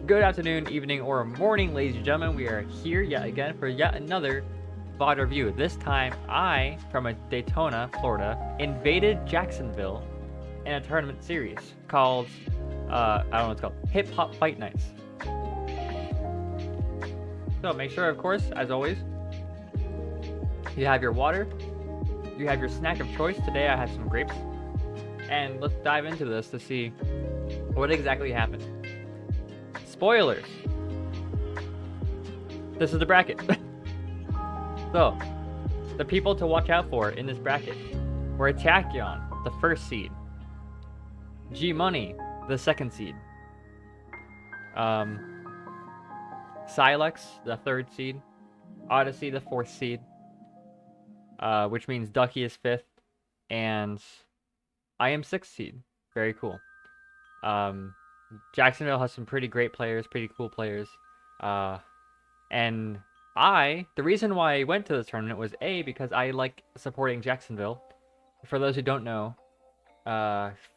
Good afternoon, evening, or morning, ladies and gentlemen. We are here yet again for yet another VOD review. This time, I, from Daytona, Florida, invaded Jacksonville in a tournament series called, I don't know what it's called, Hip Hop Fight Nights. So make sure, of course, as always, you have your water, you have your snack of choice. Today I had some grapes. And let's dive into this to see what exactly happened. Spoilers. This is the bracket. So, the people to watch out for in this bracket were Tachyon, the first seed. G Money, the second seed. Silex, the third seed. Odyssey, the fourth seed. Which means Ducky is fifth. And I am sixth seed. Very cool. Jacksonville has some pretty great players, pretty cool players. And the reason why I went to this tournament was because I like supporting Jacksonville. For those who don't know,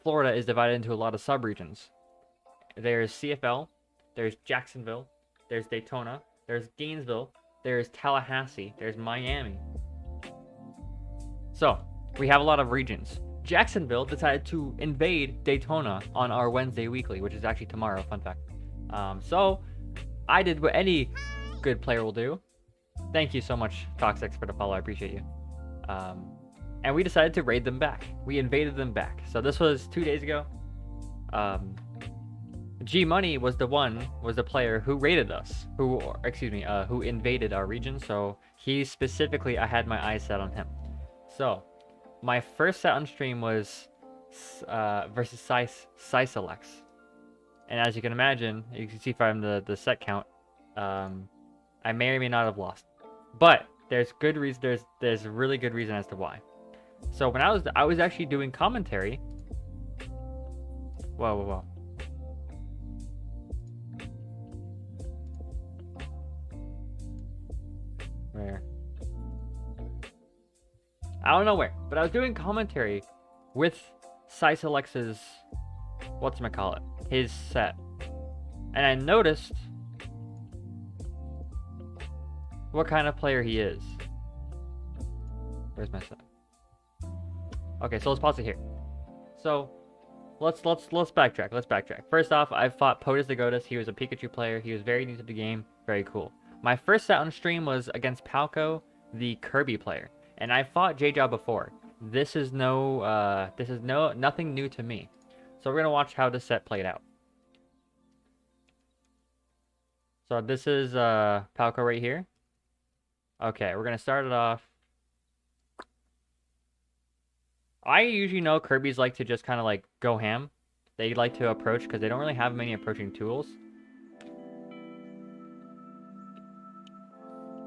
Florida is divided into a lot of sub-regions. There's CFL, there's Jacksonville, there's Daytona, there's Gainesville, there's Tallahassee, there's Miami. So, we have a lot of regions. Jacksonville decided to invade Daytona on our Wednesday weekly, which is actually tomorrow, fun fact. So, I did what any good player will do. Thank you so much, Toxics, for the follow. I appreciate you. And we decided to raid them back. We invaded them back. So this was 2 days ago. G Money was the player who raided us, who invaded our region. So he specifically, I had my eyes set on him. So my first set on stream was versus Siselex. And as you can imagine, you can see from the set count, I may or may not have lost. But there's good reason. There's a really good reason as to why. So when I was actually doing commentary. Whoa. Where? I don't know where, but I was doing commentary with Siselex's whatchamacallit, his set. And I noticed what kind of player he is. Where's my set? Okay, so let's pause it here. So let's backtrack. Let's backtrack. First off, I fought POTUS the Goatus. He was a Pikachu player. He was very new to the game. Very cool. My first set on stream was against Palco, the Kirby player. And I fought J-Job before. This is nothing new to me. So we're gonna watch how this set played out. So this is Palco right here. Okay, we're gonna start it off. I usually know Kirby's like to just kind of like go ham. They like to approach because they don't really have many approaching tools.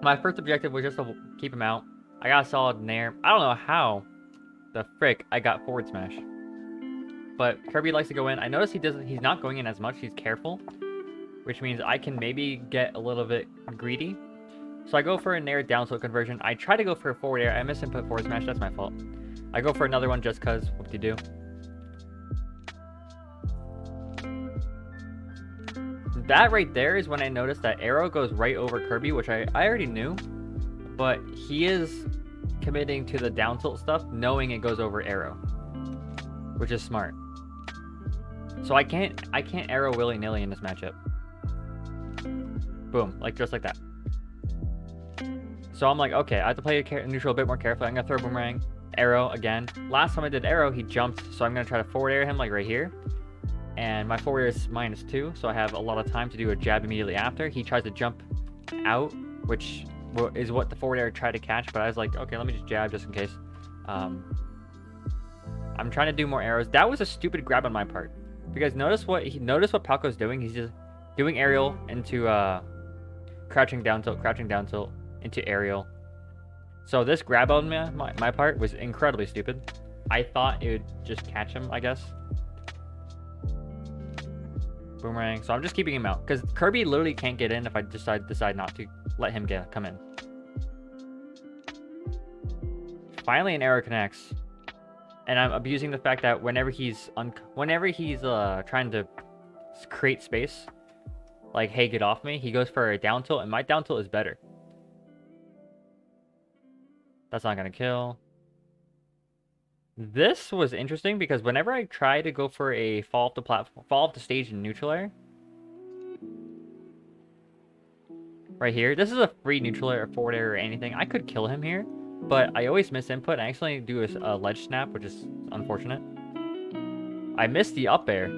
My first objective was just to keep him out. I got a solid nair. I don't know how the frick I got forward smash. But Kirby likes to go in. I noticed he's not going in as much. He's careful. Which means I can maybe get a little bit greedy. So I go for a nair down tilt conversion. I try to go for a forward air. I misinput forward smash. That's my fault. I go for another one just cause. Whoop-de-doo. That right there is when I noticed that arrow goes right over Kirby, which I already knew. But he is committing to the down tilt stuff, knowing it goes over arrow, which is smart. So I can't arrow willy-nilly in this matchup. Boom, like just like that. So I'm like, okay, I have to play neutral a bit more carefully. I'm gonna throw boomerang, arrow again. Last time I did arrow, he jumped, so I'm gonna try to forward air him like right here. And my forward air is -2, so I have a lot of time to do a jab immediately after. He tries to jump out, which is what the forward air tried to catch, but I was like, okay, let me just jab just in case. I'm trying to do more arrows. That was a stupid grab on my part, because notice what Palco's doing. He's just doing aerial into crouching down tilt into aerial. So this grab on my part was incredibly stupid. I thought it would just catch him, I guess. Boomerang. So I'm just keeping him out because Kirby literally can't get in if I decide not to let him come in. Finally, an arrow connects, and I'm abusing the fact that whenever he's trying to create space, like, hey, get off me, he goes for a down tilt, and my down tilt is better. That's not gonna kill. This was interesting because whenever I try to go for a fall off the platform, fall off the stage in neutral air, right here, this is a free neutral air, or forward air, or anything. I could kill him here, but I always miss input. I actually do a ledge snap, which is unfortunate. I missed the up air.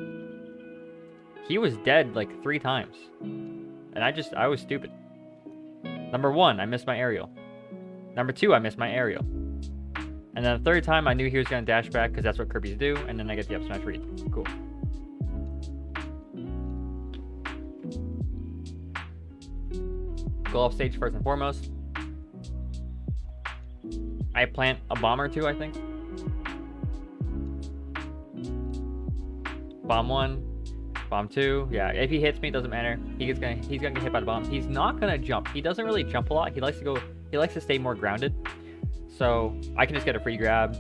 He was dead like 3 times, and I was stupid. Number 1, I missed my aerial. Number 2, I missed my aerial. And then the 3rd time, I knew he was going to dash back because that's what Kirby's do, and then I get the up smash read. Cool. Go off stage first and foremost. I plant a bomb or 2, I think. Bomb 1, bomb 2. Yeah, if he hits me, it doesn't matter. He's gonna get hit by the bomb. He's not gonna jump. He doesn't really jump a lot. He likes to stay more grounded. So I can just get a free grab.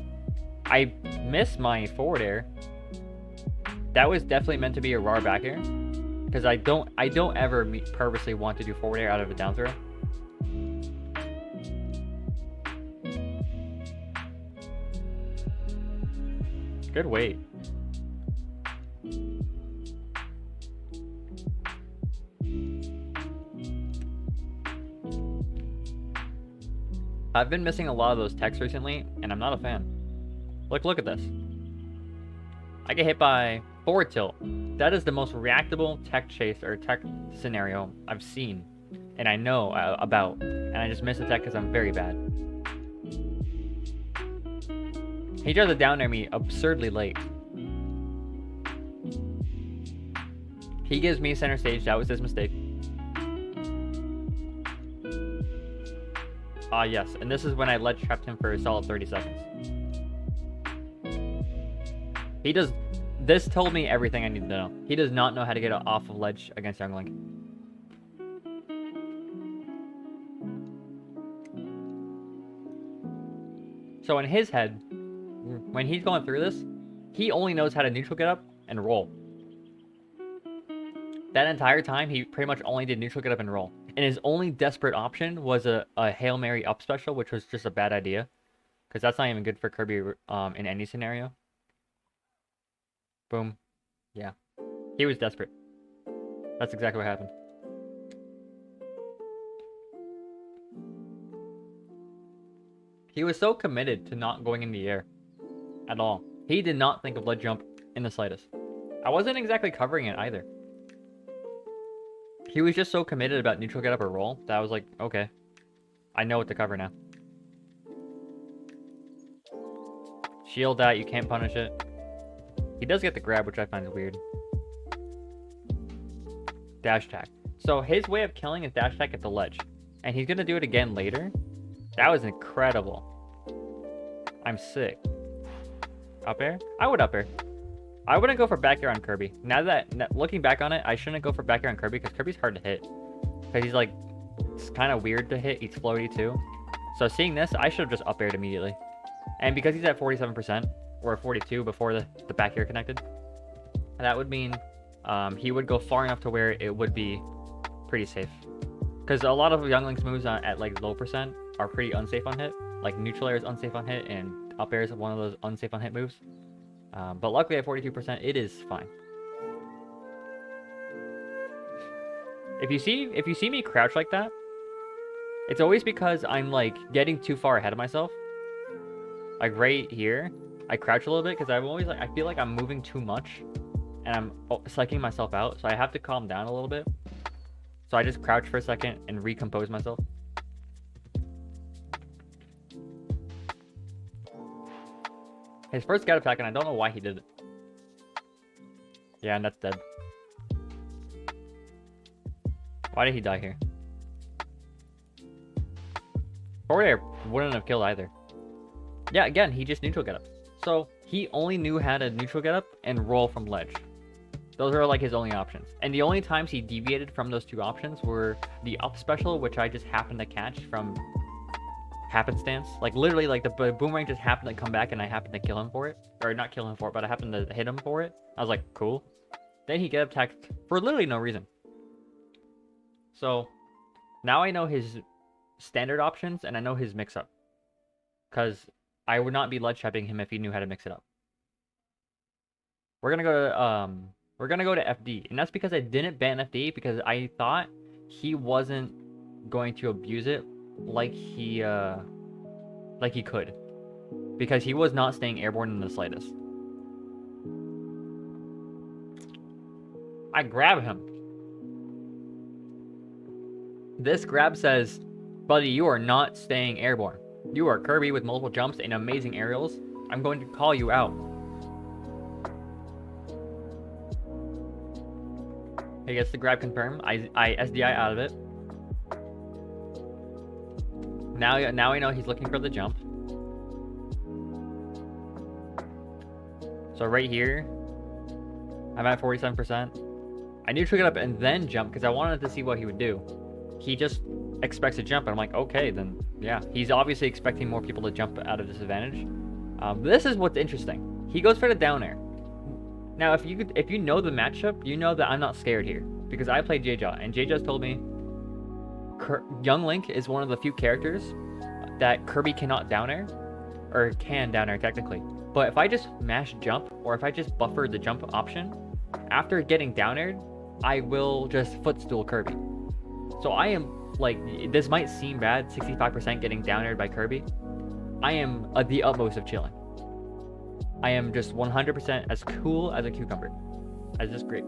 I miss my forward air. That was definitely meant to be a raw back air, because I don't ever purposely want to do forward air out of a down throw. Good weight. I've been missing a lot of those techs recently, and I'm not a fan. Look at this. I get hit by forward tilt. That is the most reactable tech chase or tech scenario I've seen, and I know about. And I just miss the tech because I'm very bad. He tries to down air me absurdly late. He gives me center stage. That was his mistake. Ah, yes, and this is when I ledge trapped him for a solid 30 seconds. This told me everything I need to know. He does not know how to get off of ledge against Young Link. So in his head, when he's going through this, he only knows how to neutral get up and roll. That entire time, he pretty much only did neutral get up and roll. And his only desperate option was a Hail Mary up special, which was just a bad idea. Because that's not even good for Kirby in any scenario. Boom. Yeah. He was desperate. That's exactly what happened. He was so committed to not going in the air at all. He did not think of ledge jump in the slightest. I wasn't exactly covering it either. He was just so committed about neutral get up or roll that I was like, okay, I know what to cover now. Shield that, you can't punish it. He does get the grab, which I find weird. Dash attack. So his way of killing is dash attack at the ledge. And he's going to do it again later. That was incredible. I'm sick. Up air? I would up air. I wouldn't go for back air on Kirby. Now that looking back on it, I shouldn't go for back air on Kirby because Kirby's hard to hit. Because he's like, it's kind of weird to hit. He's floaty too. So seeing this, I should have just up aired immediately. And because he's at 47% or 42 before the back air connected, that would mean he would go far enough to where it would be pretty safe. Because a lot of Young Link's moves at like low percent are pretty unsafe on hit. Like neutral air is unsafe on hit, and up air is one of those unsafe on hit moves. But luckily at 42%, it is fine. If you see me crouch like that, it's always because I'm like getting too far ahead of myself. Like right here, I crouch a little bit because I'm always like, I feel like I'm moving too much, and I'm psyching myself out. So I have to calm down a little bit. So I just crouch for a second and recompose myself. His first get attack, and I don't know why he did it. Yeah, and that's dead. Why did he die here? Forward air wouldn't have killed either. Yeah, again, he just neutral get up. So he only knew how to neutral get up and roll from ledge. Those are like his only options. And the only times he deviated from those two options were the up special, which I just happened to catch from happenstance. Like literally, like the boomerang just happened to come back and I happened to kill him for it. Or not kill him for it, but I happened to hit him for it. I was like, cool. Then he get attacked for literally no reason. So now I know his standard options and I know his mix-up. Because I would not be ledge trapping him if he knew how to mix it up. We're gonna go to FD, and that's because I didn't ban FD because I thought he wasn't going to abuse it like he could, because he was not staying airborne in the slightest. I grab him. This grab says, buddy, you are not staying airborne. You are Kirby with multiple jumps and amazing aerials. I'm going to call you out. He gets the grab confirmed. I SDI out of it. Now I know he's looking for the jump. So right here, I'm at 47%. I neutral get up and then jump because I wanted to see what he would do. He just expects a jump, and I'm like, okay, then yeah. He's obviously expecting more people to jump out of disadvantage. This is what's interesting. He goes for the down air. Now, if you know the matchup, you know that I'm not scared here because I played J-Jaw, and J-Jaw's told me Young Link is one of the few characters that Kirby cannot down air, or can down air technically. But if I just mash jump, or if I just buffer the jump option, after getting down aired, I will just footstool Kirby. So I am, like, this might seem bad, 65% getting down aired by Kirby. I am the utmost of chilling. I am just 100% as cool as a cucumber. As just great.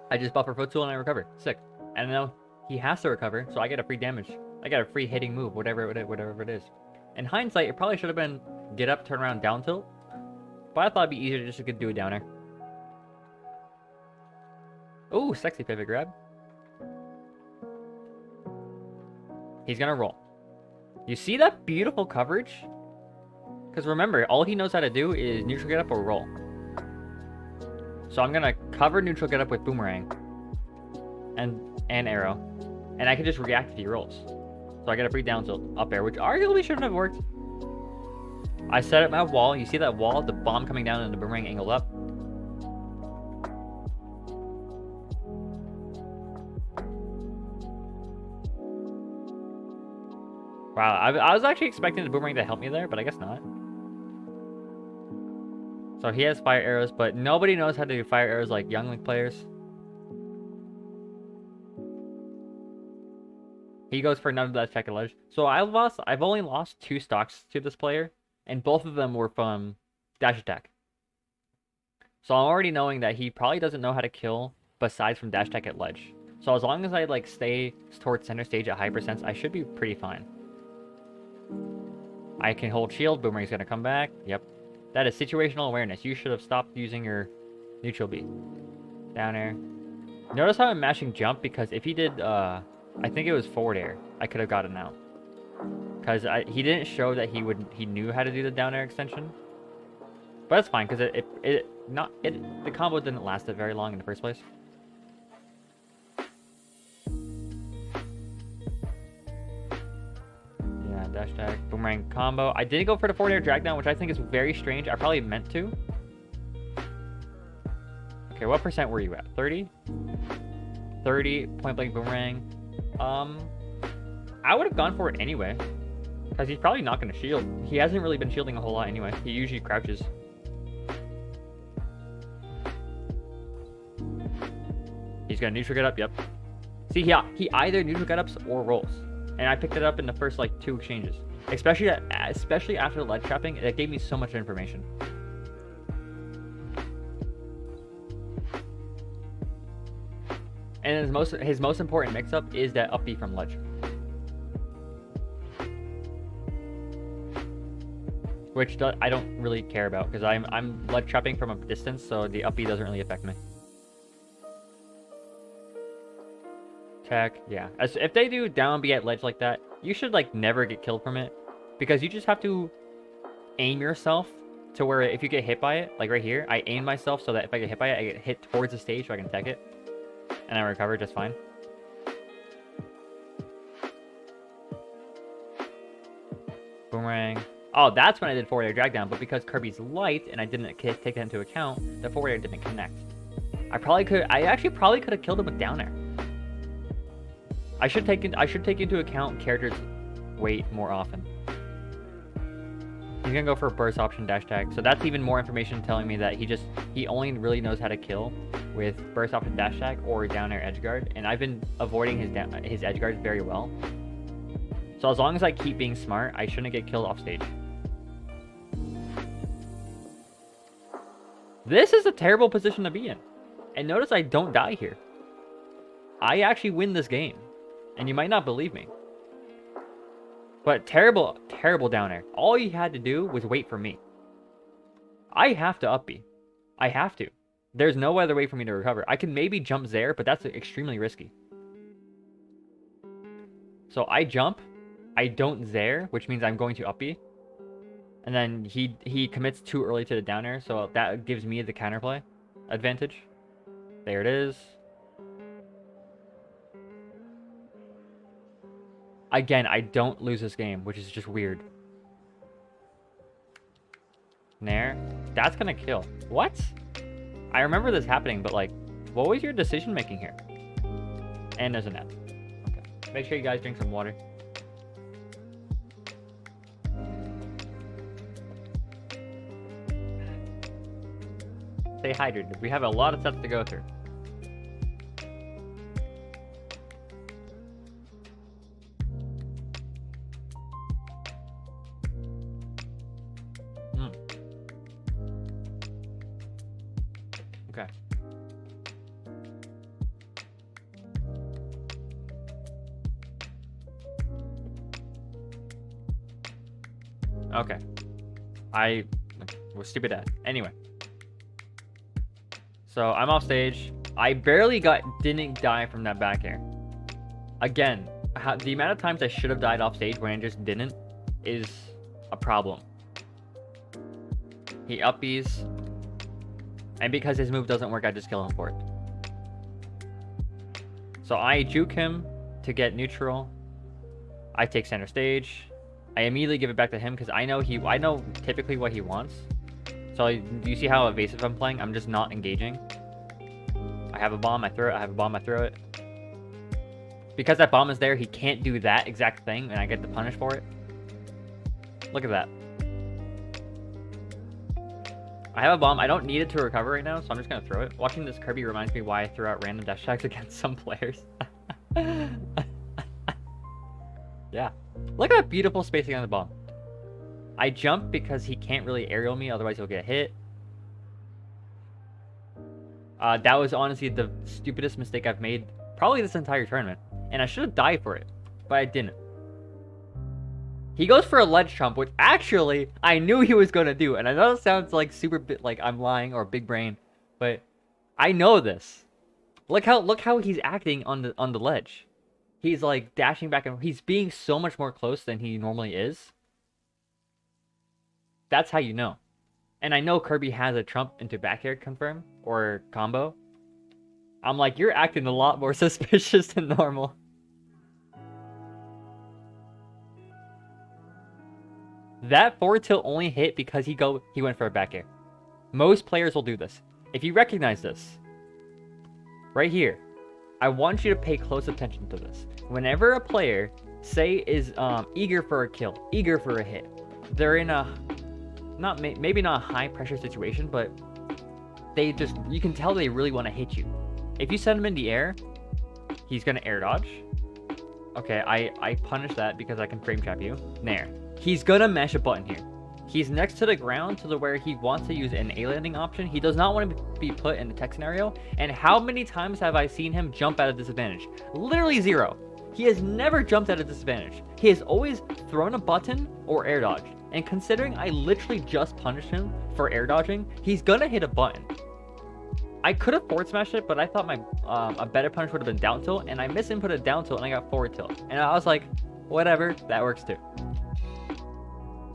I just buffer footstool and I recover. Sick. And now he has to recover, so I get a free damage. I got a free hitting move, whatever it is. In hindsight, it probably should have been get up, turn around, down tilt. But I thought it'd be easier just to do a downer. Ooh, sexy pivot grab. He's gonna roll. You see that beautiful coverage? Because remember, all he knows how to do is neutral get up or roll. So I'm gonna cover neutral get up with boomerang and arrow, and I can just react if he rolls. So I get a free down tilt up air, which arguably shouldn't have worked. I set up my wall. You see that wall, the bomb coming down and the boomerang angled up. Wow, I was actually expecting the boomerang to help me there, but I guess not. So he has fire arrows, but nobody knows how to do fire arrows like Young Link players. He goes for none of that check ledge. So I've only lost 2 stocks to this player, and both of them were from dash attack. So I'm already knowing that he probably doesn't know how to kill besides from dash attack at ledge. So as long as I like stay towards center stage at hypersense, I should be pretty fine. I can hold shield. Boomerang's gonna come back. Yep. That is situational awareness. You should have stopped using your neutral beat. Down air. Notice how I'm mashing jump, because if he did, I think it was forward air, I could have gotten out. Because he didn't show that he knew how to do the down air extension. But that's fine, because the combo didn't last it very long in the first place. Dash attack, boomerang combo. I didn't go for the forward air drag down, which I think is very strange. I probably meant to. Okay, what percent were you at? 30? 30, point blank boomerang. I would have gone for it anyway, because he's probably not going to shield. He hasn't really been shielding a whole lot anyway. He usually crouches. He's going to neutral get up, yep. See, he either neutral get ups or rolls. And I picked it up in the first, like, 2 exchanges. Especially after the ledge trapping, it gave me so much information. And his most important mix-up is that up B from ledge. Which I don't really care about, because I'm ledge trapping from a distance, so the up B doesn't really affect me. Tech, yeah. If they do down B at ledge like that, you should like never get killed from it, because you just have to aim yourself to where if you get hit by it, like right here, I aim myself so that if I get hit by it, I get hit towards the stage so I can tech it, and I recover just fine. Boomerang. Oh, that's when I did forward air drag down, but because Kirby's light and I didn't take that into account, the forward air didn't connect. I actually probably could have killed him with down air. I should take into account characters' weight more often. He's gonna go for a burst option dash tag, so that's even more information telling me that he only really knows how to kill with burst option dash tag or down air edge guard, and I've been avoiding his edge guards very well. So as long as I keep being smart, I shouldn't get killed off stage. This is a terrible position to be in, and notice I don't die here. I actually win this game, and you might not believe me. But terrible, terrible down air. All he had to do was wait for me. I have to up B. I have to. There's no other way for me to recover. I can maybe jump there, but that's extremely risky. So I jump. I don't there, which means I'm going to up B. And then he commits too early to the down air, so that gives me the counterplay advantage. There it is. Again, I don't lose this game, which is just weird. Nair. That's gonna kill. What? I remember this happening, but like, what was your decision making here? And there's a net. Okay. Make sure you guys drink some water. Stay hydrated. We have a lot of sets to go through. Okay. Okay. I was stupid at. Anyway. So I'm off stage. I barely didn't die from that back air. Again, the amount of times I should have died off stage when I just didn't is a problem. He up B's. And because his move doesn't work, I just kill him for it. So I juke him to get neutral. I take center stage. I immediately give it back to him because I know typically what he wants. So do you see how evasive I'm playing? I'm just not engaging. I have a bomb, I throw it. I have a bomb, I throw it. Because that bomb is there, he can't do that exact thing, and I get the punish for it. Look at that. I have a bomb. I don't need it to recover right now, so I'm just going to throw it. Watching this Kirby reminds me why I throw out random dash tags against some players. Yeah. Look at that beautiful spacing on the bomb. I jump because he can't really aerial me, otherwise he'll get hit. That was honestly the stupidest mistake I've made probably this entire tournament. And I should have died for it, but I didn't. He goes for a ledge trump, which actually I knew he was going to do. And I know it sounds like like I'm lying or big brain, but I know this. Look how he's acting on the ledge. He's like dashing back and he's being so much more close than he normally is. That's how you know. And I know Kirby has a trump into back air confirm or combo. I'm like, you're acting a lot more suspicious than normal. That forward tilt only hit because he went for a back air. Most players will do this. If you recognize this, right here, I want you to pay close attention to this. Whenever a player, say, is eager for a kill, eager for a hit, they're in a maybe not a high pressure situation, but you can tell they really want to hit you. If you send him in the air, he's gonna air dodge. Okay, I punish that because I can frame trap you. There. He's gonna mash a button here. He's next to the ground to where he wants to use an A landing option. He does not want to be put in the tech scenario. And how many times have I seen him jump at a disadvantage? Literally 0. He has never jumped at a disadvantage. He has always thrown a button or air dodged. And considering I literally just punished him for air dodging, he's gonna hit a button. I could have forward smashed it, but I thought a better punish would have been down tilt, and I misinputted down tilt and I got forward tilt. And I was like, whatever, that works too.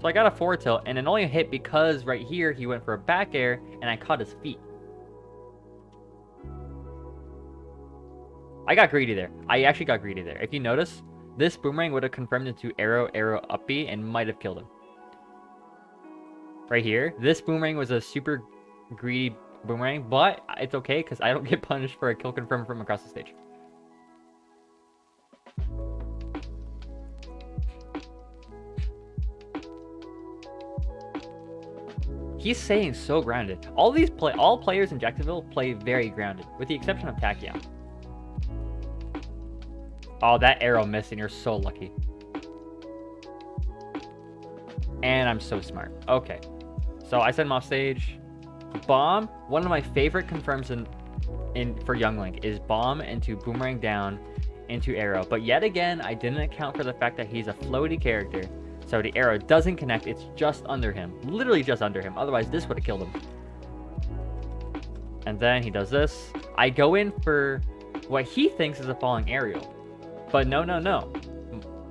So I got a forward tilt, and it only hit because right here he went for a back air, and I caught his feet. I got greedy there. I actually got greedy there. If you notice, this boomerang would have confirmed into arrow, up B, and might have killed him. Right here, this boomerang was a super greedy boomerang, but it's okay because I don't get punished for a kill confirm from across the stage. He's staying so grounded. All players in Jacksonville play very grounded, with the exception of Tachyon. Oh, that arrow missed, and you're so lucky. And I'm so smart. Okay, so I send him off stage. Bomb. One of my favorite confirms for Young Link is bomb into boomerang down into arrow. But yet again, I didn't account for the fact that he's a floaty character. So the arrow doesn't connect. It's just under him. Literally just under him. Otherwise, this would have killed him. And then he does this. I go in for what he thinks is a falling aerial. But no.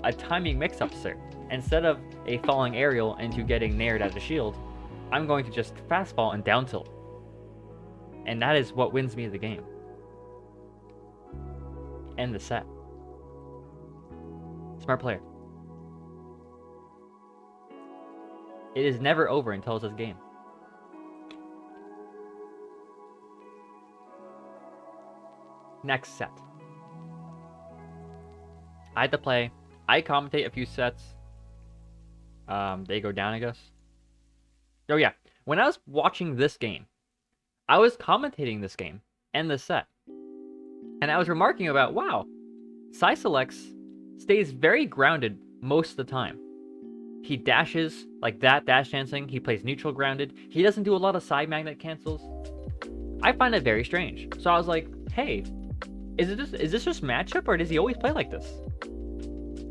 A timing mix-up, sir. Instead of a falling aerial into getting nared at the shield, I'm going to just fastball and down tilt. And that is what wins me the game. End the set. Smart player. It is never over until it's this game. Next set. I had to play. I commentate a few sets. They go down, I guess. Oh yeah. When I was watching this game, I was commentating this game and this set. And I was remarking about, wow, Psyselex stays very grounded most of the time. He dashes like that, dash dancing. He plays neutral grounded. He doesn't do a lot of side magnet cancels. I find it very strange. So I was like, hey, is this just matchup, or does he always play like this?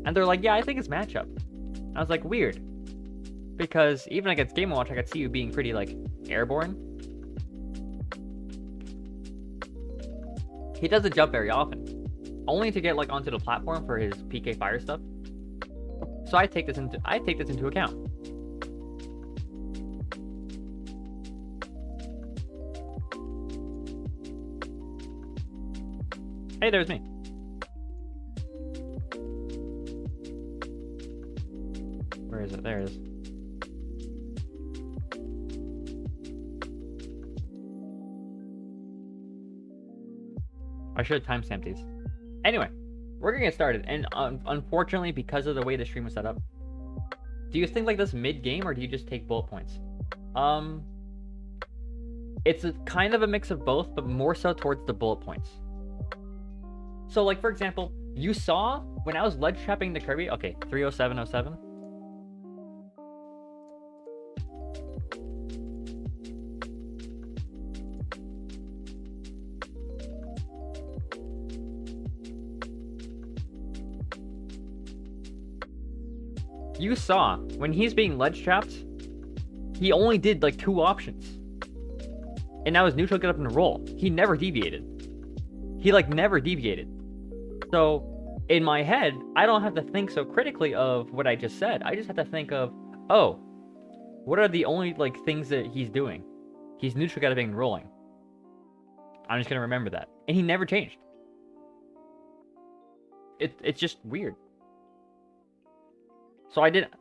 And they're like, yeah, I think it's matchup. I was like, weird. Because even against Game & Watch, I could see you being pretty, like, airborne. He doesn't jump very often. Only to get, like, onto the platform for his PK fire stuff. So I take this into account. Hey, there's me. Where is it? There it is. I should have timestamped these. Anyway, we're gonna get started. And unfortunately, because of the way the stream was set up, do you think like this mid-game, or do you just take bullet points? It's a kind of a mix of both, but more so towards the bullet points. So, like, for example, you saw when I was ledge trapping the Kirby. Okay, 30707. You saw when he's being ledge trapped, he only did like 2 options. And that was neutral, get up, and roll. He never deviated. He like never deviated. So in my head, I don't have to think so critically of what I just said. I just have to think of, oh, what are the only like things that he's doing? He's neutral, get up, and rolling. I'm just gonna remember that. And he never changed. It's just weird. So I didn't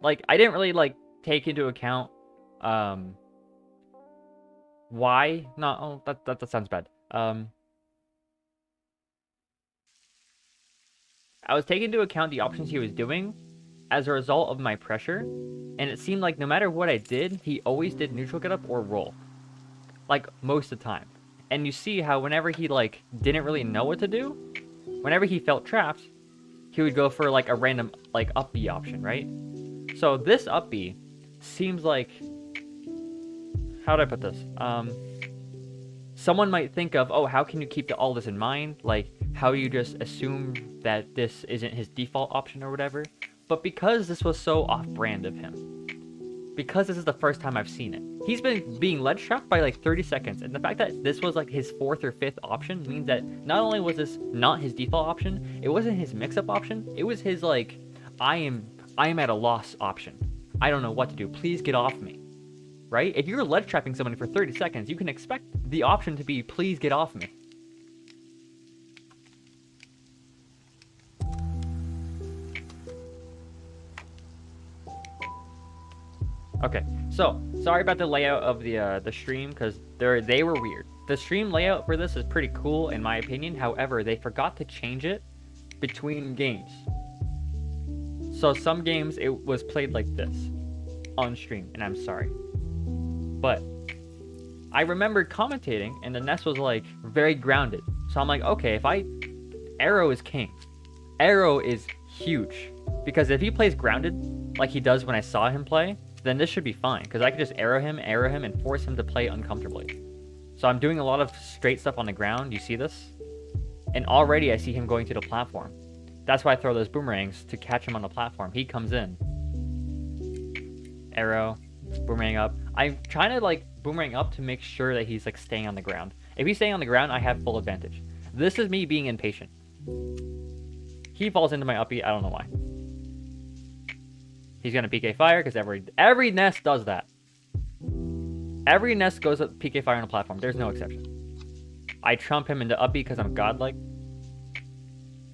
really like take into account why not. Oh, that sounds bad. I was taking into account the options he was doing as a result of my pressure, and it seemed like no matter what I did, he always did neutral get up or roll, like most of the time. And you see how whenever he like didn't really know what to do, whenever he felt trapped, he would go for like a random like up B option, right? So this up B seems like, how do I put this? Someone might think of, oh, how can you keep all this in mind? Like, how you just assume that this isn't his default option or whatever. But because this was so off-brand of him, because this is the first time I've seen it, he's been being ledge trapped by like 30 seconds. And the fact that this was like his 4th or 5th option means that not only was this not his default option, it wasn't his mix-up option. It was his like, I am at a loss option. I don't know what to do. Please get off me. Right? If you're ledge trapping somebody for 30 seconds, you can expect the option to be, please get off me. Okay, so Sorry about the layout of the stream, because they were weird. The stream layout for this is pretty cool in my opinion. However, they forgot to change it between games. So some games it was played like this on stream, and I'm sorry. But I remember commentating, and the Ness was like very grounded. So I'm like, okay, Arrow is king. Arrow is huge. Because if he plays grounded like he does when I saw him play, then this should be fine. Because I could just arrow him, and force him to play uncomfortably. So I'm doing a lot of straight stuff on the ground. You see this? And already I see him going to the platform. That's why I throw those boomerangs to catch him on the platform. He comes in. Arrow. Boomerang up. I'm trying to like boomerang up to make sure that he's like staying on the ground. If he's staying on the ground, I have full advantage. This is me being impatient. He falls into my uppy. I don't know why. He's gonna PK fire because every nest does that. Every nest goes up PK fire on a platform. There's no exception. I trump him into uppy because I'm godlike.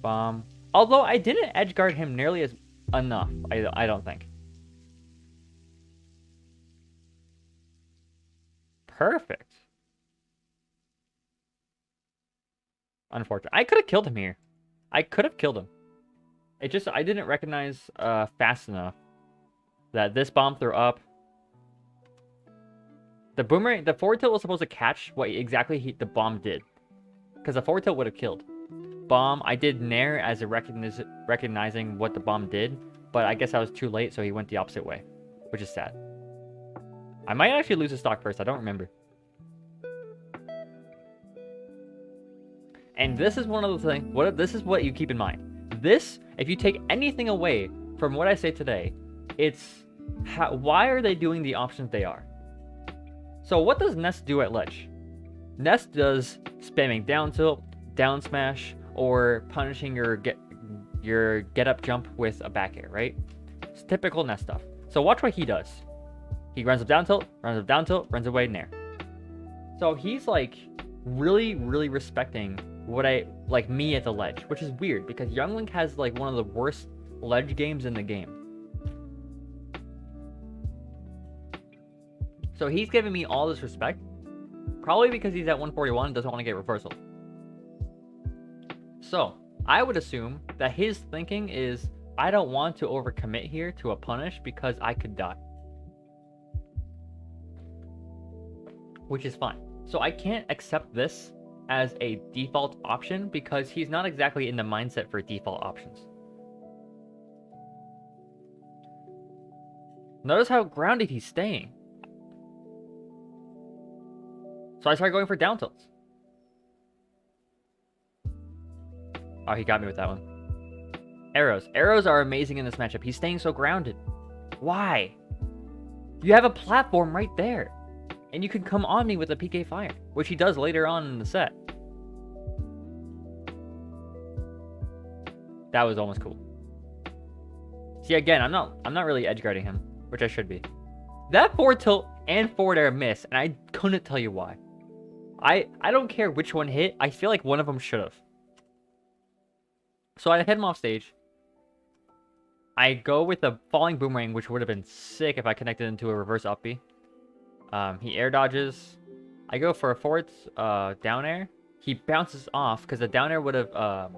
Bomb. Although I didn't edge guard him nearly as enough. I don't think. Perfect. Unfortunate. I could have killed him here. I could have killed him. It just I didn't recognize fast enough that this bomb threw up. The boomerang, the forward tilt was supposed to catch what exactly the bomb did, because the forward tilt would have killed. Bomb, I did nair as a recognizing what the bomb did, but I guess I was too late, so he went the opposite way, which is sad. I might actually lose a stock first. I don't remember. And this is one of the things. This is what you keep in mind. This, if you take anything away from what I say today, it's why are they doing the options they are? So what does Nest do at ledge? Nest does spamming down tilt, down smash, or punishing your get up jump with a back air, right? It's typical Nest stuff. So watch what he does. He runs up down tilt, runs away nair. So he's like really, really respecting what me at the ledge, which is weird because Younglink has like one of the worst ledge games in the game. So he's giving me all this respect, probably because he's at 141 and doesn't want to get reversal. So I would assume that his thinking is, I don't want to overcommit here to a punish because I could die. Which is fine. So I can't accept this as a default option because he's not exactly in the mindset for default options. Notice how grounded he's staying. So I started going for down tilts. Oh, he got me with that one. Arrows. Arrows are amazing in this matchup. He's staying so grounded. Why? You have a platform right there. And you can come on me with a PK fire, which he does later on in the set. That was almost cool. See, again, I'm not really edge guarding him, which I should be. That forward tilt and forward air missed, and I couldn't tell you why. I don't care which one hit. I feel like one of them should have. So I hit him off stage. I go with a falling boomerang, which would have been sick if I connected into a reverse up B. He air dodges. I go for a forward down air. He bounces off because the down air would have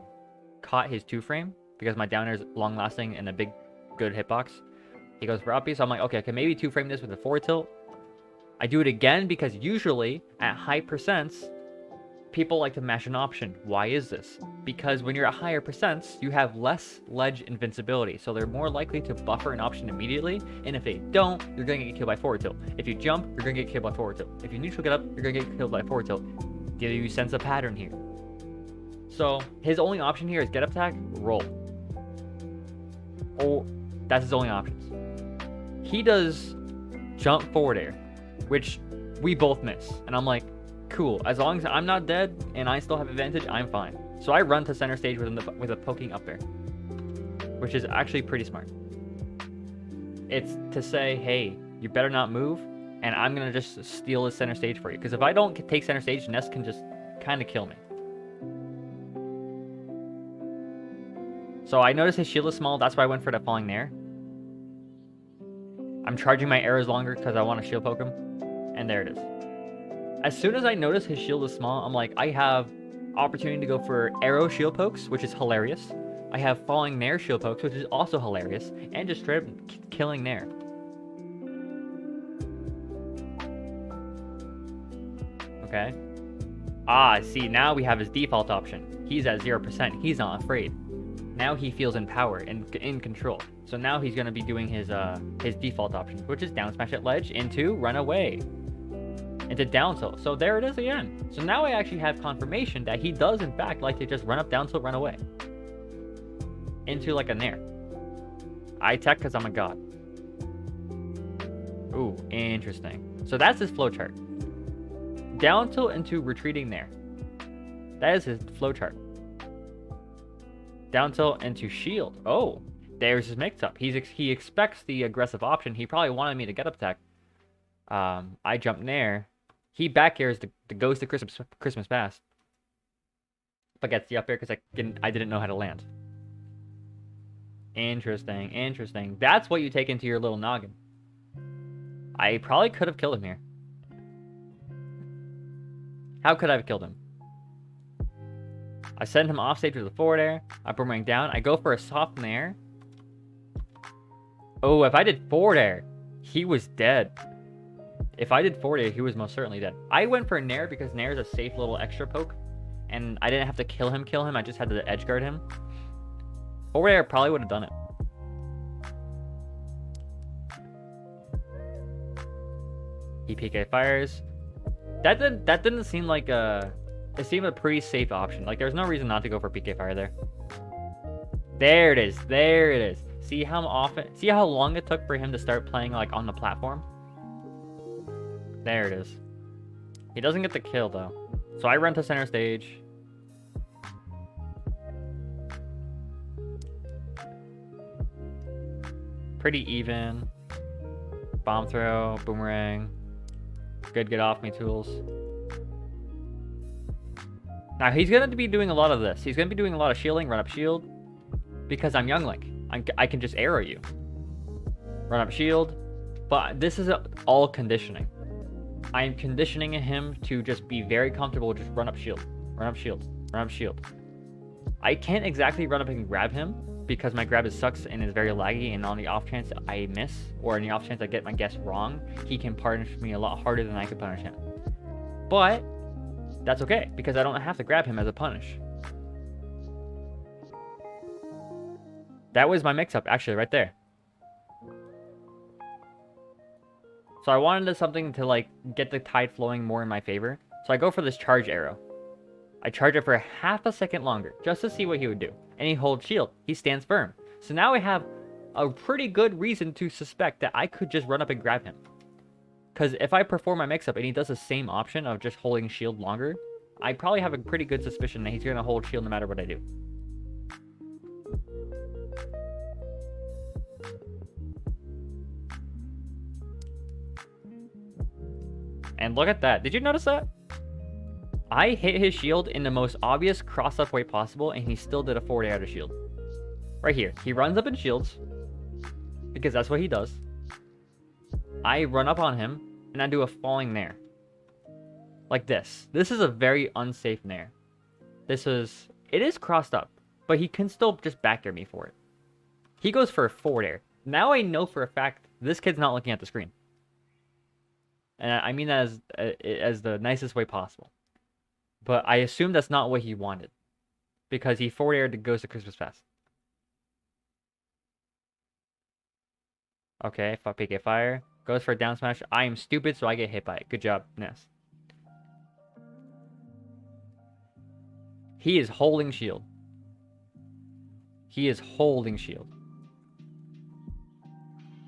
caught his 2-frame because my down air is long lasting and a big good hitbox. He goes for up B, so I'm like, okay, I can maybe 2-frame this with a forward tilt. I do it again because usually at high percents, people like to mash an option. Why is this? Because when you're at higher percents, you have less ledge invincibility, so they're more likely to buffer an option immediately, and if they don't, you're going to get killed by forward tilt. If you jump, you're going to get killed by forward tilt. If you neutral get up, you're going to get killed by forward tilt. Do you sense a pattern here? So his only option here is get up attack, roll. Oh, that's his only options. He does jump forward air, which we both miss, and I'm like, cool, as long as I'm not dead and I still have advantage, I'm fine. So I run to center stage with a poking up air, which is actually pretty smart. It's to say, hey, you better not move, and I'm gonna just steal his center stage for you, because if I don't take center stage, Nest can just kind of kill me. So I noticed his shield is small, that's why I went for the falling nair. I'm charging my arrows longer because I want to shield poke him. And there it is. As soon as I notice his shield is small, I'm like, I have opportunity to go for arrow shield pokes, which is hilarious. I have falling Nair shield pokes, which is also hilarious. And just straight up killing Nair. Okay. Ah, see, now we have his default option. He's at 0%. He's not afraid. Now he feels in power and in control. So now he's going to be doing his default option, which is down smash at ledge into run away. Into down tilt. So there it is again. So now I actually have confirmation that he does in fact like to just run up, down tilt, run away. Into like a Nair. I tech because I'm a god. Ooh, interesting. So that's his flowchart. Down tilt into retreating Nair. That is his flowchart. Down tilt into shield. Oh, there's his mix-up. He expects the aggressive option. He probably wanted me to get up tech. I jump Nair. He back airs the Ghost of Christmas Past. But gets the up air because I didn't know how to land. Interesting, interesting. That's what you take into your little noggin. I probably could have killed him here. How could I have killed him? I send him off stage with a forward air. I boomerang down. I go for a soft Nair. Oh, if I did forward air, he was dead. If I did forward air, he was most certainly dead. I went for Nair because Nair is a safe little extra poke. And I didn't have to kill him. I just had to edge guard him. Forward air probably would have done it. He PK fires. That didn't seem like a... It seemed a pretty safe option. Like, there's no reason not to go for PK fire there. There it is. There it is. See how long it took for him to start playing, like, on the platform? There it is. He doesn't get the kill, though. So I run to center stage. Pretty even. Bomb throw, boomerang. Good get off me tools. Now, he's going to be doing a lot of this. He's going to be doing a lot of shielding, run up shield. Because I'm Young Link. I can just arrow you. Run up shield. But this is all conditioning. I am conditioning him to just be very comfortable with just run up shield. Run up shield. Run up shield. I can't exactly run up and grab him because my grab sucks and is very laggy, and on the off chance I miss, or on the off chance I get my guess wrong, he can punish me a lot harder than I could punish him. But that's okay, because I don't have to grab him as a punish. That was my mix-up, actually, right there. So I wanted something to, like, get the tide flowing more in my favor. So I go for this charge arrow. I charge it for half a second longer, just to see what he would do. And he holds shield. He stands firm. So now I have a pretty good reason to suspect that I could just run up and grab him. Because if I perform my mix-up and he does the same option of just holding shield longer, I probably have a pretty good suspicion that he's going to hold shield no matter what I do. And look at that. Did you notice that? I hit his shield in the most obvious cross-up way possible, and he still did a forward air to shield. Right here. He runs up and shields, because that's what he does. I run up on him, and I do a falling Nair. Like this. This is a very unsafe Nair. It is crossed up, but he can still just back air me for it. He goes for a forward air. Now I know for a fact this kid's not looking at the screen. And I mean that as the nicest way possible. But I assume that's not what he wanted, because he forward aired the Ghost of Christmas Past. Okay, PK fire. Goes for a down smash. I am stupid, so I get hit by it. Good job, Ness. He is holding shield. He is holding shield.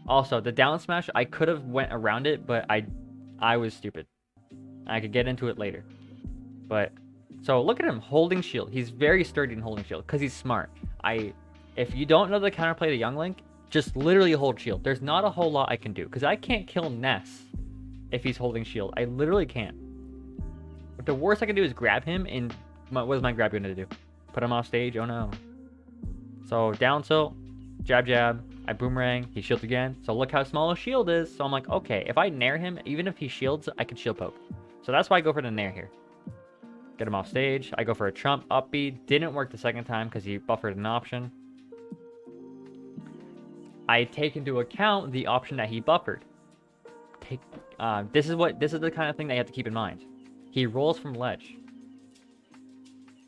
Also, the down smash, I could have went around it, but I was stupid. I could get into it later. But, so look at him holding shield. He's very sturdy in holding shield because he's smart. If you don't know the counterplay to Young Link, just literally hold shield. There's not a whole lot I can do because I can't kill Ness if he's holding shield. I literally can't. But the worst I can do is grab him, and what is my grab going to do? Put him off stage? Oh no. So down tilt, jab jab. I boomerang, he shields again. So look how small his shield is. So I'm like, okay, if I nair him, even if he shields, I can shield poke. So that's why I go for the nair here. Get him off stage. I go for a trump up B. Didn't work the second time because he buffered an option. I take into account the option that he buffered. This is the kind of thing that you have to keep in mind. He rolls from ledge.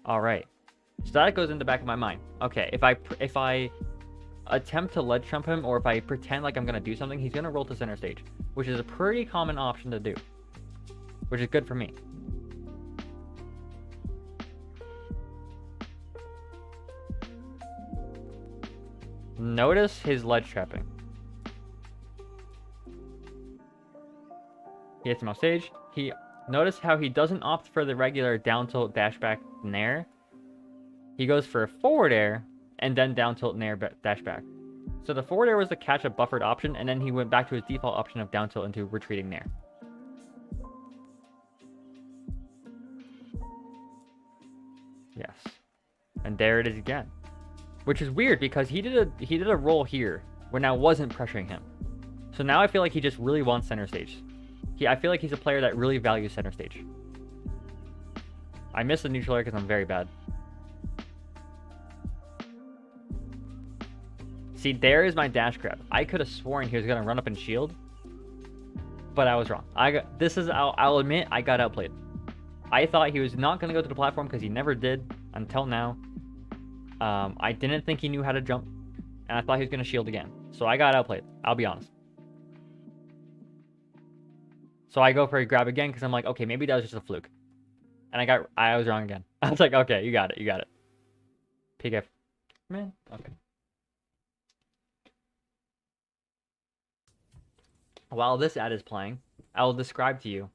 All right. So that goes in the back of my mind. Okay, if I attempt to ledge trump him, or if I pretend like I'm gonna do something, he's gonna roll to center stage, which is a pretty common option to do, which is good for me. Notice his ledge trapping. He hits him off stage. Notice how he doesn't opt for the regular down tilt dash back nair. He goes for a forward air and then down tilt nair dash back. So the forward air was the catch up buffered option, and then he went back to his default option of down tilt into retreating nair. Yes. And there it is again. Which is weird because he did a roll here when I wasn't pressuring him. So now I feel like he just really wants center stage. I feel like he's a player that really values center stage. I missed the neutral air because I'm very bad. See, there is my dash grab. I could have sworn he was gonna run up and shield, but I was wrong. I'll admit I got outplayed. I thought he was not gonna go to the platform because he never did until now. I didn't think he knew how to jump, and I thought he was gonna shield again. So I got outplayed. I'll be honest. So I go for a grab again because I'm like, okay, maybe that was just a fluke. And I was wrong again. I was like, okay, you got it. PK. Man, okay. While this ad is playing, I will describe to you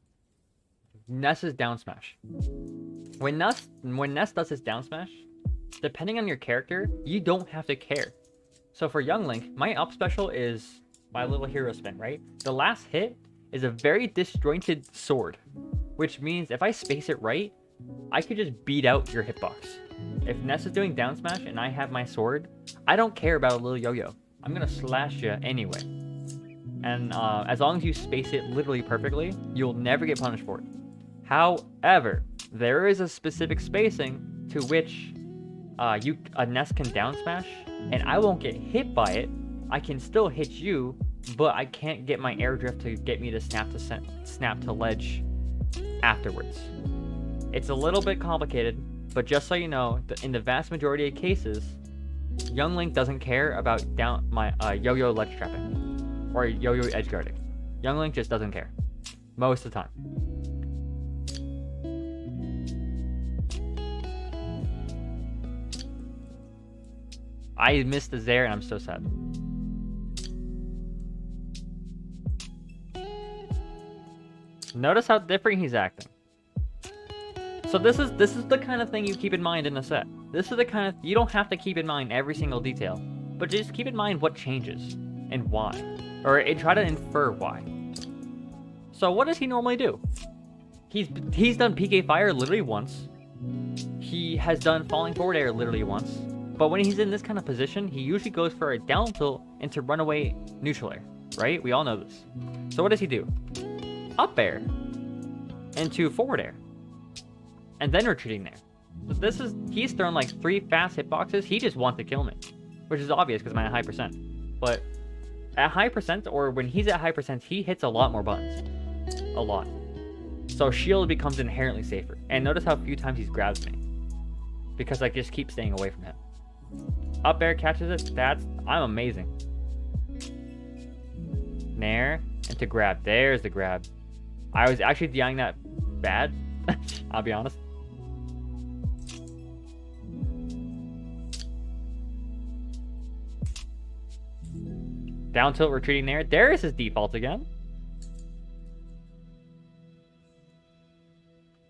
Ness's down smash. When Ness does his down smash, depending on your character, you don't have to care. So for Young Link, my up special is my little hero spin, right? The last hit is a very disjointed sword, which means if I space it right, I could just beat out your hitbox. If Ness is doing down smash and I have my sword, I don't care about a little yo-yo. I'm gonna slash you anyway. And as long as you space it literally perfectly, you'll never get punished for it. However, there is a specific spacing to which a Ness can down smash, and I won't get hit by it. I can still hit you, but I can't get my air drift to get me to snap to ledge afterwards. It's a little bit complicated, but just so you know, in the vast majority of cases, Young Link doesn't care about yo-yo ledge trapping or yo-yo edge guarding. Young Link just doesn't care most of the time. I missed the Zaire and I'm so sad. Notice how different he's acting. So this is the kind of thing you keep in mind in a set. This is the kind of, you don't have to keep in mind every single detail, but just keep in mind what changes and why, or try to infer why. So what does he normally do? He's done PK Fire literally once. He has done Falling Forward Air literally once. But when he's in this kind of position, he usually goes for a down tilt into runaway neutral air, right? We all know this. So what does he do? Up air into forward air, and then retreating there. So he's thrown like 3 fast hitboxes. He just wants to kill me, which is obvious because I'm at high percent. But at high percent, or when he's at high percent, he hits a lot more buttons, a lot. So shield becomes inherently safer. And notice how few times he's grabbed me, because I just keep staying away from him. Up air catches it. I'm amazing. Nair into grab. There's the grab. I was actually DIing that bad. I'll be honest. Down tilt retreating there. There is his default again.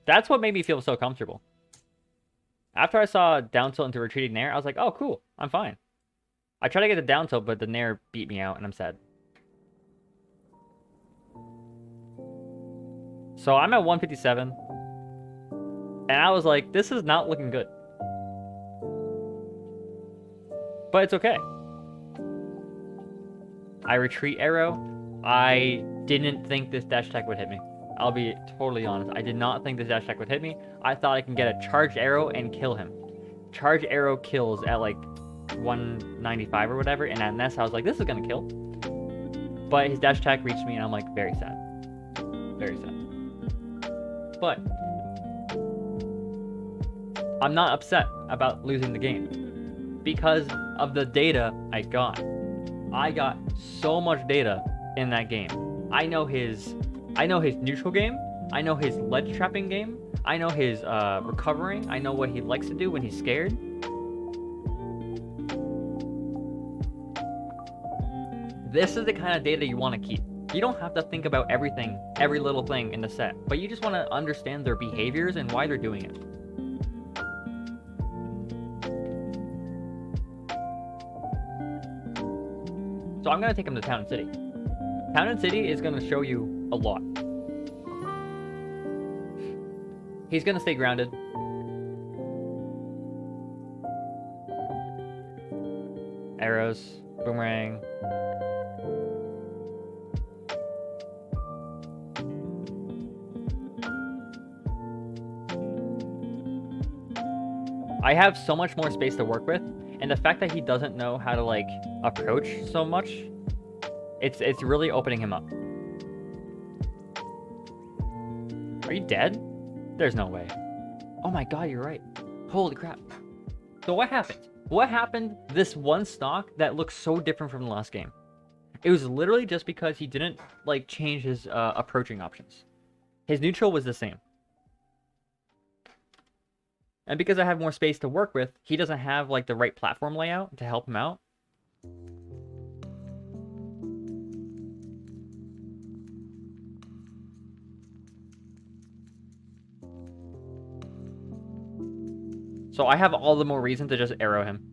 That's what made me feel so comfortable. After I saw down tilt into retreating nair, I was like, oh, cool. I'm fine. I tried to get the down tilt, but the nair beat me out, and I'm sad. So I'm at 157. And I was like, this is not looking good. But it's okay. I retreat arrow. I didn't think this dash attack would hit me. I'll be totally honest. I did not think this dash attack would hit me. I thought I can get a charged arrow and kill him. Charged arrow kills at like 195 or whatever, and at Ness I was like, this is gonna kill. But his dash attack reached me, and I'm like, very sad. Very sad. But I'm not upset about losing the game because of the data I got. I got so much data in that game. I know his neutral game. I know his ledge trapping game. I know his recovering. I know what he likes to do when he's scared. This is the kind of data you want to keep. You don't have to think about everything, every little thing in the set, but you just want to understand their behaviors and why they're doing it. So I'm going to take him to Town and City. Town and City is going to show you a lot. He's going to stay grounded. Arrows, boomerang. I have so much more space to work with, and the fact that he doesn't know how to like approach so much, it's really opening him up. Are you dead? There's no way. Oh my god, you're right. Holy crap. So what happened? What happened this one stock that looks so different from the last game? It was literally just because he didn't like change his approaching options. His neutral was the same. And because I have more space to work with, he doesn't have like the right platform layout to help him out. So I have all the more reason to just arrow him.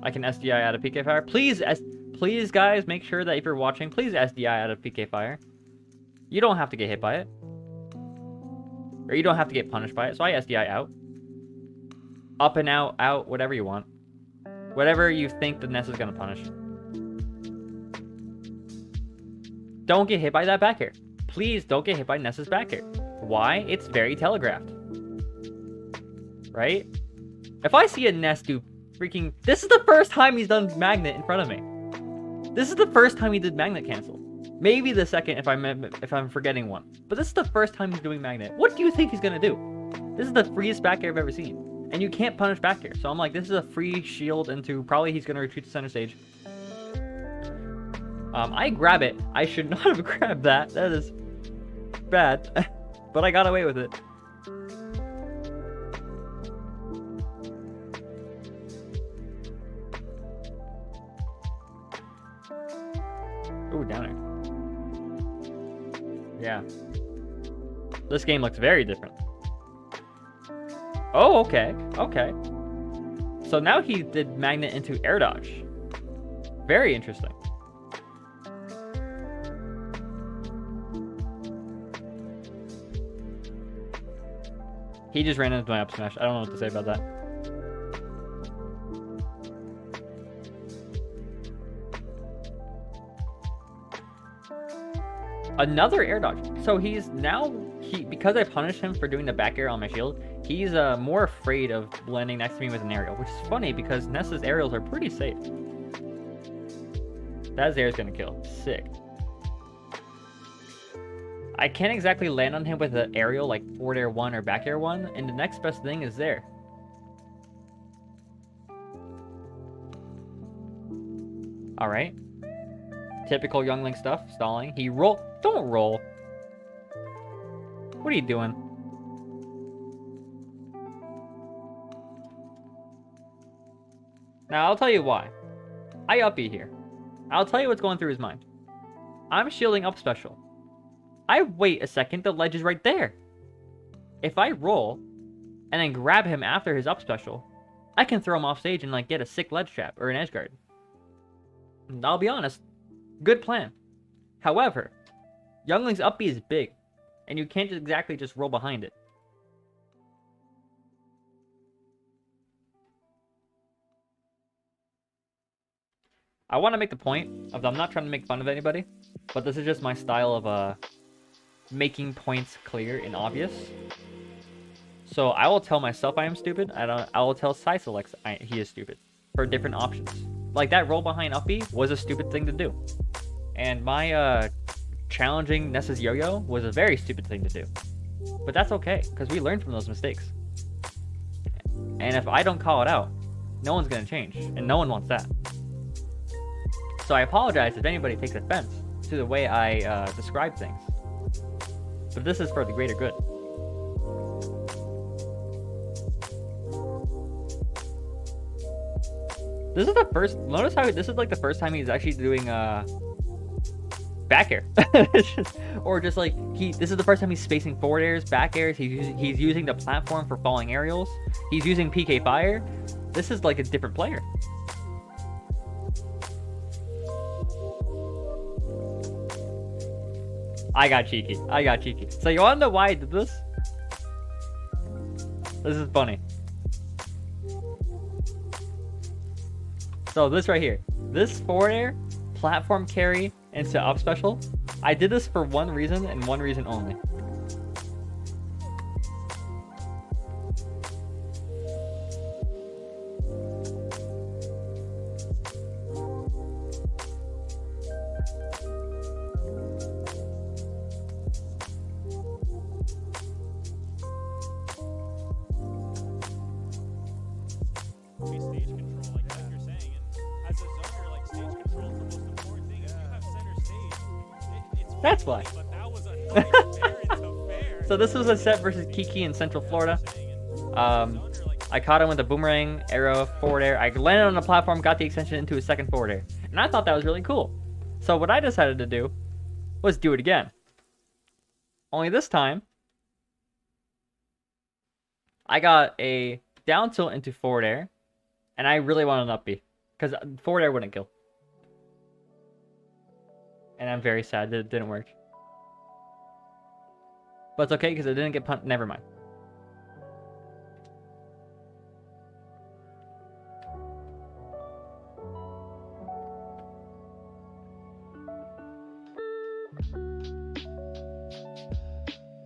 I can SDI out of PK Fire. Please guys, make sure that if you're watching, please SDI out of PK Fire. You don't have to get hit by it. Or you don't have to get punished by it. So I SDI out. Up and out, out, whatever you want. Whatever you think the Ness is going to punish. Don't get hit by that back air. Please don't get hit by Ness's back air. Why? It's very telegraphed. Right? If I see a Ness do freaking... This is the first time he's done Magnet in front of me. This is the first time he did Magnet cancel. Maybe the second if I'm forgetting one. But this is the first time he's doing Magnet. What do you think he's going to do? This is the freest back air I've ever seen. And you can't punish back air. So I'm like, this is a free shield into... Probably he's going to retreat to center stage. I grab it. I should not have grabbed that. That is bad. But I got away with it. Ooh, downer. Yeah. This game looks very different. Oh, okay. Okay. So now he did Magnet into air dodge. Very interesting. He just ran into my up smash. I don't know what to say about that. Another air dodge. So he's now... because I punished him for doing the back air on my shield, he's more afraid of blending next to me with an aerial, which is funny because Ness's aerials are pretty safe. That Zare's gonna kill. Sick. I can't exactly land on him with an aerial like forward air 1 or back air 1, and the next best thing is there. Alright. Typical youngling stuff, stalling. He roll. Don't roll. What are you doing? Now, I'll tell you why. I up B here. I'll tell you what's going through his mind. I'm shielding up special. I wait a second, the ledge is right there. If I roll, and then grab him after his up special, I can throw him off stage and like get a sick ledge trap or an edge guard. And I'll be honest, good plan. However, Youngling's up B is big, and you can't exactly just roll behind it. I want to make the point of I'm not trying to make fun of anybody, but this is just my style of making points clear and obvious. So I will tell myself I am stupid. I will tell Psyselex he is stupid for different options. Like that roll behind up B was a stupid thing to do, and my challenging Nessa's yo-yo was a very stupid thing to do. But that's okay because we learn from those mistakes. And if I don't call it out, no one's gonna change, and no one wants that. So I apologize if anybody takes offense to the way I describe things. But this is for the greater good. This is the first. Notice how this is like the first time he's actually doing back air, or just like This is the first time he's spacing forward airs, back airs. He's using the platform for falling aerials. He's using PK fire. This is like a different player. I got cheeky. So you wanna know why I did this? This is funny. So this right here, this forward air, platform carry into up special, I did this for one reason and one reason only. That's why. So this was a set versus Kiki in Central Florida. I caught him with a boomerang, arrow, forward air. I landed on the platform, got the extension into a second forward air. And I thought that was really cool. So what I decided to do was do it again. Only this time, I got a down tilt into forward air. And I really wanted an up B. Because forward air wouldn't kill. And I'm very sad that it didn't work. But it's okay because it didn't get punched. Never mind.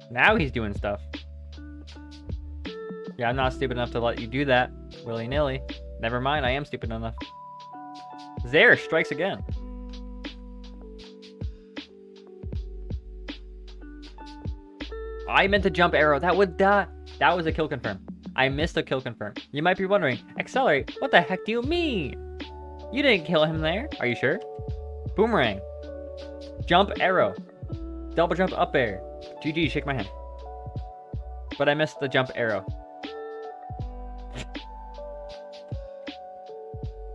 Now he's doing stuff. Yeah, I'm not stupid enough to let you do that willy-nilly. Never mind, I am stupid enough. Zare strikes again. I meant to jump arrow. That was a kill confirm. I missed a kill confirm. You might be wondering, accelerate, what the heck do you mean? You didn't kill him there. Are you sure? Boomerang. Jump arrow. Double jump up air. GG, shake my hand. But I missed the jump arrow.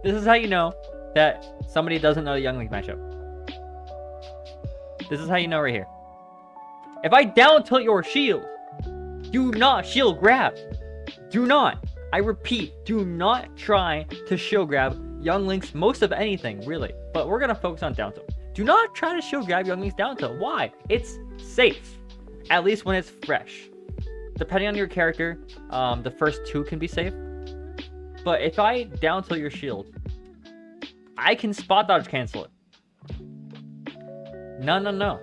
This is how you know that somebody doesn't know the Young Link matchup. This is how you know right here. If I down tilt your shield, do not shield grab. Do not. I repeat, do not try to shield grab Young Link's most of anything, really. But we're going to focus on down tilt. Do not try to shield grab Young Link's down tilt. Why? It's safe. At least when it's fresh. Depending on your character, the first two can be safe. But if I down tilt your shield, I can spot dodge cancel it. No.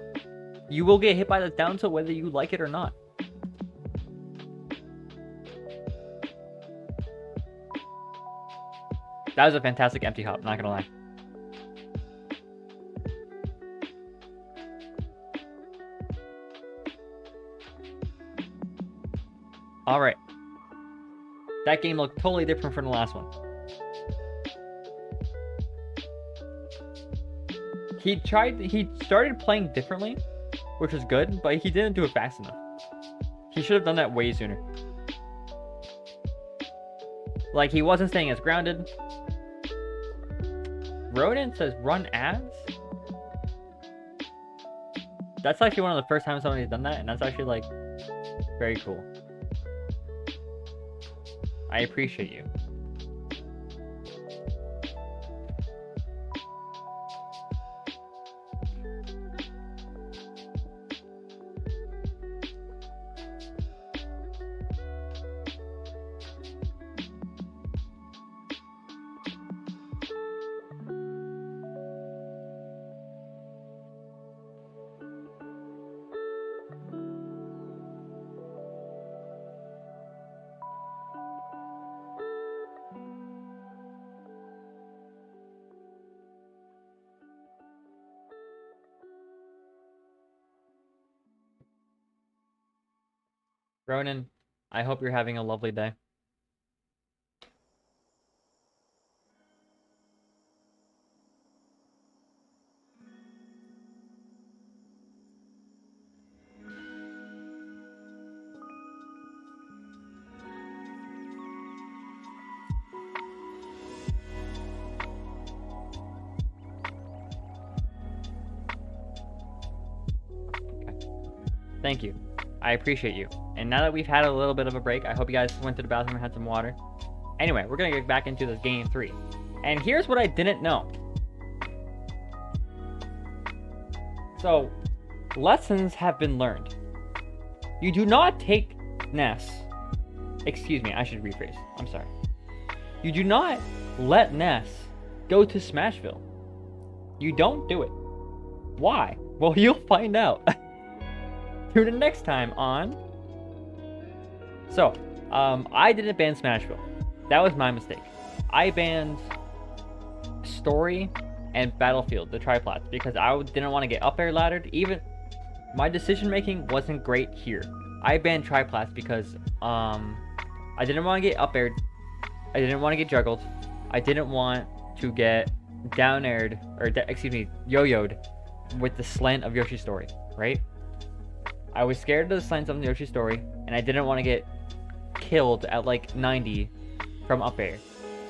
You will get hit by the down tilt whether you like it or not. That was a fantastic empty hop, not gonna lie. Alright. That game looked totally different from the last one. He started playing differently, which was good, but he didn't do it fast enough. He should have done that way sooner. Like, he wasn't staying as grounded. Rodent says run ads? That's actually one of the first times somebody's done that, and that's actually, like, very cool. I appreciate you. Ronan, I hope you're having a lovely day. Thank you. I appreciate you. And now that we've had a little bit of a break, I hope you guys went to the bathroom and had some water. Anyway, we're going to get back into this game 3. And here's what I didn't know. So, lessons have been learned. You do not take Ness. Excuse me, I should rephrase. I'm sorry. You do not let Ness go to Smashville. You don't do it. Why? Well, you'll find out. Tune in next time on... So, I didn't ban Smashville. That was my mistake. I banned Story and Battlefield, the triplats, because I didn't want to get up air laddered. Even my decision making wasn't great here. I banned triplats because I didn't want to get up aired. I didn't want to get juggled. I didn't want to get down aired, or yo-yoed with the slant of Yoshi's Story, right? I was scared of the slants of Yoshi's Story, and I didn't want to get killed at like 90 from up air.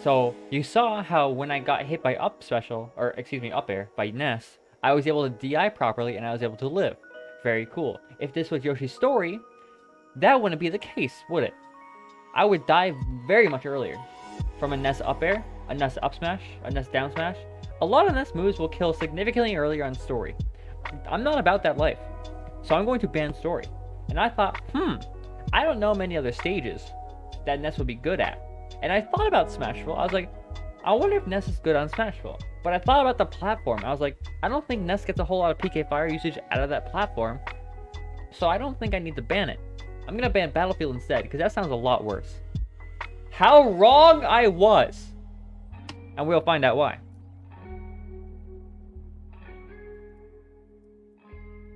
So you saw how when I got hit by up air by Ness, I was able to DI properly and I was able to live. Very cool. If this was Yoshi's Story, that wouldn't be the case, would it? I would die very much earlier from a Ness up air, a Ness up smash, a Ness down smash. A lot of Ness moves will kill significantly earlier on Story. I'm not about that life. So I'm going to ban Story. And I thought, I don't know many other stages that Ness would be good at. And I thought about Smashville. I was like, I wonder if Ness is good on Smashville. But I thought about the platform. I was like, I don't think Ness gets a whole lot of PK Fire usage out of that platform. So I don't think I need to ban it. I'm going to ban Battlefield instead, because that sounds a lot worse. How wrong I was! And we'll find out why.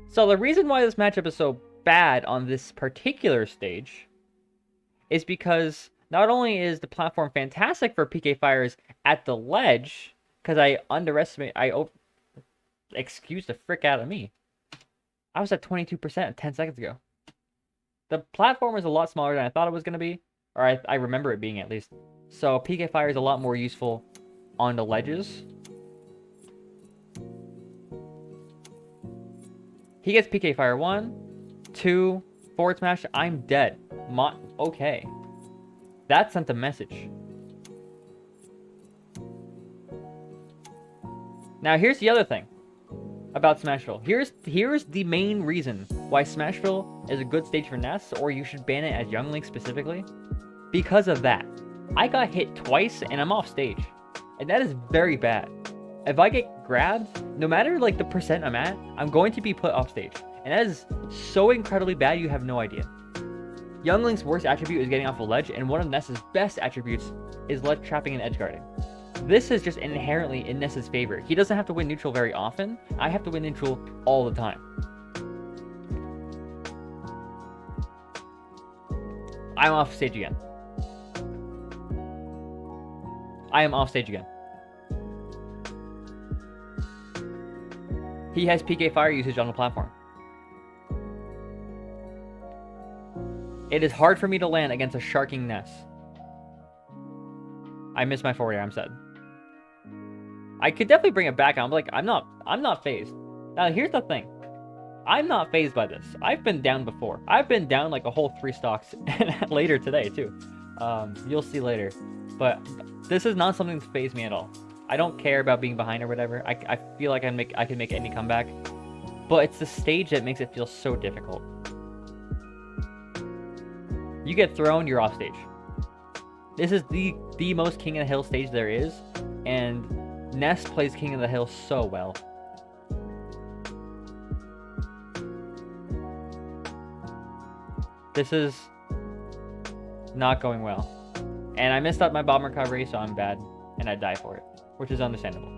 So the reason why this matchup is so bad on this particular stage is because not only is the platform fantastic for PK fires at the ledge, because excuse the frick out of me. I was at 22% 10 seconds ago. The platform is a lot smaller than I thought it was going to be, or I remember it being at least. So PK fire is a lot more useful on the ledges. He gets PK Fire 1, 2, forward smash, I'm dead. Okay. That sent a message. Now here's the other thing about Smashville. Here's the main reason why Smashville is a good stage for Ness, or you should ban it as Young Link specifically. Because of that. I got hit twice and I'm off stage. And that is very bad. If I get grabbed, no matter like the percent I'm at, I'm going to be put off stage. And that is so incredibly bad, you have no idea. Young Link's worst attribute is getting off a ledge, and one of Ness's best attributes is ledge trapping and edge guarding. This is just inherently in Ness's favor. He doesn't have to win neutral very often. I have to win neutral all the time. I'm off stage again. I am off stage again. He has PK fire usage on the platform. It is hard for me to land against a sharking Ness. I missed my forward air, I'm sad. I could definitely bring it back. I'm not phased. Now here's the thing. I'm not phased by this. I've been down before. I've been down like a whole 3 stocks and later today too. You'll see later. But this is not something that phased me at all. I don't care about being behind or whatever. I feel like I can make any comeback. But it's the stage that makes it feel so difficult. You get thrown, you're off stage. This is the most King of the Hill stage there is, and Ness plays King of the Hill so well. This is not going well. And I messed up my bomb recovery, so I'm bad, and I die for it, which is understandable.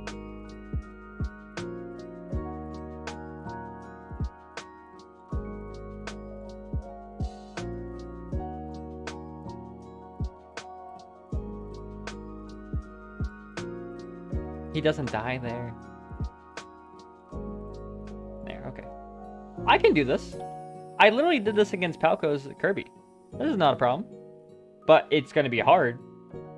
He doesn't die there. There, okay. I can do this. I literally did this against Palco's Kirby. This is not a problem. But it's going to be hard.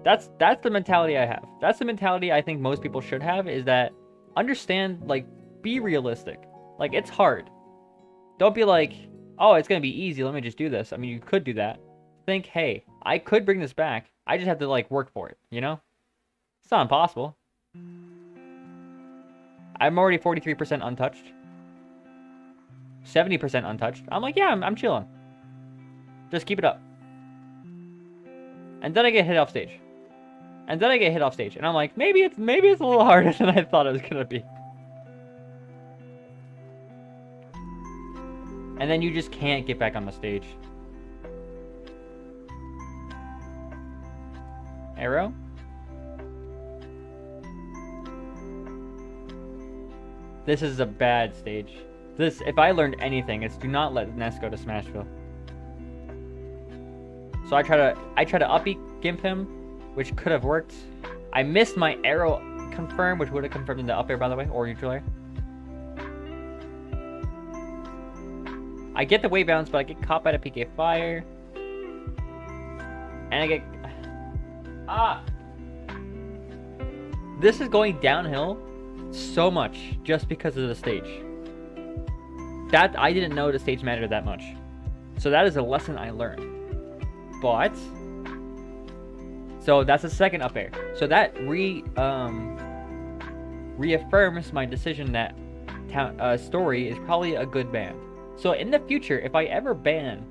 That's the mentality I have. That's the mentality I think most people should have, is that understand, like, be realistic. Like, it's hard. Don't be like, oh, it's going to be easy, let me just do this. I mean, you could do that. Think, hey, I could bring this back. I just have to, like, work for it, you know? It's not impossible. I'm already 43% untouched. 70% untouched. I'm like, yeah, I'm chilling. Just keep it up. And then I get hit off stage. And then I get hit off stage. And I'm like, maybe it's a little harder than I thought it was gonna be. And then you just can't get back on the stage. Arrow? This is a bad stage. This, if I learned anything, it's do not let Ness go to Smashville. So I try to up-E gimp him, which could have worked. I missed my arrow confirm, which would have confirmed in the up air, by the way, or neutral air. I get the wave bounce, but I get caught by the PK fire. And I get... This is going downhill so much just because of the stage. That, I didn't know the stage mattered that much. So that is a lesson I learned. But... So that's the second up air. So that reaffirms my decision that Story is probably a good ban. So in the future, if I ever ban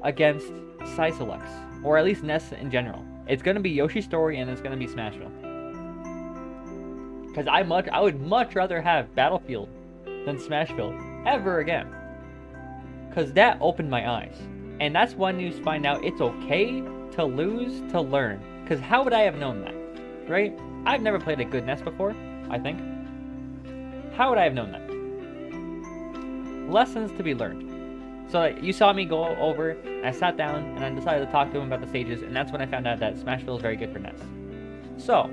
against Cyclex, or at least Ness in general, it's going to be Yoshi Story and it's going to be Smashville. Because I would much rather have Battlefield than Smashville ever again. Because that opened my eyes. And that's when you find out it's okay to lose to learn. Because how would I have known that? Right? I've never played a good Ness before, I think. How would I have known that? Lessons to be learned. So you saw me go over, I sat down, and I decided to talk to him about the stages, and that's when I found out that Smashville is very good for Ness. So,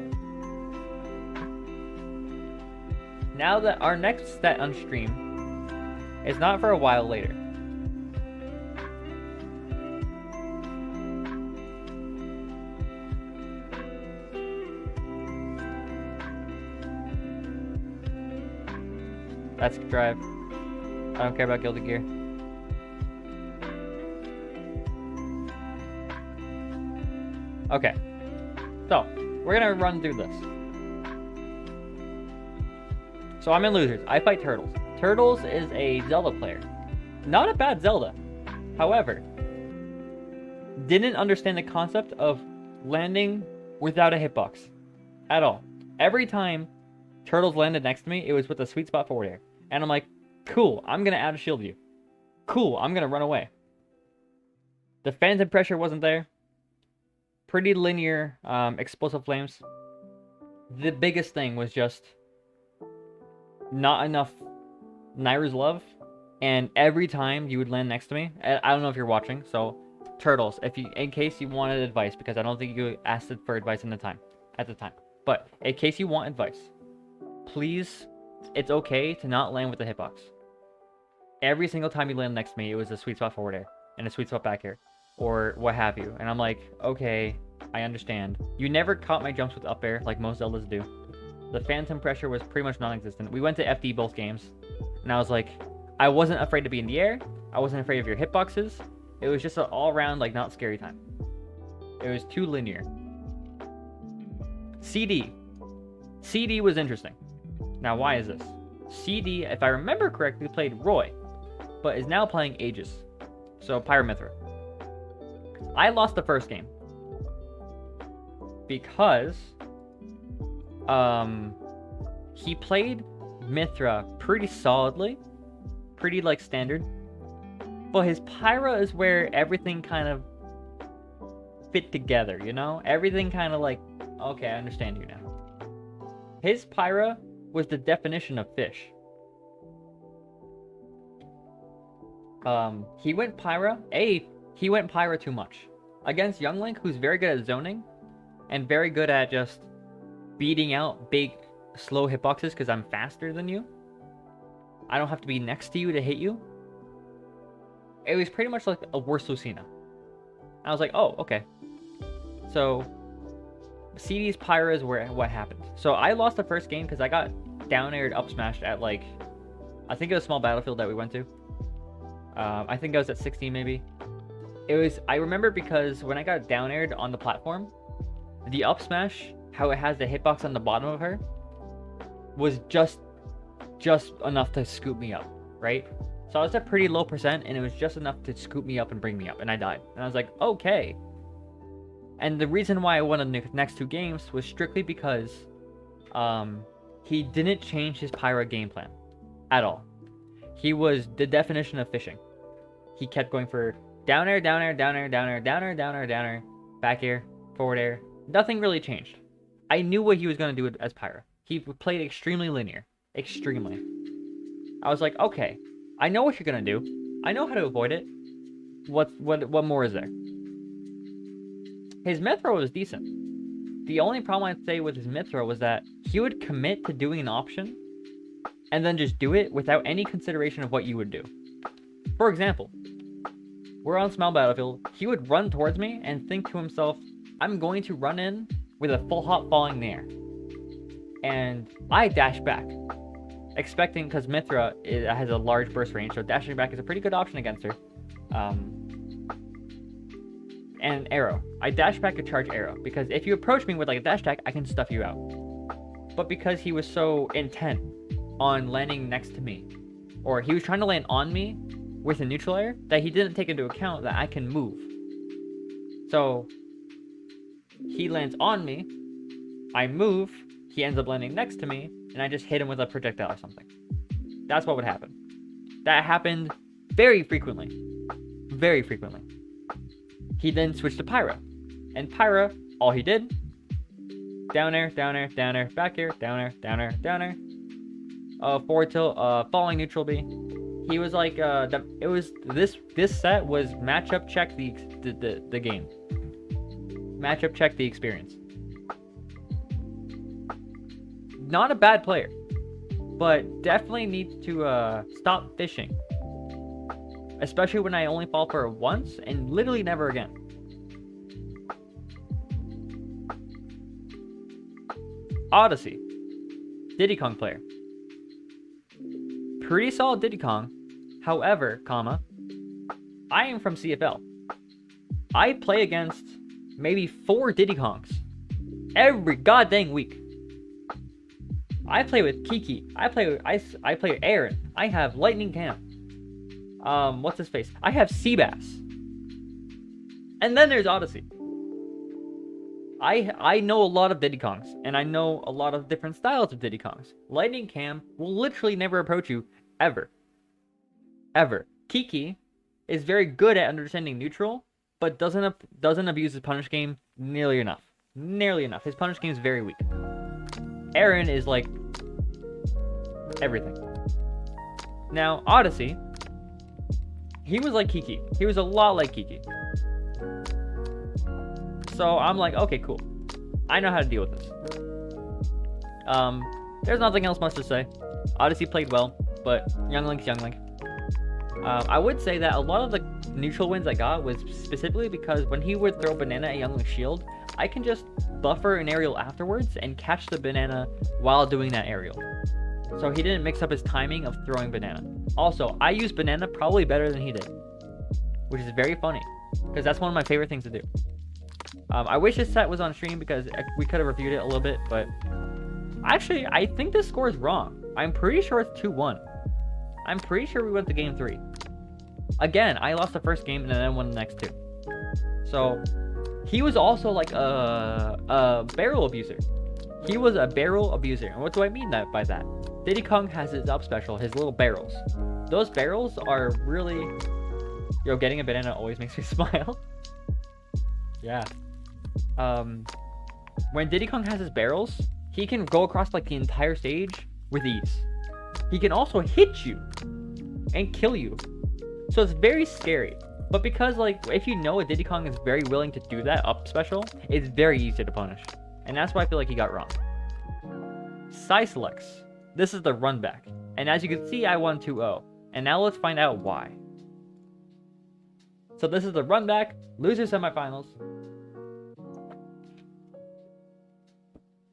now that our next set on stream is not for a while later. That's drive. I don't care about Gilded Gear. Okay. So, we're gonna run through this. So I'm in losers. I fight Turtles. Turtles is a Zelda player. Not a bad Zelda. However, didn't understand the concept of landing without a hitbox. At all. Every time Turtles landed next to me, it was with a sweet spot forward air. And I'm like, cool, I'm going to out of shield you. Cool, I'm going to run away. The phantom pressure wasn't there. Pretty linear explosive flames. The biggest thing was just not enough Nairu's love. And every time you would land next to me, I don't know if you're watching, so Turtles, in case you wanted advice, because I don't think you asked it for advice at the time. But in case you want advice, please, it's okay to not land with the hitbox. Every single time you land next to me, it was a sweet spot forward air and a sweet spot back air, or what have you. And I'm like, okay, I understand. You never caught my jumps with up air like most Zeldas do. The phantom pressure was pretty much non-existent. We went to FD both games, and I was like, I wasn't afraid to be in the air. I wasn't afraid of your hitboxes. It was just an all-around, like, not scary time. It was too linear. CD. CD was interesting. Now, why is this? CD, if I remember correctly, played Roy, but is now playing Aegis. So, Pyromithra. I lost the first game. Because he played Mithra pretty solidly. Pretty, like, standard. But his Pyra is where everything kind of fit together, you know? Everything kind of like, okay, I understand you now. His Pyra was the definition of fish. He went Pyra. He went Pyra too much. Against Young Link, who's very good at zoning, and very good at just beating out big slow hitboxes because I'm faster than you. I don't have to be next to you to hit you. It was pretty much like a worse Lucina. I was like, oh, okay. So, CD's Pyra is what happened. So I lost the first game because I got down aired up smashed at like, I think it was a small battlefield that we went to. I think I was at 16 maybe. I remember because when I got down aired on the platform, the up smash, how it has the hitbox on the bottom of her, was just enough to scoop me up, right? So I was at pretty low percent, and it was just enough to scoop me up and bring me up, and I died. And I was like, okay. And the reason why I won the next 2 games was strictly because he didn't change his Pyra game plan at all. He was the definition of fishing. He kept going for down air, down air, down air, down air, down air, down air, down air, back air, forward air. Nothing really changed. I knew what he was going to do as Pyra. He played extremely linear. Extremely. I was like, okay, I know what you're going to do. I know how to avoid it. What more is there? His mid throw was decent. The only problem I'd say with his mid throw was that he would commit to doing an option and then just do it without any consideration of what you would do. For example, we're on small battlefield. He would run towards me and think to himself, I'm going to run in with a full hop falling in the air. And I dash back, expecting, because Mithra has a large burst range, so dashing back is a pretty good option against her. And arrow. I dash back to charge arrow, because if you approach me with like a dash attack, I can stuff you out. But because he was so intent on landing next to me, or he was trying to land on me with a neutral air, that he didn't take into account that I can move. So he lands on me, I move, he ends up landing next to me, and I just hit him with a projectile or something. That's what would happen. That happened very frequently. Very frequently. He then switched to Pyra. And Pyra, all he did, down air, down air, down air, back air, down air, down air, down air, forward tilt, falling neutral B. He was like, this set was matchup check the game. Matchup check the experience. Not a bad player, but definitely needs to stop fishing. Especially when I only fall for it once and literally never again. Odyssey. Diddy Kong player. Pretty solid Diddy Kong. However, I am from CFL. I play against maybe 4 Diddy Kongs every goddamn week. I play with Kiki. I play with Aaron. I have Lightning Cam. What's his face? I have Seabass. And then there's Odyssey. I know a lot of Diddy Kongs, and I know a lot of different styles of Diddy Kongs. Lightning Cam will literally never approach you, ever. Ever. Kiki is very good at understanding neutral, but doesn't abuse his punish game nearly enough. Nearly enough. His punish game is very weak. Aaron is like everything. Now, Odyssey, he was like Kiki. He was a lot like Kiki. So I'm like, okay, cool. I know how to deal with this. There's nothing else much to say. Odyssey played well, but Young Link's Young Link. I would say that a lot of the neutral wins I got was specifically because when he would throw banana at Young Link's shield, I can just buffer an aerial afterwards and catch the banana while doing that aerial. So he didn't mix up his timing of throwing banana. Also, I used banana probably better than he did, which is very funny because that's one of my favorite things to do. I wish this set was on stream because we could have reviewed it a little bit, but actually, I think this score is wrong. I'm pretty sure it's 2-1. I'm pretty sure we went to game 3. Again, I lost the first game and then won the next 2. So he was also like a barrel abuser. He was a barrel abuser. And what do I mean by that? Diddy Kong has his up special, his little barrels. Those barrels are really... Yo, getting a banana always makes me smile. Yeah. When Diddy Kong has his barrels, he can go across like the entire stage with ease. He can also hit you and kill you. So it's very scary. But because like if you know a Diddy Kong is very willing to do that up special, it's very easy to punish. And that's why I feel like he got wrong. side selects. This is the run back. And as you can see, I won 2-0. And now let's find out why. So this is the run back, loser semifinals.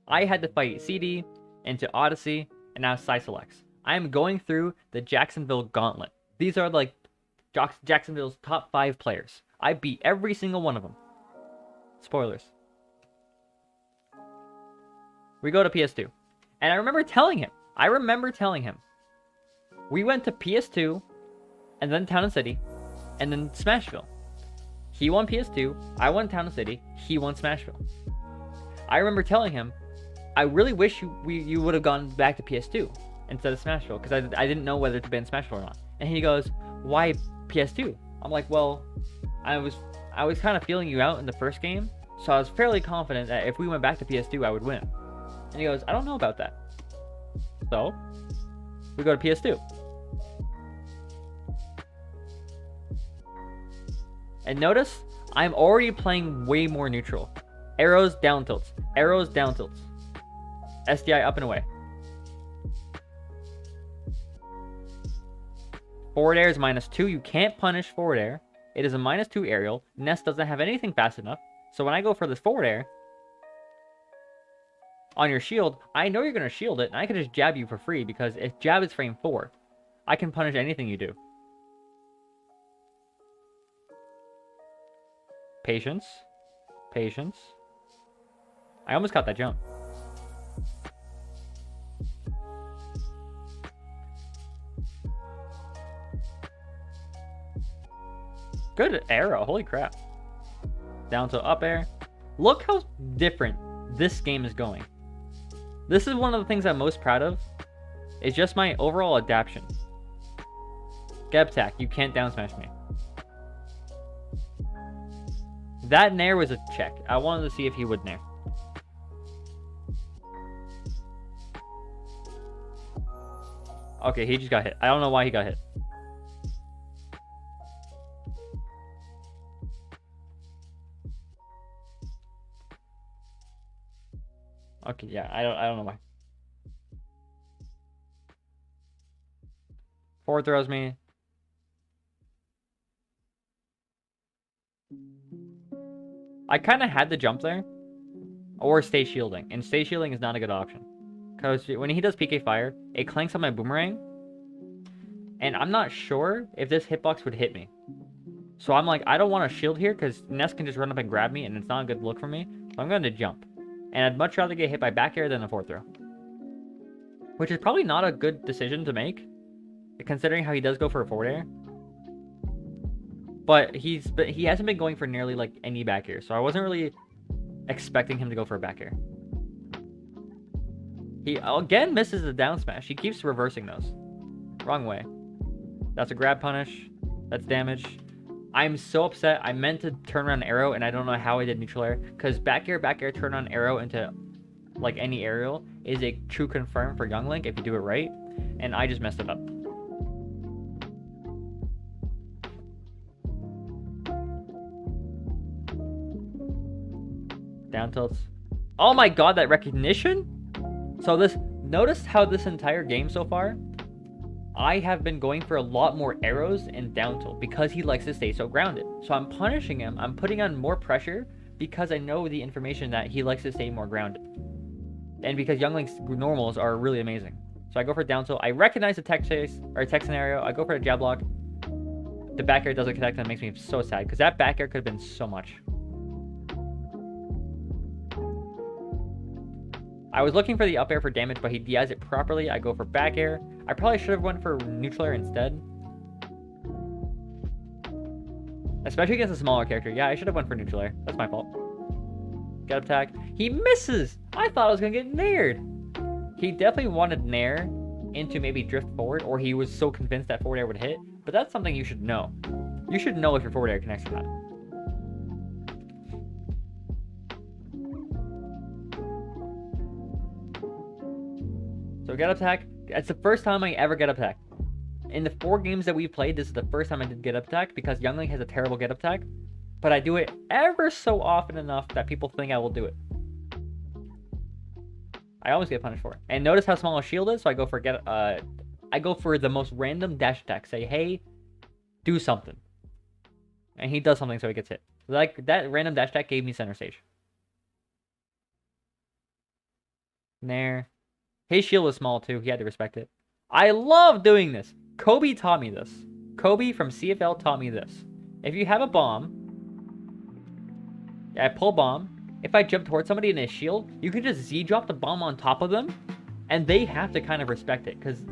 I had to fight CD into Odyssey and now side selects. I am going through the Jacksonville gauntlet. These are like Jacksonville's top 5 players. I beat every single one of them. Spoilers. We go to PS2. And I remember telling him. We went to PS2, and then Town and City, and then Smashville. He won PS2, I won Town and City, he won Smashville. I remember telling him, I really wish you would have gone back to PS2 instead of Smashville, because I didn't know whether to ban Smashville or not. And he goes, why PS2? I'm like, well, I was kind of feeling you out in the first game, so I was fairly confident that if we went back to PS2, I would win. And he goes, I don't know about that. So, we go to PS2. And notice, I'm already playing way more neutral. Arrows, down tilts. Arrows, down tilts. SDI up and away. Forward air is -2. You can't punish forward air. It is a -2 aerial. Nest doesn't have anything fast enough. So when I go for this forward air, on your shield, I know you're going to shield it, and I can just jab you for free, because if jab is frame 4, I can punish anything you do. Patience. Patience. I almost caught that jump. Good arrow. Holy crap. Down to up air. Look how different this game is going. This is one of the things I'm most proud of. It's just my overall adaptation. Get attack. You can't down smash me. That nair was a check. I wanted to see if he would nair. Okay, he just got hit. I don't know why he got hit. Okay, yeah, I don't know why. Forward throws me. I kind of had to jump there. Or stay shielding. And stay shielding is not a good option. Because when he does PK fire, it clanks on my boomerang. And I'm not sure if this hitbox would hit me. So I'm like, I don't want to shield here because Nest can just run up and grab me and it's not a good look for me. So I'm going to jump. And I'd much rather get hit by back air than a forward throw. Which is probably not a good decision to make, considering how he does go for a forward air. But he hasn't been going for nearly like any back air, so I wasn't really expecting him to go for a back air. He again misses the down smash. He keeps reversing those. Wrong way. That's a grab punish. That's damage. I'm so upset. I meant to turn around arrow, and I don't know how I did neutral air. Because back air, turn on arrow into like any aerial is a true confirm for Young Link if you do it right. And I just messed it up. Down tilts. Oh my god, that recognition? So notice how this entire game so far, I have been going for a lot more arrows and down tilt because he likes to stay so grounded. So I'm punishing him. I'm putting on more pressure because I know the information that he likes to stay more grounded. And because Young Link's normals are really amazing. So I go for down tilt. I recognize the tech chase or tech scenario. I go for a jab block. The back air doesn't connect. That makes me so sad because that back air could have been so much. I was looking for the up air for damage, but he DIs it properly. I go for back air. I probably should have went for neutral air instead. Especially against a smaller character. Yeah, I should have went for neutral air. That's my fault. Get up attack. He misses! I thought I was going to get naired. He definitely wanted nair into maybe drift forward, or he was so convinced that forward air would hit. But that's something you should know. You should know if your forward air connects or not. So get up attack. It's the first time I ever get up attack. In the 4 games that we've played, this is the first time I did get up attack because Young Link has a terrible get up attack. But I do it ever so often enough that people think I will do it. I always get punished for it. And notice how small a shield is, so I go for the most random dash attack. Say, hey, do something. And he does something, so he gets hit. Like, that random dash attack gave me center stage. There. His shield was small, too. He had to respect it. I love doing this. Kobe taught me this. Kobe from CFL taught me this. If you have a bomb, I pull bomb. If I jump towards somebody in his shield, you can just Z-drop the bomb on top of them, and they have to kind of respect it, because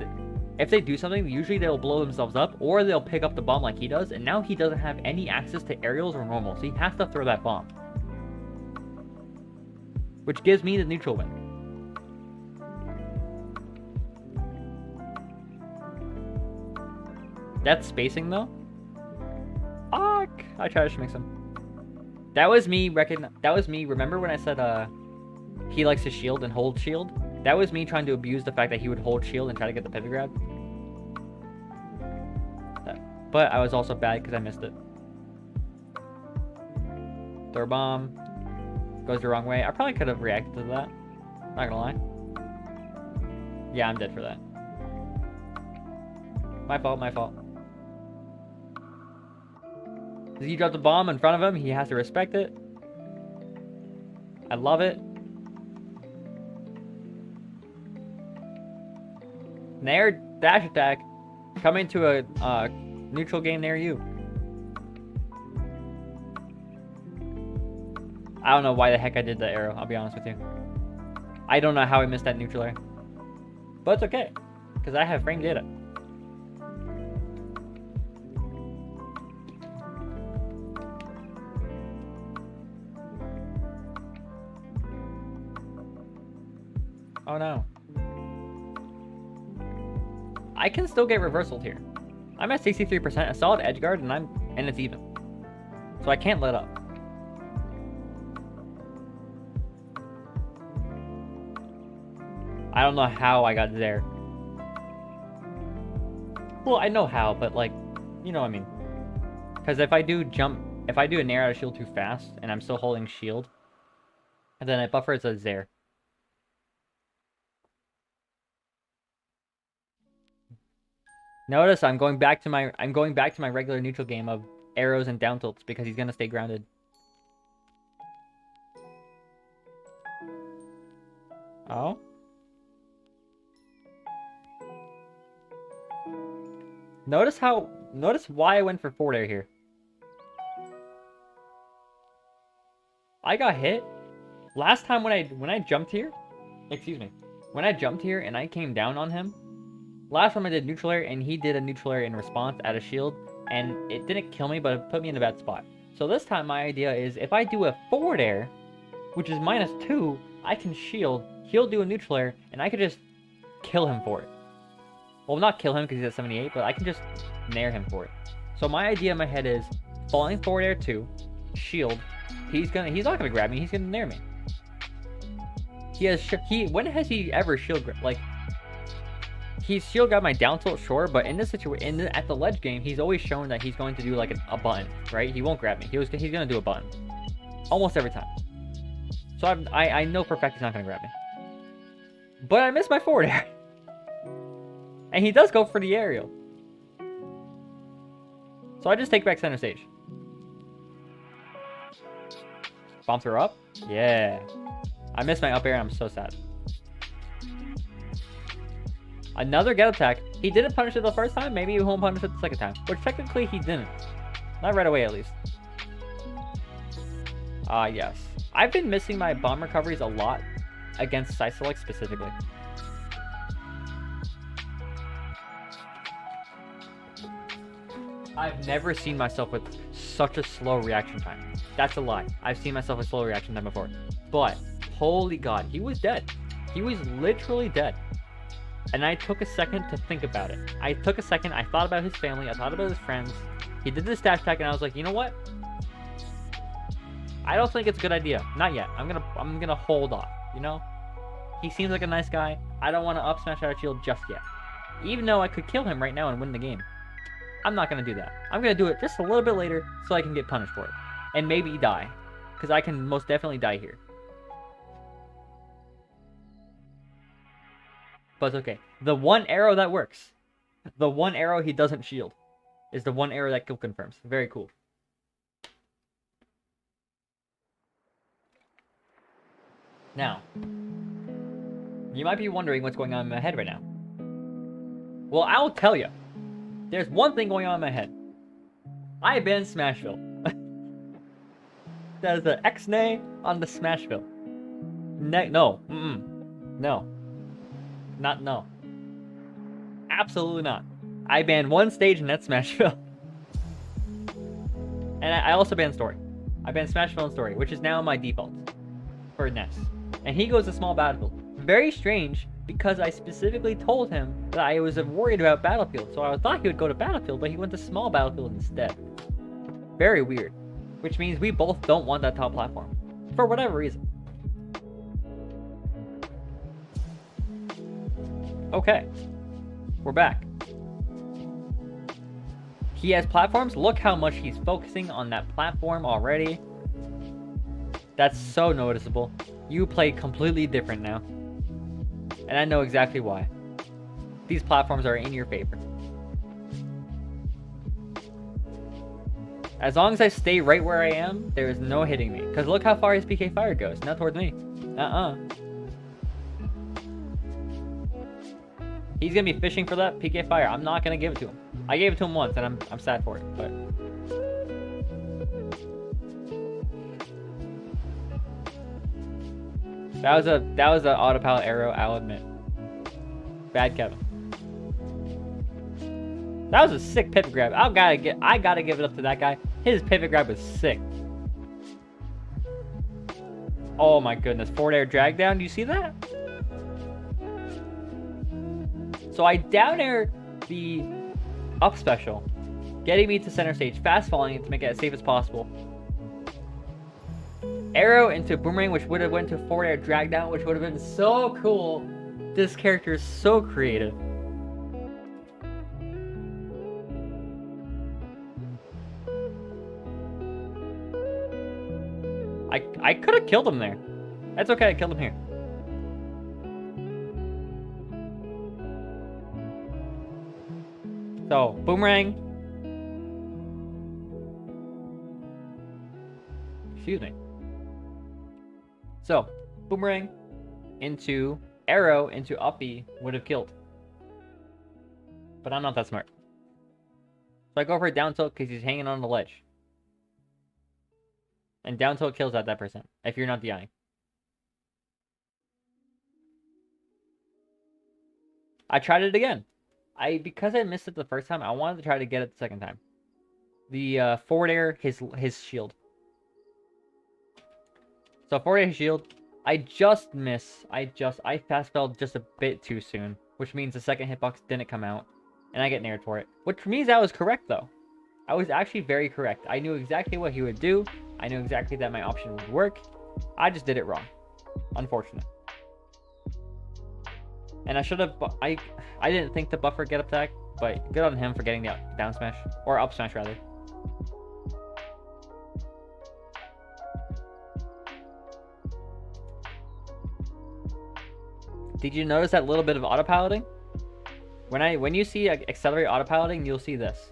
if they do something, usually they'll blow themselves up, or they'll pick up the bomb like he does, and now he doesn't have any access to aerials or normal, so he has to throw that bomb. Which gives me the neutral win. That's spacing, though. Fuck! I tried to mix him. That was me remember when I said he likes to shield and hold shield? That was me trying to abuse the fact that he would hold shield and try to get the pivot grab. But I was also bad because I missed it. Throw bomb. Goes the wrong way. I probably could have reacted to that. Not gonna lie. Yeah, I'm dead for that. My fault, my fault. He dropped a bomb in front of him. He has to respect it. I love it. Nair dash attack. Coming to a neutral game near you. I don't know why the heck I did that arrow. I'll be honest with you. I don't know how I missed that neutral air. But it's okay. Because I have frame data. Oh no. I can still get reversaled here. I'm at 63%, a solid edge guard, and it's even. So I can't let up. I don't know how I got there. Well, I know how, but like, you know what I mean. Because if I do a nair out of shield too fast, and I'm still holding shield, and then I buffer, it says there. Notice I'm going back to my regular neutral game of arrows and down tilts because he's gonna stay grounded. Oh. Notice why I went for forward air here. I got hit. Last time when I jumped here, excuse me. When I jumped here and I came down on him, last time I did neutral air and he did a neutral air in response at a shield, and it didn't kill me, but it put me in a bad spot. So this time my idea is if I do a forward air, which is -2, I can shield, he'll do a neutral air, and I could just kill him for it. Well, not kill him because he's at 78, but I can just nair him for it. So my idea in my head is falling forward air 2, shield. He's not gonna grab me. He's gonna nair me. When has he ever shield grab? Like, he's shield grabbed my down tilt, sure, but in this situation, at the ledge game, he's always shown that he's going to do like a button, right? He won't grab me. He's gonna do a button almost every time. So I know for a fact he's not gonna grab me. But I missed my forward air. And he does go for the aerial. So I just take back center stage. Bomb throw up? Yeah. I missed my up air and I'm so sad. Another get attack. He didn't punish it the first time. Maybe he won't punish it the second time. Which technically he didn't. Not right away at least. Yes. I've been missing my bomb recoveries a lot against side select specifically. I've never seen myself with such a slow reaction time. That's a lie. I've seen myself with slow reaction time before. But, holy god, he was dead. He was literally dead. And I took a second to think about it. I took a second, I thought about his family, I thought about his friends. He did this dash attack and I was like, you know what? I don't think it's a good idea. Not yet. I'm gonna hold off, you know? He seems like a nice guy. I don't want to up smash out of shield just yet. Even though I could kill him right now and win the game. I'm not going to do that. I'm going to do it just a little bit later so I can get punished for it. And maybe die. Because I can most definitely die here. but it's okay. The one arrow that works, the one arrow he doesn't shield, is the one arrow that kill confirms. Very cool. Now, you might be wondering what's going on in my head right now. Well, I'll tell you. There's one thing going on in my head. I banned Smashville. There's an X-nay on the Smashville. No. No. No. Absolutely not. I banned one stage and that's Smashville. And I also banned Story. I banned Smashville and Story, which is now my default for Ness. And he goes to Small Battlefield. Very strange, because I specifically told him that I was worried about Battlefield. So I thought he would go to Battlefield, but he went to Small Battlefield instead. Very weird. Which means we both don't want that top platform. For whatever reason. Okay. We're back. He has platforms. Look how much he's focusing on that platform already. That's so noticeable. You play completely different now. And I know exactly why. These platforms are in your favor. As long as I stay right where I am, there is no hitting me. Because look how far his PK fire goes. Not towards me. He's going to be fishing for that PK fire. I'm not going to give it to him. I gave it to him once, and I'm sad for it. But that was a autopilot arrow, I'll admit. Bad Kevin. That was a sick pivot grab. I gotta give it up to that guy. His pivot grab was sick. Oh my goodness. Forward air drag down. Do you see that? So I down air the up special, getting me to center stage, fast falling it to make it as safe as possible. Arrow into boomerang, which would have went to forward air drag down, which would have been so cool. This character is so creative. I could have killed him there. That's okay, I killed him here. So, boomerang. Excuse me. So, boomerang into arrow into uppy would have killed. But I'm not that smart. So I go for a down tilt because he's hanging on the ledge. And down tilt kills at that percent, if you're not DIing. I tried it again. Because I missed it the first time, I wanted to try to get it the second time. The forward air, his shield. So forward air, his shield. I just miss. I fast fell just a bit too soon, which means the second hitbox didn't come out, and I get nared for it. Which means I was correct though. I was actually very correct. I knew exactly what he would do. I knew exactly that my option would work. I just did it wrong. Unfortunate. And I should have. I didn't think to buffer get attack, but good on him for getting the down smash or up smash rather. Did you notice that little bit of autopiloting? When you see accelerate autopiloting, you'll see this: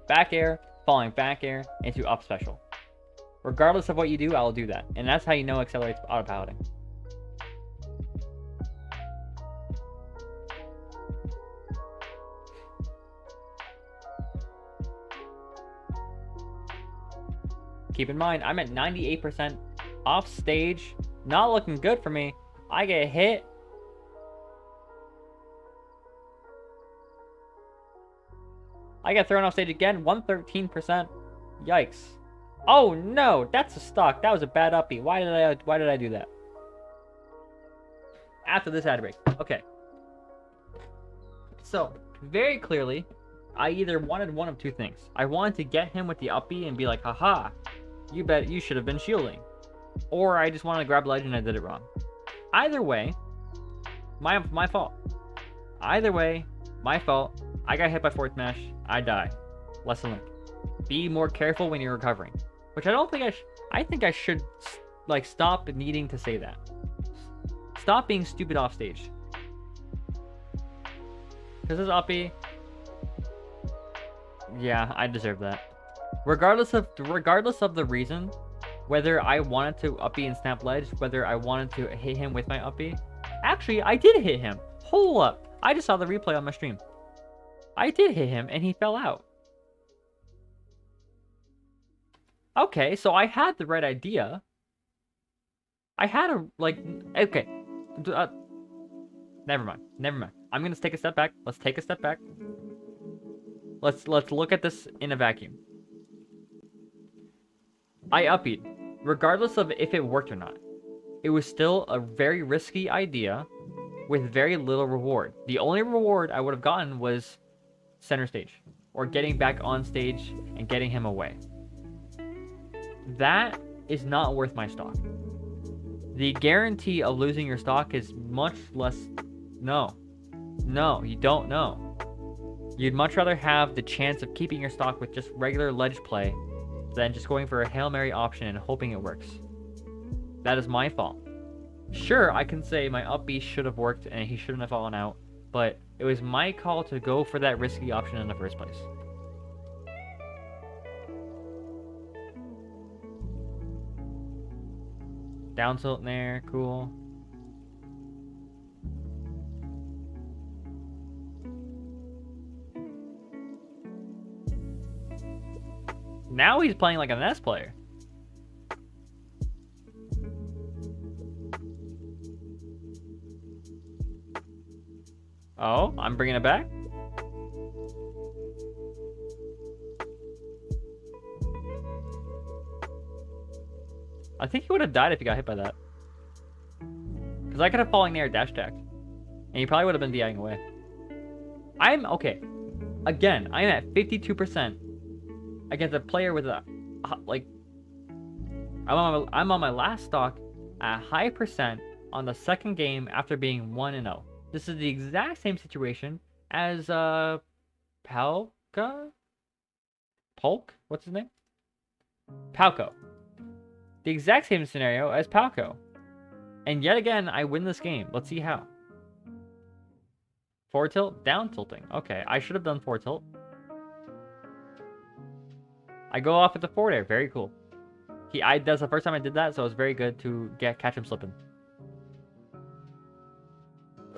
back air, falling back air into up special. Regardless of what you do, I'll do that, and that's how you know accelerates autopiloting. Keep in mind, I'm at 98% off stage. Not looking good for me. I get hit. I get thrown off stage again. 113%. Yikes. Oh no, that's a stock. That was a bad uppy. Why did I do that? After this ad break. Okay. So, very clearly, I either wanted one of two things. I wanted to get him with the uppy and be like, haha, you bet you should have been shielding. Or I just wanted to grab ledge and I did it wrong. Either way, my fault. Either way, my fault. I got hit by forward smash. I die. Lesson learned. Be more careful when you're recovering. Which I don't think I think I should like stop needing to say that. Stop being stupid off stage. Because this uppy... Yeah, I deserve that. Regardless of the reason, whether I wanted to uppy and snap ledge, whether I wanted to hit him with my uppy. Actually, I did hit him. Hold up. I just saw the replay on my stream. I did hit him and he fell out. Okay, so I had the right idea. I had a, like, okay. Never mind. I'm gonna take a step back. Let's take a step back. Let's look at this in a vacuum. I uppied, regardless of if it worked or not. It was still a very risky idea with very little reward. The only reward I would have gotten was center stage, or getting back on stage and getting him away. That is not worth my stock. The guarantee of losing your stock is much less. No, you don't know. You'd much rather have the chance of keeping your stock with just regular ledge play than just going for a Hail Mary option and hoping it works. That is my fault. Sure, I can say my up B should have worked and he shouldn't have fallen out, but it was my call to go for that risky option in the first place. Down tilt in there, cool. Now he's playing like a NES player. Oh, I'm bringing it back? I think he would have died if he got hit by that. Because I could have fallen there dash attacked. And he probably would have been DIing away. I'm, okay. Again, I am at 52% against a player with a, like, I'm on my last stock at a high percent on the second game after being 1-0. This is the exact same situation as, Palka? Polk? What's his name? Palco. The exact same scenario as Palco. And yet again, I win this game. Let's see how. Forward tilt, down tilting. Okay, I should have done forward tilt. I go off with the forward air. Very cool. That's the first time I did that, so it was very good to catch him slipping.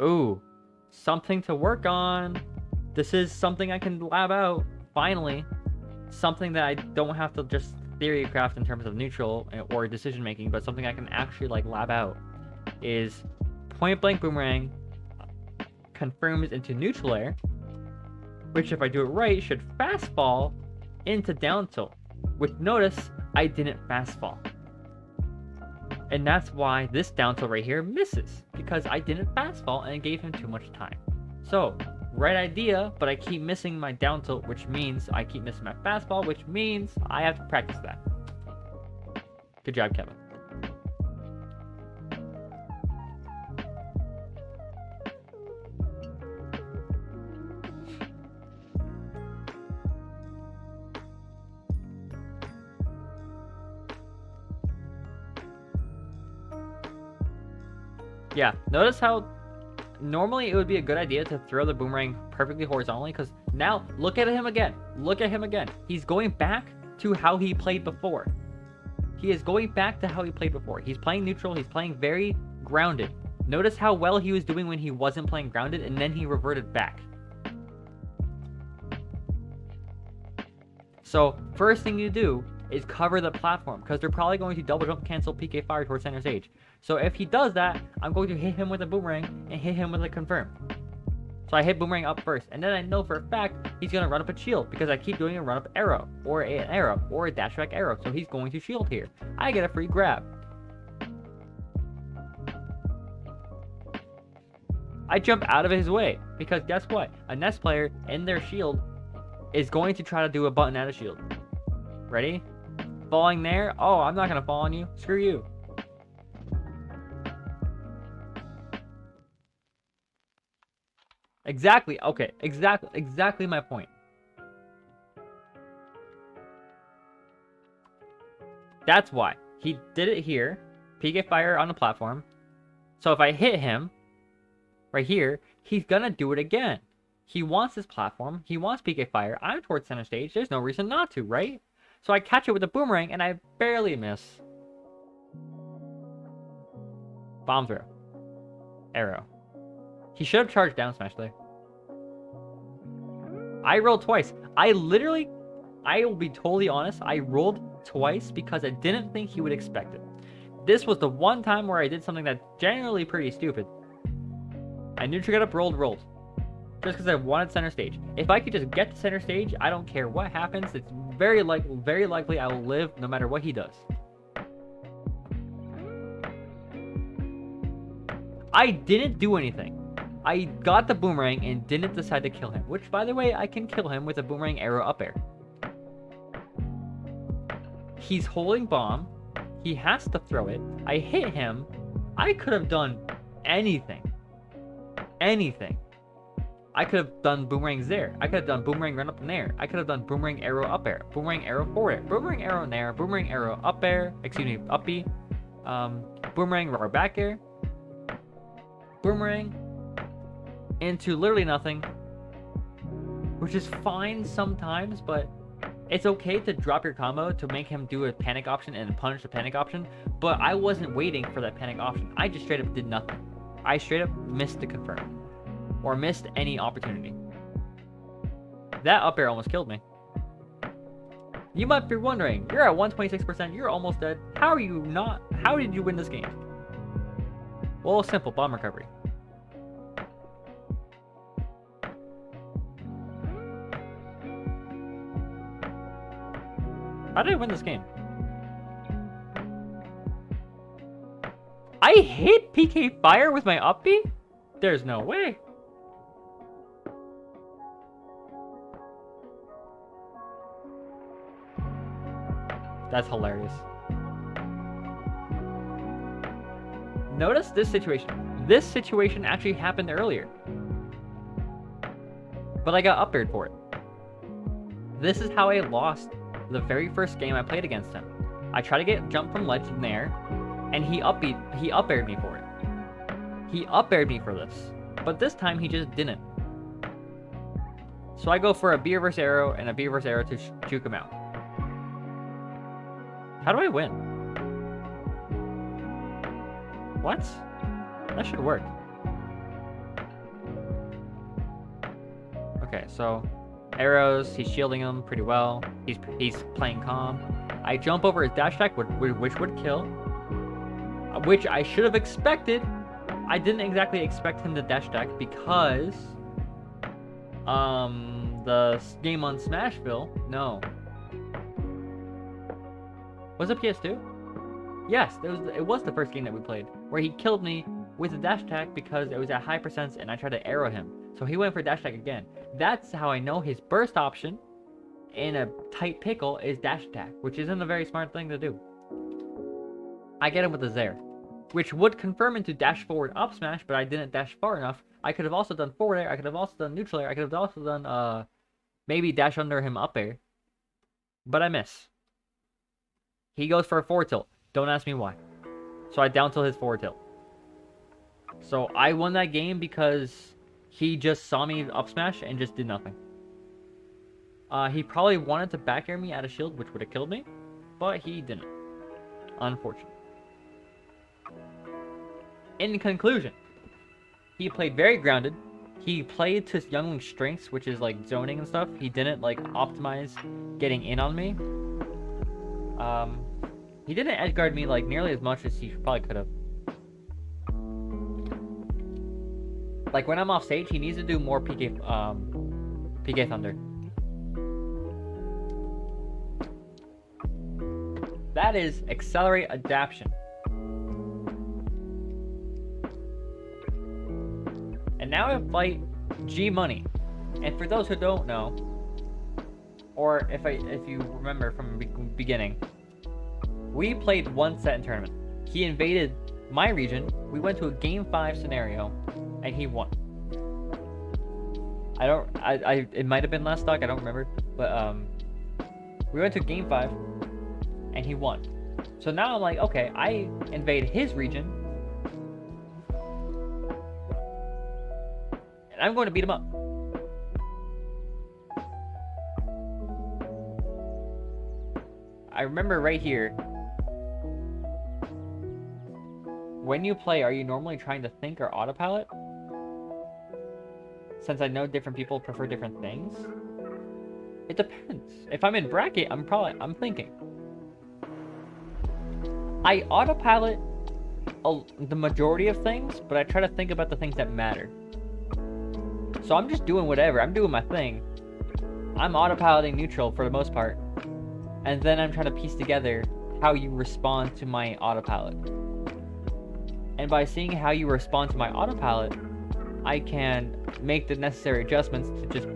Ooh, something to work on. This is something I can lab out, finally. Something that I don't have to just theory craft in terms of neutral or decision making, but something I can actually like lab out is point blank boomerang confirms into neutral air, which if I do it right should fast fall into down tilt, which notice I didn't fast fall. And that's why this down tilt right here misses, because I didn't fast fall and it gave him too much time. So, right idea, but I keep missing my down tilt, which means I keep missing my fastball, which means I have to practice that. Good job, Kevin. Yeah, notice how normally it would be a good idea to throw the boomerang perfectly horizontally, because now look at him again. Look at him again. He's going back to how he played before. He is going back to how he played before. He's playing neutral. He's playing very grounded. Notice how well he was doing when he wasn't playing grounded, and then he reverted back. So first thing you do is cover the platform, because they're probably going to double jump cancel PK fire towards center stage. So if he does that, I'm going to hit him with a boomerang and hit him with a confirm. So I hit boomerang up first, and then I know for a fact he's going to run up a shield, because I keep doing a run up arrow, or an arrow, or a dash back arrow. So he's going to shield here. I get a free grab. I jump out of his way, because guess what? A NES player in their shield is going to try to do a button out of shield. Ready? Falling there? Oh, I'm not going to fall on you. Screw you. Exactly. Okay. Exactly my point. That's why. He did it here. PK fire on the platform. So if I hit him right here, he's going to do it again. He wants this platform. He wants PK fire. I'm towards center stage. There's no reason not to, right? So I catch it with a boomerang, and I barely miss. Bomb throw. Arrow. He should have charged down smash there. I rolled twice. I will be totally honest, I rolled twice because I didn't think he would expect it. This was the one time where I did something that's generally pretty stupid. I neutral got up, rolled. Just because I wanted center stage. If I could just get to center stage, I don't care what happens. It's very likely I will live no matter what he does. I didn't do anything. I got the boomerang and didn't decide to kill him. Which, by the way, I can kill him with a boomerang arrow up air. He's holding bomb. He has to throw it. I hit him. I could have done anything. Anything. I could have done boomerangs there. I could have done boomerang run up in there. I could have done boomerang arrow up air. Boomerang arrow forward air. Boomerang arrow in there. Boomerang arrow up air. Excuse me, up B. Boomerang rubber back air. Boomerang into literally nothing. Which is fine sometimes, but it's okay to drop your combo to make him do a panic option and punish the panic option. But I wasn't waiting for that panic option. I just straight up did nothing. I straight up missed the confirm. Or missed any opportunity. That up air almost killed me. You might be wondering, you're at 126%, you're almost dead. How did you win this game? Well, simple, bomb recovery. How did I win this game? I hit PK fire with my up B? There's no way. That's hilarious. Notice this situation. This situation actually happened earlier. But I got up aired for it. This is how I lost the very first game I played against him. I tried to get jump from ledge in there, and he up aired me for it. He up aired me for this. But this time he just didn't. So I go for a B reverse arrow and a B reverse arrow to juke him out. How do I win? What? That should work. Okay, so arrows, he's shielding him pretty well. He's playing calm. I jump over his dash attack, which would kill. Which I should have expected. I didn't exactly expect him to dash attack because the game on Smashville, no. Was it PS2? Yes, it was the first game that we played, where he killed me with a dash attack because it was at high percents and I tried to arrow him. So he went for dash attack again. That's how I know his burst option in a tight pickle is dash attack, which isn't a very smart thing to do. I get him with a Zair, which would confirm into dash forward up smash, but I didn't dash far enough. I could have also done forward air, I could have also done neutral air, I could have also done maybe dash under him up air. But I miss. He goes for a forward tilt. Don't ask me why. So I down tilt his forward tilt. So I won that game because he just saw me up smash and just did nothing. He probably wanted to back air me out of shield, which would have killed me, but he didn't. Unfortunate. In conclusion, he played very grounded. He played to Youngling's strengths, which is like zoning and stuff. He didn't like optimize getting in on me. He didn't edgeguard me like nearly as much as he probably could have. Like when I'm off stage, he needs to do more PK Thunder. That is accelerate adaption. And now I fight G Money. And for those who don't know, or if you remember from the beginning, we played one set in tournament. He invaded my region. We went to a game 5 scenario, and he won. It might have been last stock. I don't remember, but we went to game 5, and he won. So now I'm like, okay, I invade his region, and I'm going to beat him up. I remember right here. When you play, are you normally trying to think or autopilot? Since I know different people prefer different things. It depends. If I'm in bracket, I'm thinking. I autopilot the majority of things, but I try to think about the things that matter. So I'm just doing whatever. I'm doing my thing. I'm autopiloting neutral for the most part. And then I'm trying to piece together how you respond to my autopilot. And by seeing how you respond to my autopilot, I can make the necessary adjustments to just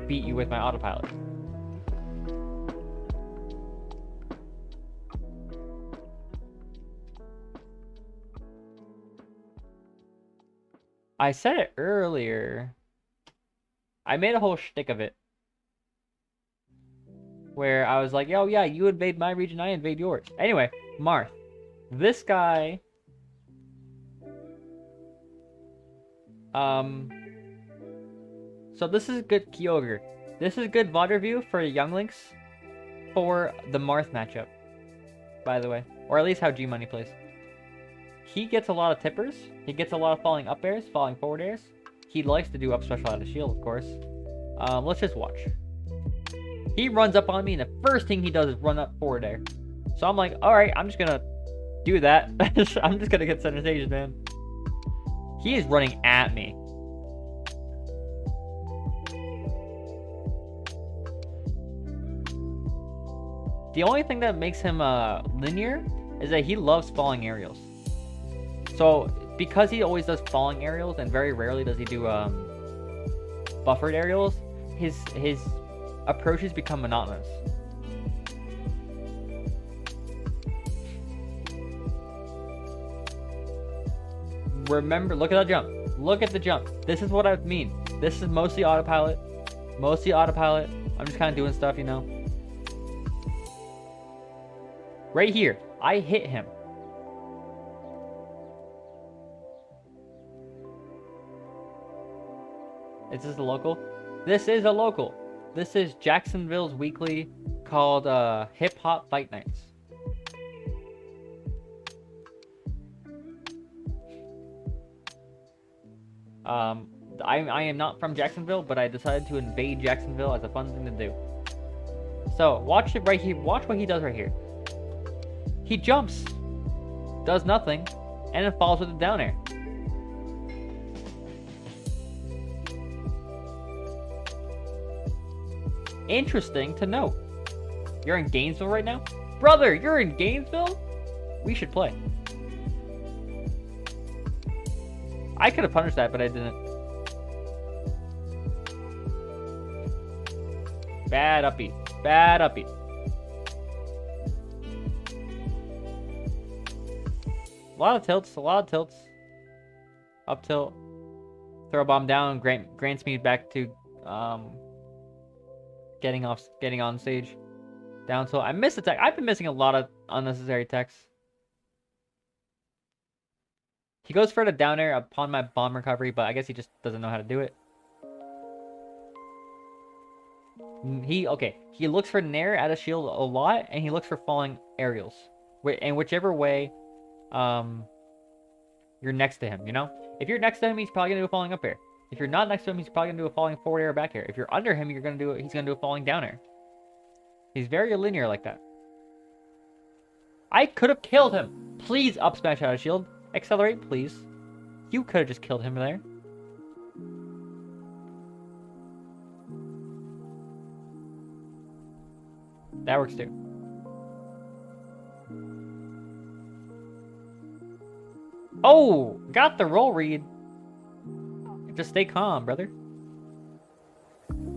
beat you with my autopilot. I said it earlier. I made a whole shtick of it. Where I was like, oh yeah, you invade my region, I invade yours. Anyway, Marth. This guy... So this is good Kyogre. This is good VOD review for Young Links for the Marth matchup, by the way. Or at least how G-Money plays. He gets a lot of tippers. He gets a lot of falling up airs, falling forward airs. He likes to do up special out of shield, of course. Let's just watch. He runs up on me, and the first thing he does is run up forward air. So I'm like, alright, I'm just gonna do that. I'm just gonna get center stage, man. He is running at me. The only thing that makes him linear is that he loves falling aerials. So, because he always does falling aerials, and very rarely does he do buffered aerials, his approaches become monotonous. Remember, look at that jump. Look at the jump. This is what I mean. This is mostly autopilot. Mostly autopilot. I'm just kind of doing stuff, you know. Right here, I hit him. Is this a local? This is a local. This is Jacksonville's weekly called Hip Hop Fight Nights. I am not from Jacksonville, but I decided to invade Jacksonville as a fun thing to do. So watch it right here. Watch what he does right here. He jumps, does nothing, and then falls with a down air. Interesting to note. You're in Gainesville right now? Brother, you're in Gainesville? We should play. I could have punished that, but I didn't. Bad upbeat. Bad upbeat. A lot of tilts. A lot of tilts. Up tilt. Throw a bomb down. Grants me back to getting on stage. Down tilt. I missed the tech. I've been missing a lot of unnecessary techs. He goes for the down air upon my bomb recovery, but I guess he just doesn't know how to do it. He looks for nair out of shield a lot, and he looks for falling aerials. And whichever way you're next to him, you know? If you're next to him, he's probably gonna do a falling up air. If you're not next to him, he's probably gonna do a falling forward air or back air. If you're under him, he's gonna do a falling down air. He's very linear like that. I could have killed him. Please up smash out of shield. Accelerate, please. You could have just killed him there. That works too. Oh, got the roll read. Just stay calm, brother.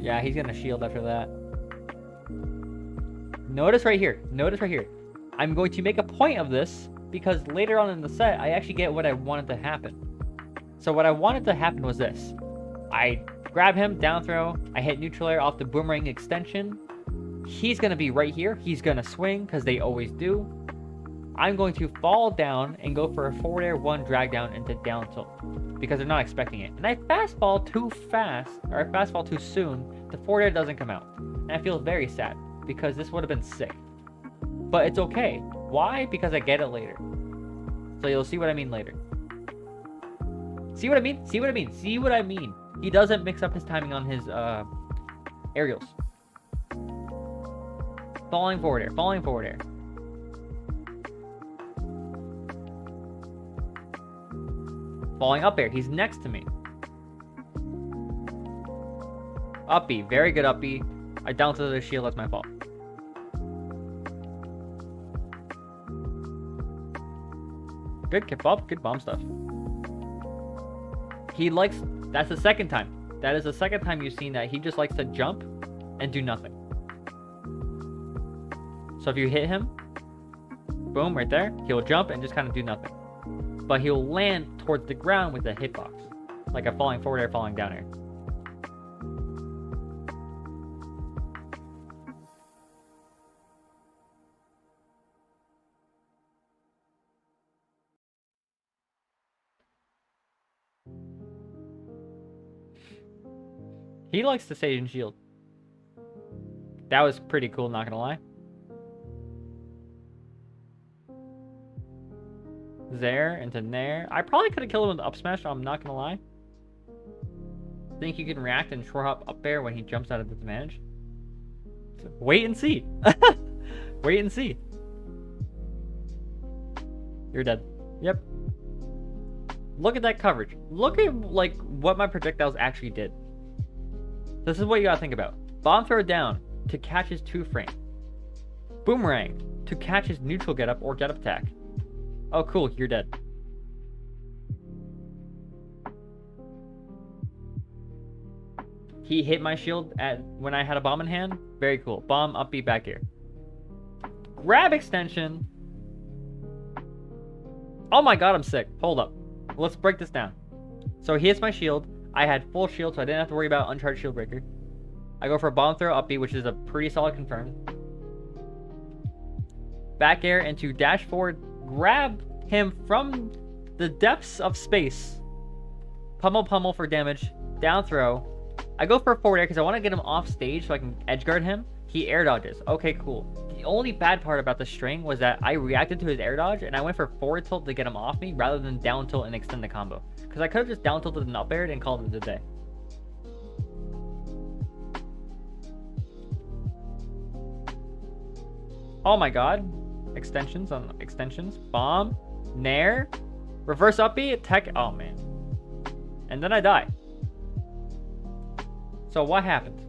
Yeah, he's gonna shield after that. Notice right here. Notice right here. I'm going to make a point of this because later on in the set, I actually get what I wanted to happen. So what I wanted to happen was this. I grab him, down throw. I hit neutral air off the boomerang extension. He's going to be right here. He's going to swing because they always do. I'm going to fall down and go for a forward air 1 drag down into down tilt because they're not expecting it. And I fast fall too fast, or I fast fall too soon. The forward air doesn't come out. And I feel very sad because this would have been sick. But it's okay. Why? Because I get it later. So you'll see what I mean later. See what I mean? See what I mean? See what I mean? He doesn't mix up his timing on his aerials. Falling forward air. Falling forward air. Falling up air. He's next to me. Uppy. Very good uppy. I down to the shield. That's my fault. Good kip up. Good bomb stuff. He likes... That's the second time. That is the second time you've seen that. He just likes to jump and do nothing. So if you hit him, boom, right there, he'll jump and just kind of do nothing. But he'll land towards the ground with a hitbox. Like a falling forward air, falling down air. He likes the Sage and Shield. That was pretty cool, not gonna lie. There into Nair. I probably could have killed him with the up smash, I'm not gonna lie. Think you can react and short hop up air when he jumps out of disadvantage? Wait and see. Wait and see. You're dead. Yep. Look at that coverage. Look at like what my projectiles actually did. This is what you gotta think about. Bomb throw down to catch his 2-frame. Boomerang to catch his neutral getup or getup attack. Oh cool, you're dead. He hit my shield when I had a bomb in hand. Very cool. Bomb, up B, back air. Grab extension. Oh my god, I'm sick. Hold up. Let's break this down. So he hits my shield. I had full shield, so I didn't have to worry about uncharged shield breaker. I go for a bomb throw up B, which is a pretty solid confirm. Back air into dash forward. Grab him from the depths of space. Pummel for damage. Down throw. I go for a forward air because I want to get him off stage so I can edge guard him. He air dodges. Okay, cool. The only bad part about the string was that I reacted to his air dodge and I went for forward tilt to get him off me rather than down tilt and extend the combo. Because I could have just down tilted and up aired and called it a day. Oh my god. Extensions on extensions. Bomb. Nair. Reverse up B. Tech. Oh man. And then I die. So what happened?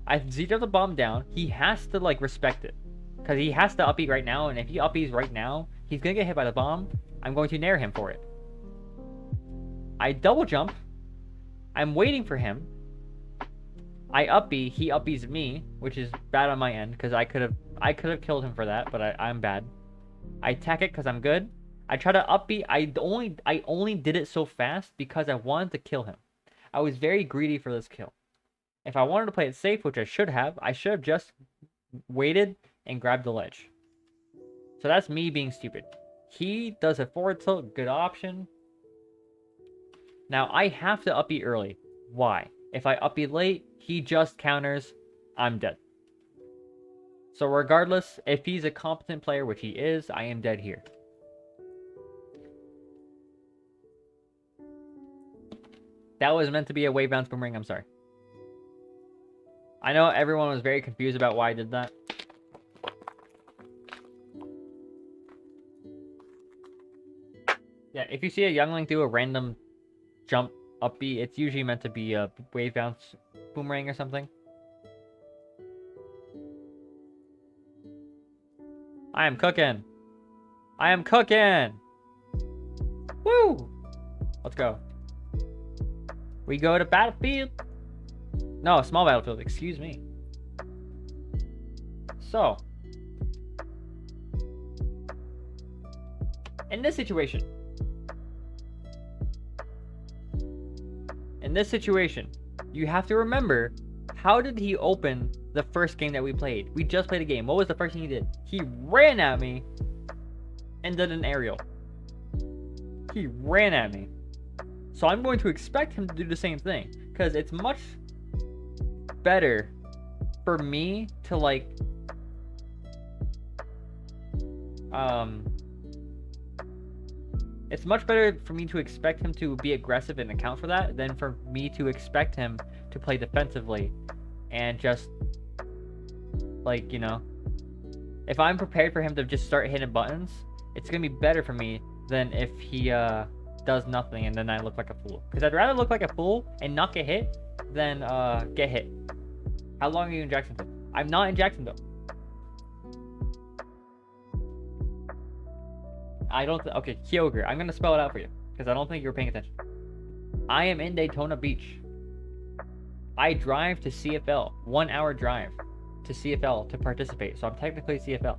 I zeroed the bomb down. He has to like respect it. Because he has to up E right now. And if he up E's right now, he's going to get hit by the bomb. I'm going to nair him for it. I double jump. I'm waiting for him. I up B. He up B's me, which is bad on my end because I could have killed him for that, but I'm bad. I attack it because I'm good. I try to up B. I only did it so fast because I wanted to kill him. I was very greedy for this kill. If I wanted to play it safe, which I should have just waited and grabbed the ledge. So that's me being stupid. He does a forward tilt, good option. Now I have to up B early. Why? If I up B late, he just counters, I'm dead. So regardless, if he's a competent player, which he is, I am dead here. That was meant to be a wave bounce boomerang, I'm sorry. I know everyone was very confused about why I did that. Yeah, if you see a youngling do a random jump up B, it's usually meant to be a wave bounce boomerang or something. I am cooking. I am cooking. Woo! Let's go. We go to battlefield. No, small battlefield. Excuse me. So, in this situation, you have to remember, how did he open the first game that we played? We just played a game. What was the first thing he did? He ran at me and did an aerial. He ran at me. So I'm going to expect him to do the same thing, because it's much better for me to like It's much better for me to expect him to be aggressive and account for that than for me to expect him to play defensively and just, like, you know, if I'm prepared for him to just start hitting buttons, it's going to be better for me than if he does nothing and then I look like a fool. Because I'd rather look like a fool and not get hit than get hit. How long are you in Jacksonville? I'm not in Jacksonville. I don't... Okay, Kyogre. I'm going to spell it out for you because I don't think you're paying attention. I am in Daytona Beach. I drive to CFL. 1 hour drive to CFL to participate. So I'm technically CFL.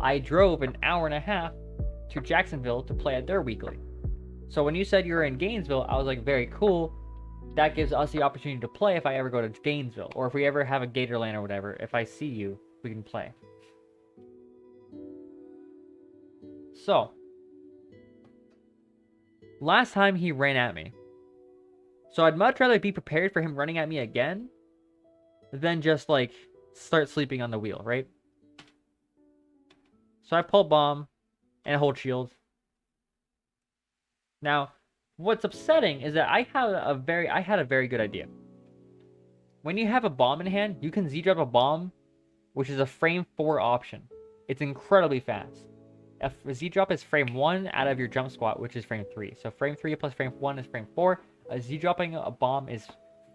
I drove an hour and a half to Jacksonville to play at their weekly. So when you said you were in Gainesville, I was like, very cool. That gives us the opportunity to play if I ever go to Gainesville. Or if we ever have a Gatorland or whatever. If I see you, we can play. So, last time he ran at me. So I'd much rather be prepared for him running at me again than just, like, start sleeping on the wheel, right? So I pull bomb and hold shield. Now, what's upsetting is that I had a very good idea. When you have a bomb in hand, you can Z-drop a bomb, which is a frame 4 option. It's incredibly fast. A Z-drop is frame 1 out of your jump squat, which is frame 3. So frame 3 plus frame 1 is frame 4. A Z-dropping a bomb is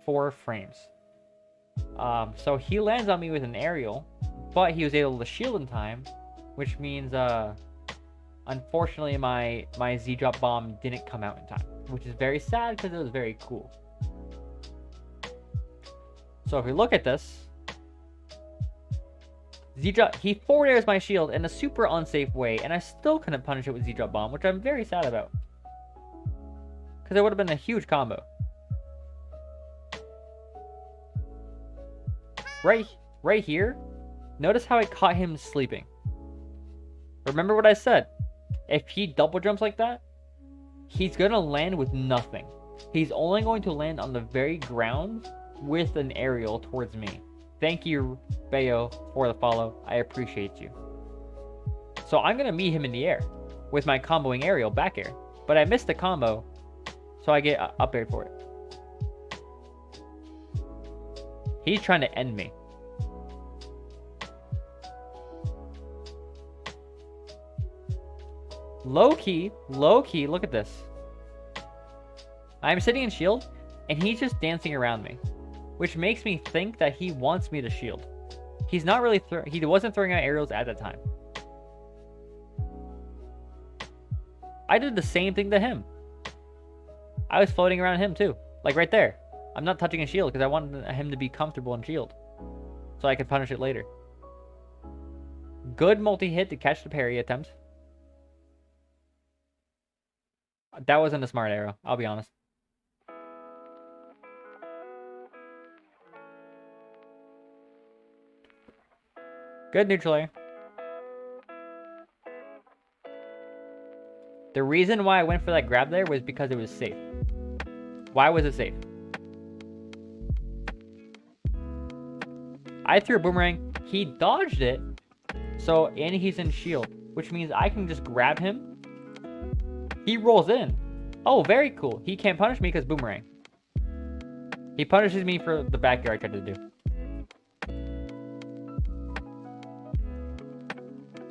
4 frames. So he lands on me with an aerial, but he was able to shield in time, which means, unfortunately, my Z-drop bomb didn't come out in time, which is very sad because it was very cool. So if we look at this, Z-drop, he forward airs my shield in a super unsafe way, and I still couldn't punish it with Z-drop bomb, which I'm very sad about. Because it would have been a huge combo. Right here, notice how I caught him sleeping. Remember what I said. If he double jumps like that, he's going to land with nothing. He's only going to land on the very ground with an aerial towards me. Thank you, Bayo, for the follow. I appreciate you. So I'm going to meet him in the air with my comboing aerial back air. But I missed the combo, so I get up air for it. He's trying to end me. Low key, look at this. I'm sitting in shield, and he's just dancing around me, which makes me think that he wants me to shield. He's not really, he wasn't throwing out aerials at that time. I did the same thing to him. I was floating around him too, like right there. I'm not touching his shield because I wanted him to be comfortable in shield, so I could punish it later. Good multi-hit to catch the parry attempt. That wasn't a smart arrow, I'll be honest. Good neutral air. The reason why I went for that grab there was because it was safe. Why was it safe? I threw a boomerang, he dodged it, so, and he's in shield, which means I can just grab him. He rolls in. Oh, very cool. He can't punish me because boomerang. He punishes me for the back air I tried to do.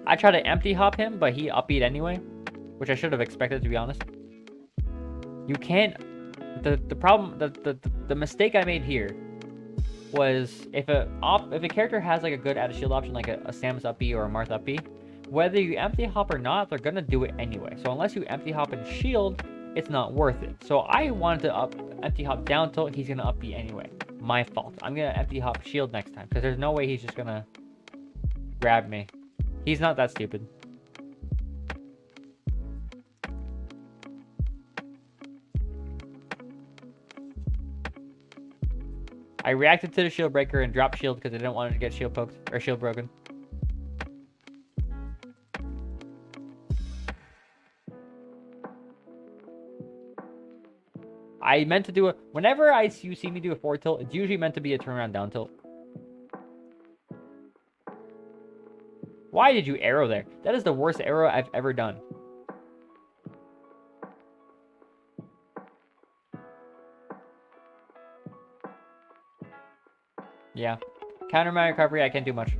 I tried to empty hop him, but he up-beat anyway, which I should have expected, to be honest. You can't... The problem... The mistake I made here was if a character has like a good out-of-shield option, like a Samus up-B or a Marth up-B, whether you empty hop or not, they're gonna do it anyway. So unless you empty hop and shield, it's not worth it. So I wanted to empty hop down tilt. He's gonna up-B anyway. My fault. I'm gonna empty hop shield next time because there's no way he's just gonna grab me. He's not that stupid. I reacted to the shield breaker and dropped shield because I didn't want it to get shield poked or shield broken. I meant to do a... Whenever you see me do a forward tilt, it's usually meant to be a turnaround down tilt. Why did you arrow there? That is the worst arrow I've ever done. Yeah. Counter my recovery, I can't do much.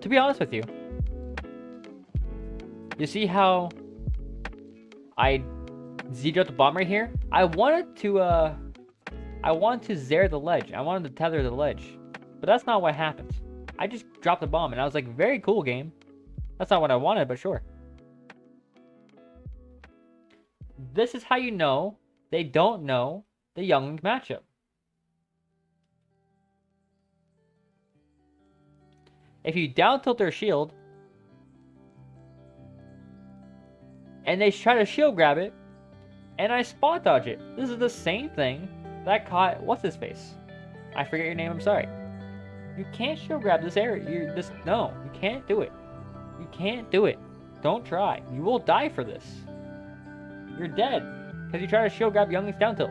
To be honest with you. You see how I zeroed the bomb right here? I wanted to zare the ledge. I wanted to tether the ledge. But that's not what happened. I just dropped the bomb and I was like, very cool game. That's not what I wanted, but sure. This is how you know they don't know the Younglings matchup. If you down tilt their shield, and they try to shield grab it, and I spot dodge it. This is the same thing that caught what's his face. I forget your name. I'm sorry. You can't shield grab this area. No, you can't do it. You can't do it. Don't try. You will die for this. You're dead because you try to shield grab Younglings down tilt.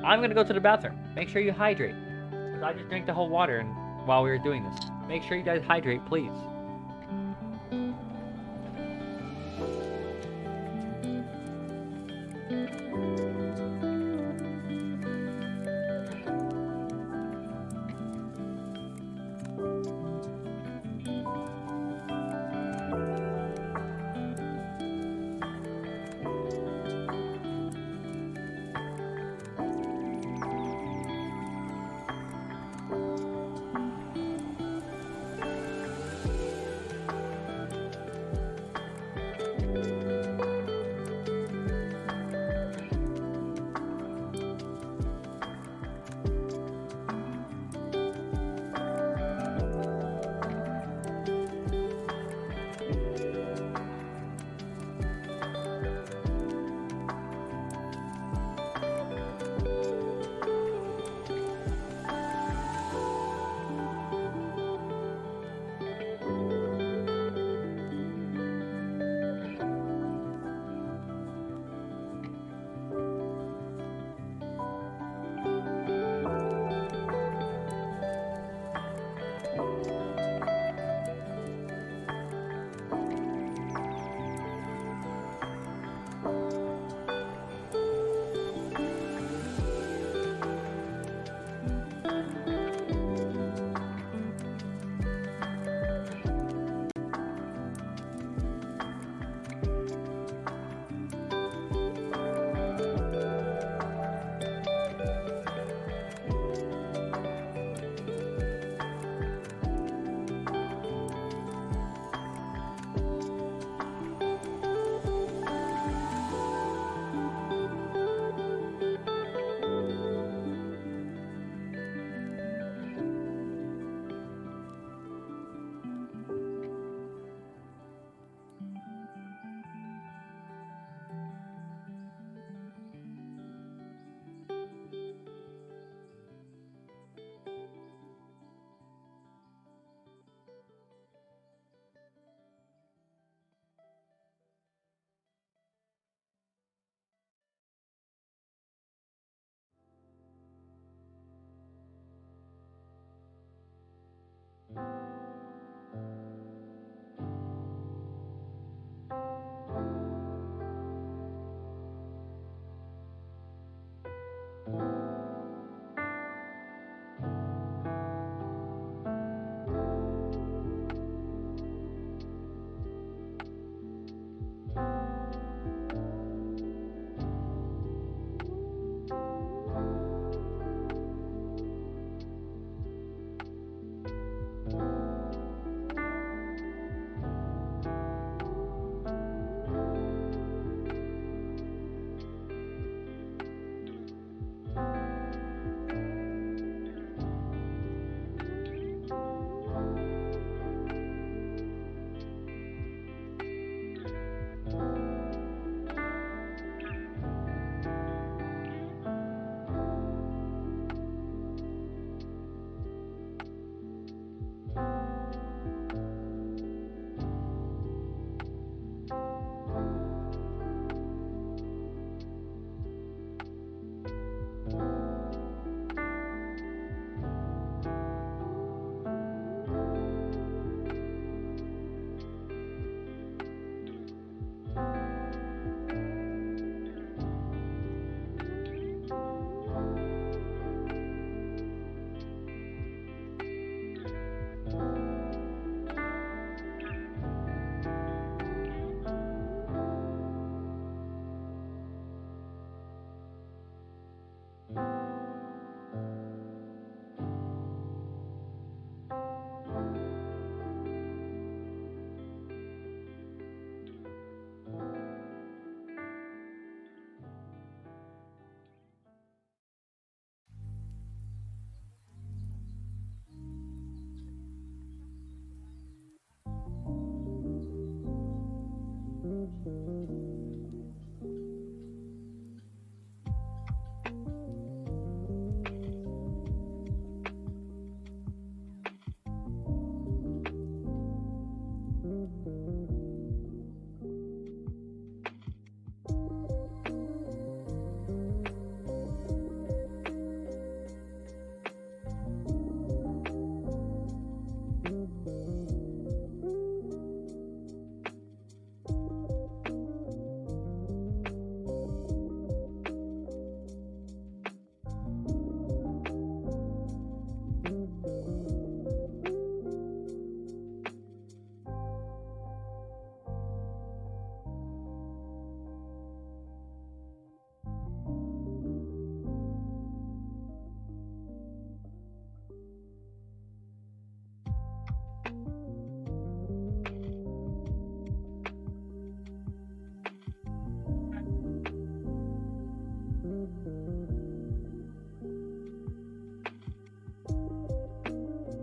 I'm gonna go to the bathroom. Make sure you hydrate. Because I just drank the whole water while we were doing this. Make sure you guys hydrate, please.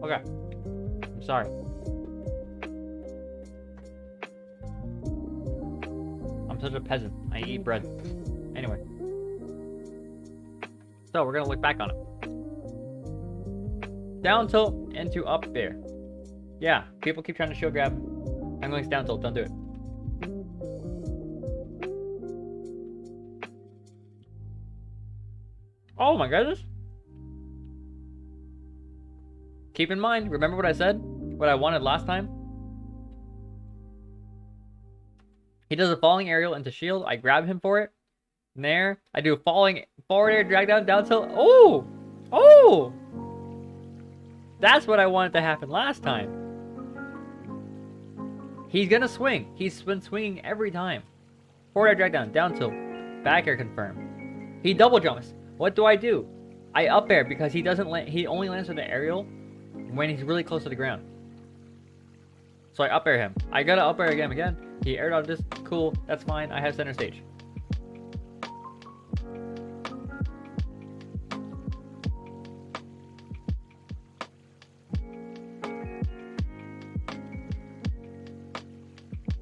Okay. I'm sorry. I'm such a peasant. I eat bread. Anyway. So, we're gonna look back on it. Down tilt into up there. Yeah, people keep trying to shield grab. I'm going to down tilt. Don't do it. Oh my goodness. Keep in mind, remember what I said? What I wanted last time? He does a falling aerial into shield. I grab him for it. And there. I do a falling forward air, drag down, down tilt. Oh! Oh! That's what I wanted to happen last time. He's gonna swing. He's been swinging every time. Forward air, drag down, down tilt. Back air confirm. He double jumps. What do? I up air because he doesn't land. He only lands with the aerial when he's really close to the ground. So I up air him. I gotta up air again. He aired out this. Cool. That's fine. I have center stage.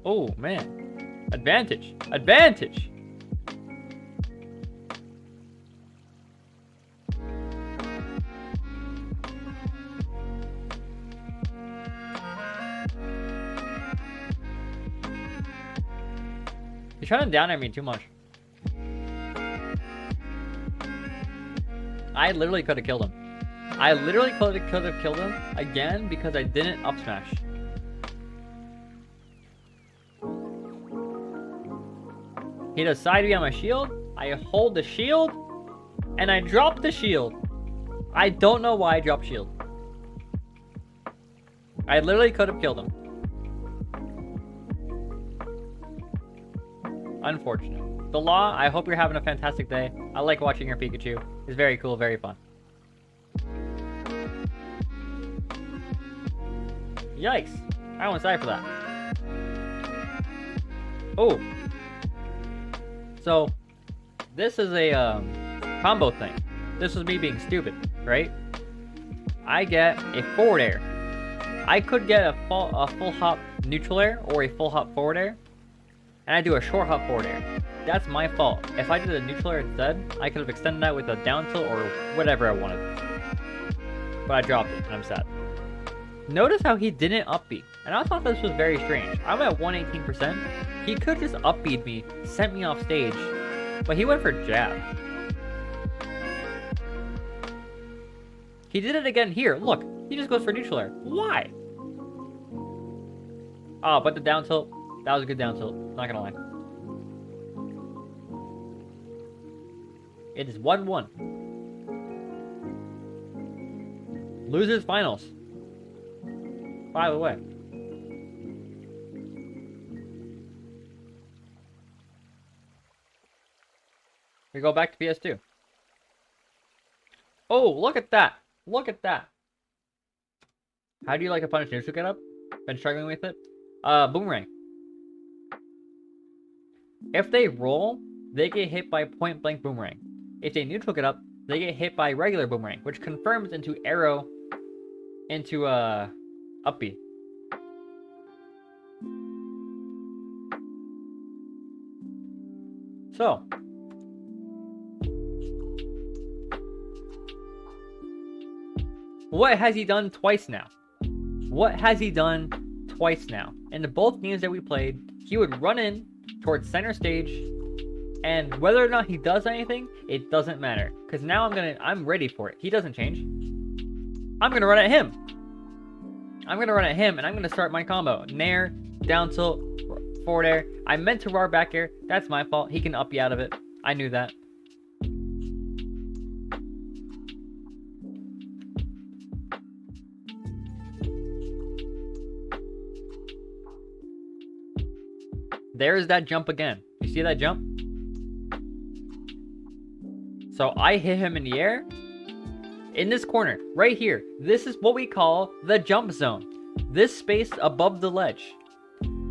Oh man. Advantage. Advantage. He's trying to down at me too much. I literally could have killed him. I literally could have killed him again because I didn't up smash. He does side B on my shield. I hold the shield and I drop the shield. I don't know why I dropped shield. I literally could have killed him. Unfortunate. The Law, I hope you're having a fantastic day. I like watching your Pikachu. It's very cool, very fun. Yikes. I went side for that. Oh. So, this is a combo thing. This is me being stupid, right? I get a forward air. I could get a full hop neutral air or a full hop forward air. And I do a short hop forward air. That's my fault. If I did a neutral air instead, I could have extended that with a down tilt or whatever I wanted. But I dropped it, and I'm sad. Notice how he didn't up B. And I thought this was very strange. I'm at 118%. He could just up B'd me, sent me off stage. But he went for jab. He did it again here. Look, he just goes for neutral air. Why? Oh, but the down tilt. That was a good down tilt, not gonna lie. It is 1-1. Losers finals. By the way. We go back to PS2. Oh, look at that. Look at that. How do you like a punish neutral get up? Been struggling with it? Boomerang. If they roll, they get hit by point blank boomerang. If they neutral get up, they get hit by regular boomerang, which confirms into arrow into up B. So what has he done twice now? What has he done twice now? In the both games that we played, he would run in towards center stage, and whether or not he does anything, it doesn't matter. Because now I'm ready for it. He doesn't change. I'm gonna run at him. I'm gonna run at him, and I'm gonna start my combo. Nair, down tilt, forward air. I meant to RAR back air. That's my fault. He can up you out of it. I knew that. There's that jump again. You see that jump? So I hit him in the air. In this corner, right here. This is what we call the jump zone. This space above the ledge.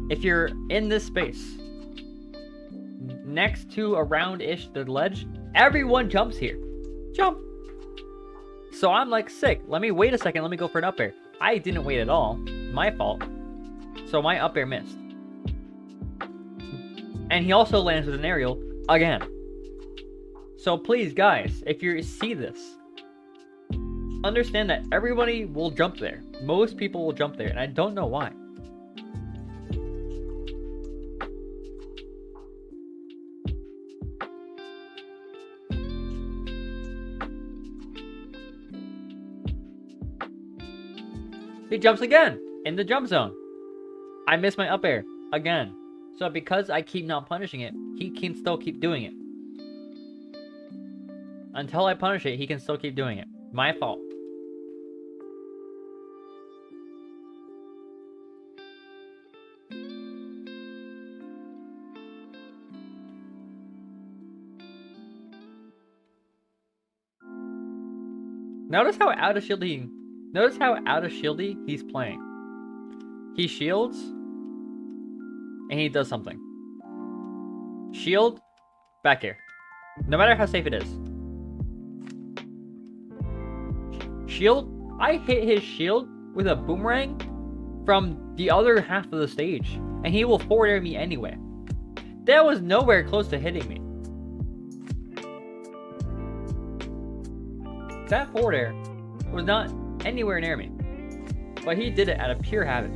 If you're in this space, next to around-ish the ledge, everyone jumps here. Jump. So I'm like, sick. Let me wait a second. Let me go for an up air. I didn't wait at all. My fault. So my up air missed. And he also lands with an aerial again. So please, guys, if you see this, understand that everybody will jump there. Most people will jump there, and I don't know why. He jumps again in the jump zone. I miss my up air again. So because I keep not punishing it, he can still keep doing it. Until I punish it, he can still keep doing it. My fault. Notice how out of shieldy he's playing. He shields and he does something. Shield, back air. No matter how safe it is. Shield, I hit his shield with a boomerang from the other half of the stage, and he will forward air me anyway. That was nowhere close to hitting me. That forward air was not anywhere near me, but he did it out of pure habit.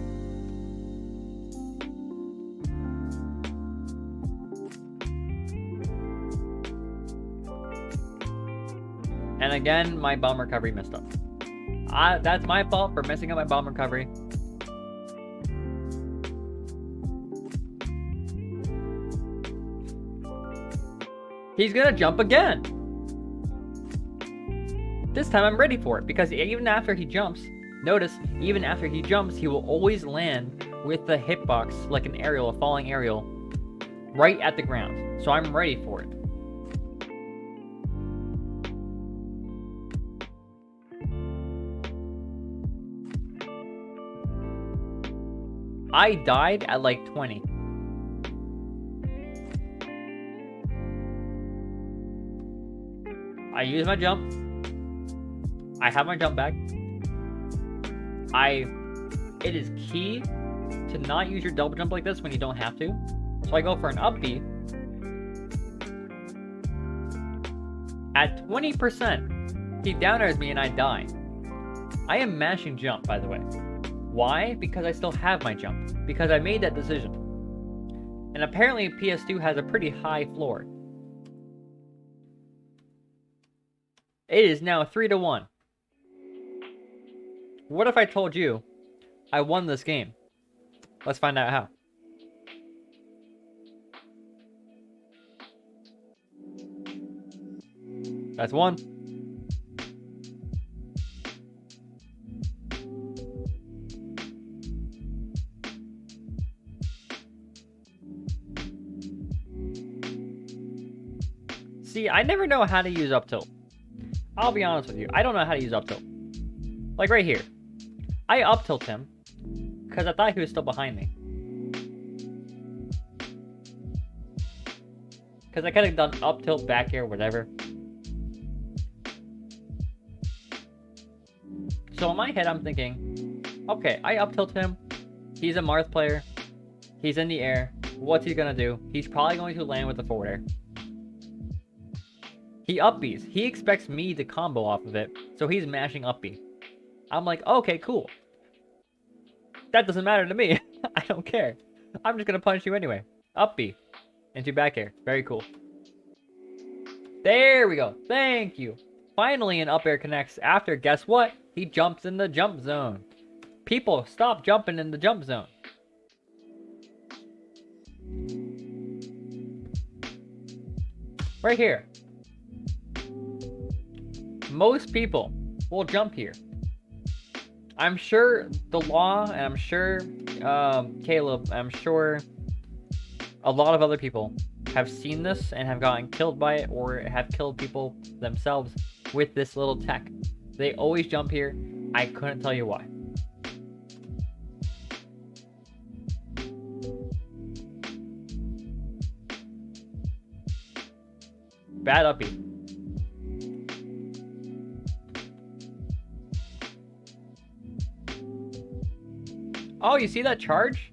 And again, my bomb recovery messed up. That's my fault for messing up my bomb recovery. He's gonna jump again. This time I'm ready for it, because even after he jumps, notice, even after he jumps, he will always land with the hitbox, like an aerial, a falling aerial, right at the ground. So I'm ready for it. I died at like 20. I use my jump. I have my jump back. It is key to not use your double jump like this when you don't have to. So I go for an up B. At 20%, he down airs me and I die. I am mashing jump, by the way. Why? Because I still have my jump. Because I made that decision. And apparently PS2 has a pretty high floor. It is now 3-1. What if I told you I won this game? Let's find out how. That's one. See, I never know how to use up tilt. I'll be honest with you. I don't know how to use up tilt. Like right here. I up tilt him because I thought he was still behind me. Because I could have done up tilt, back air, whatever. So in my head, I'm thinking, okay, I up tilt him. He's a Marth player. He's in the air. What's he gonna do? He's probably going to land with the forward air. He up B's. He expects me to combo off of it, so he's mashing up B. I'm like, okay, cool. That doesn't matter to me. I don't care. I'm just gonna punch you anyway. Up B. Into back air. Very cool. There we go. Thank you. Finally an up air connects after, guess what? He jumps in the jump zone. People, stop jumping in the jump zone. Right here. Most people will jump here. I'm sure the law, and I'm sure Caleb, I'm sure a lot of other people have seen this and have gotten killed by it, or have killed people themselves with this little tech. They always jump here. I couldn't tell you why. Bad uppie. Oh, you see that charge?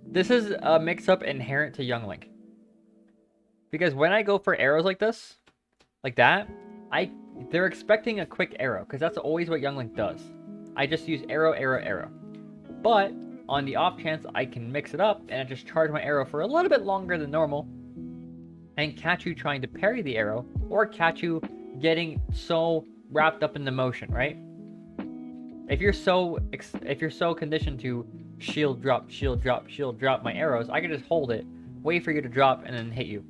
This is a mix-up inherent to Young Link. Because when I go for arrows like this, like that, they're expecting a quick arrow, because that's always what Young Link does. I just use arrow, arrow, arrow. But on the off chance I can mix it up and I just charge my arrow for a little bit longer than normal and catch you trying to parry the arrow or catch you getting so wrapped up in the motion, right? If you're so conditioned to shield drop, shield drop, shield drop my arrows, I can just hold it, wait for you to drop, and then hit you.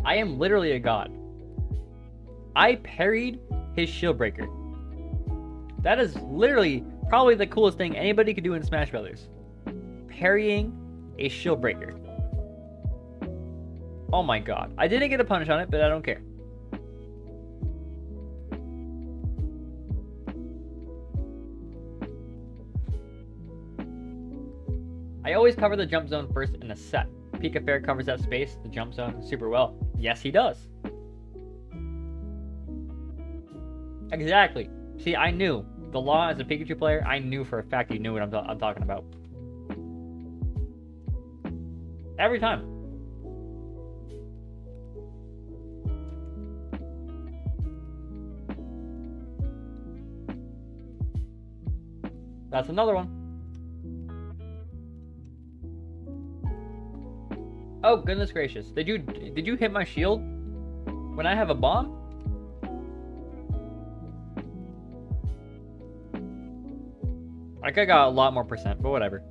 I am literally a god. I parried his shield breaker. That is literally probably the coolest thing anybody could do in Smash Brothers. Parrying a shield breaker. Oh my god. I didn't get a punish on it, but I don't care. I always cover the jump zone first in a set. Pika Fair covers that space, the jump zone, super well. Yes, he does. Exactly. See, I knew. The law as a Pikachu player, I knew for a fact he knew what I'm talking about. Every time. That's another one. Oh, goodness gracious. Did you hit my shield when I have a bomb? Like, I got a lot more percent, but whatever.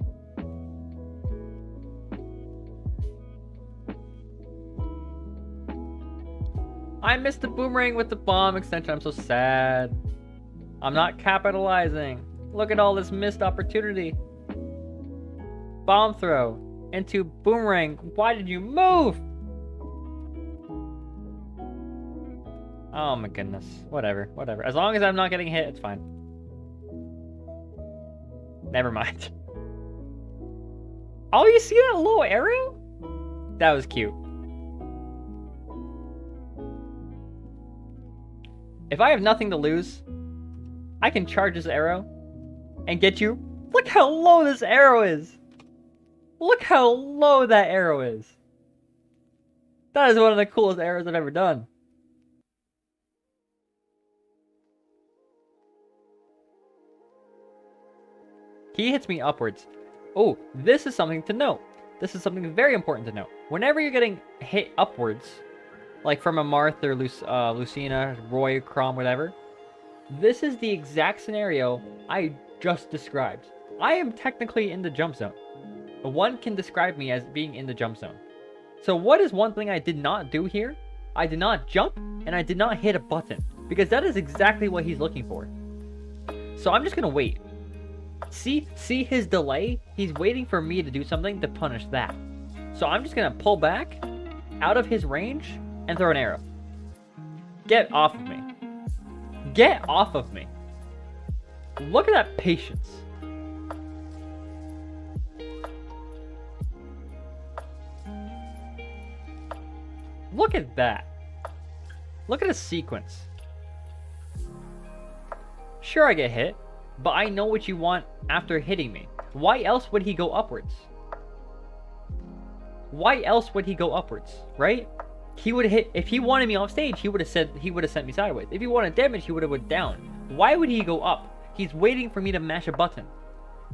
I missed the boomerang with the bomb extension. I'm so sad. I'm not capitalizing. Look at all this missed opportunity. Bomb throw into boomerang. Why did you move? Oh my goodness. Whatever. As long as I'm not getting hit, it's fine. Never mind. Oh, you see that low arrow? That was cute. If I have nothing to lose, I can charge this arrow and get you. Look how low this arrow is. Look how low that arrow is. That is one of the coolest arrows I've ever done. He hits me upwards. Oh, this is something to note. This is something very important to note. Whenever you're getting hit upwards, like from a Marth or Lucina, Roy, Chrom, whatever, this is the exact scenario I just described. I am technically in the jump zone. One can describe me as being in the jump zone. So what is one thing I did not do here? I did not jump, and I did not hit a button, because that is exactly what he's looking for. So I'm just gonna wait. See his delay? He's waiting for me to do something to punish that. So I'm just gonna pull back out of his range and throw an arrow. Get off of me. Get off of me. Look at that patience. Look at that. Look at the sequence. Sure, I get hit, but I know what you want after hitting me. Why else would he go upwards? Why else would he go upwards, right? He would hit, if he wanted me off stage, he would have sent me sideways. If he wanted damage, he would have went down. Why would he go up? He's waiting for me to mash a button.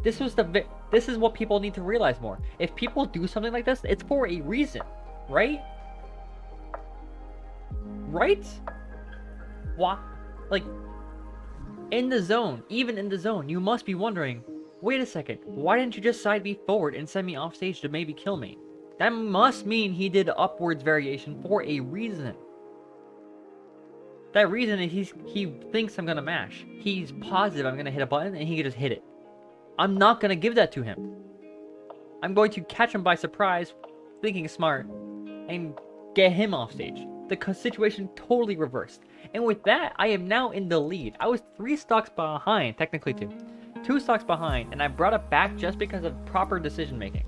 This is what people need to realize more. If people do something like this, it's for a reason, right? Right? Why? Like, in the zone, even in the zone, you must be wondering, wait a second, why didn't you just side me forward and send me off stage to maybe kill me? That must mean he did upwards variation for a reason. That reason is he thinks I'm gonna mash. He's positive I'm gonna hit a button and he can just hit it. I'm not gonna give that to him. I'm going to catch him by surprise, thinking smart, and get him off stage. The situation totally reversed. And with that, I am now in the lead. I was 3 stocks behind, technically 2. 2 stocks behind, and I brought it back just because of proper decision making.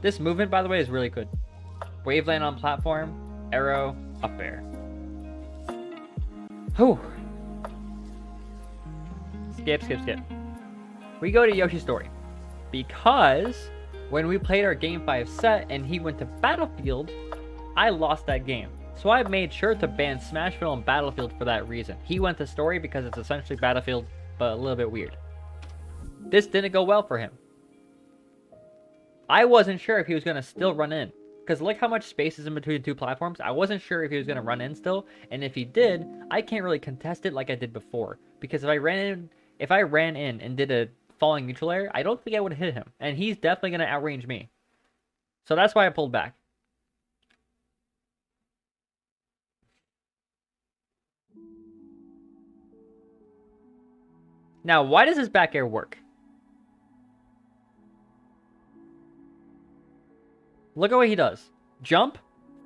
This movement, by the way, is really good. Wave land on platform, arrow, up air. Whew. Skip. We go to Yoshi's story. Because when we played our Game 5 set and he went to Battlefield, I lost that game. So I made sure to ban Smashville and Battlefield for that reason. He went to story because it's essentially Battlefield, but a little bit weird. This didn't go well for him. I wasn't sure if he was going to still run in. Because look how much space is in between the 2 platforms. I wasn't sure if he was going to run in still. And if he did, I can't really contest it like I did before. Because if I ran in and did a falling neutral air, I don't think I would have hit him. And he's definitely going to outrange me. So that's why I pulled back. Now, why does this back air work? Look at what he does. Jump,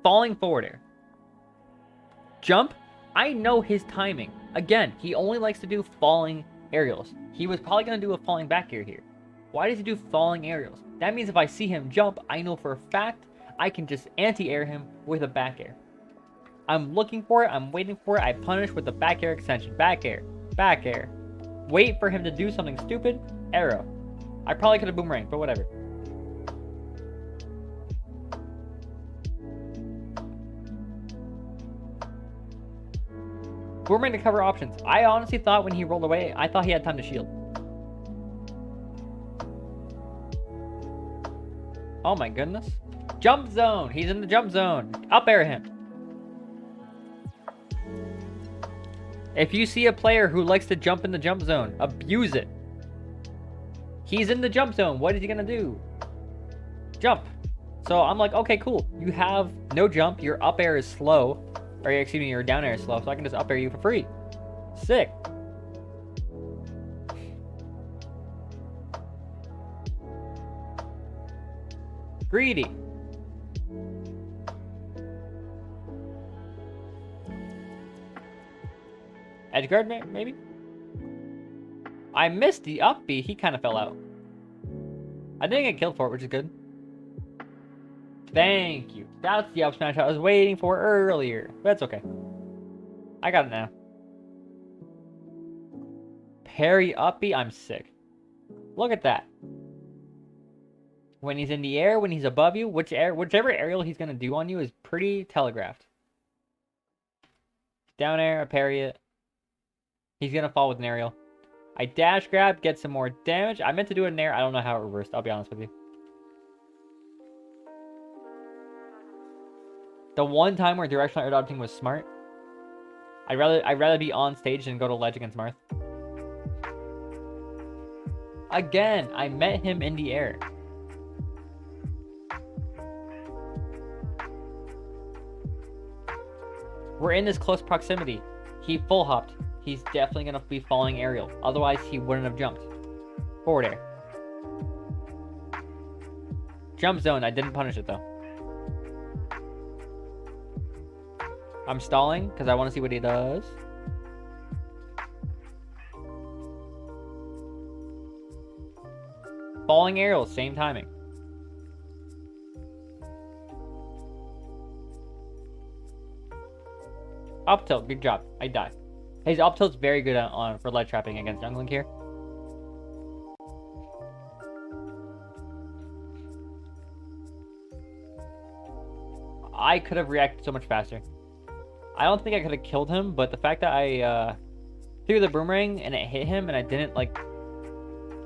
falling forward air. Jump, I know his timing. Again, he only likes to do falling aerials. He was probably going to do a falling back air here. Why does he do falling aerials? That means if I see him jump, I know for a fact I can just anti-air him with a back air. I'm looking for it. I'm waiting for it. I punish with the back air extension. Back air. Back air. Wait for him to do something stupid. Arrow. I probably could have boomeranged, but whatever. Boomerang to cover options. I honestly thought when he rolled away, I thought he had time to shield. Oh my goodness. Jump zone. He's in the jump zone. Up air him. If you see a player who likes to jump in the jump zone, abuse it. He's in the jump zone. What is he going to do? Jump. So I'm like, okay, cool. You have no jump. Your up air is slow. Or excuse me, your down air is slow. So I can just up air you for free. Sick. Greedy. Edge guard, maybe? I missed the up B. He kind of fell out. I didn't get killed for it, which is good. Thank you. That's the up smash I was waiting for earlier. That's okay. I got it now. Parry up B. I'm sick. Look at that. When he's in the air, when he's above you, whichever aerial he's going to do on you is pretty telegraphed. Down air, I parry it. He's going to fall with an aerial. I dash grab, get some more damage. I meant to do it in air. I don't know how it reversed. I'll be honest with you. The one time where directional air dodging was smart. I'd rather be on stage than go to ledge against Marth. Again, I met him in the air. We're in this close proximity. He full hopped. He's definitely going to be falling aerial. Otherwise, he wouldn't have jumped. Forward air. Jump zone. I didn't punish it, though. I'm stalling because I want to see what he does. Falling aerials. Same timing. Up tilt. Good job. I die. His up tilt's very good for ledge trapping against jungling here. I could have reacted so much faster. I don't think I could have killed him, but the fact that I threw the boomerang and it hit him and I didn't, like,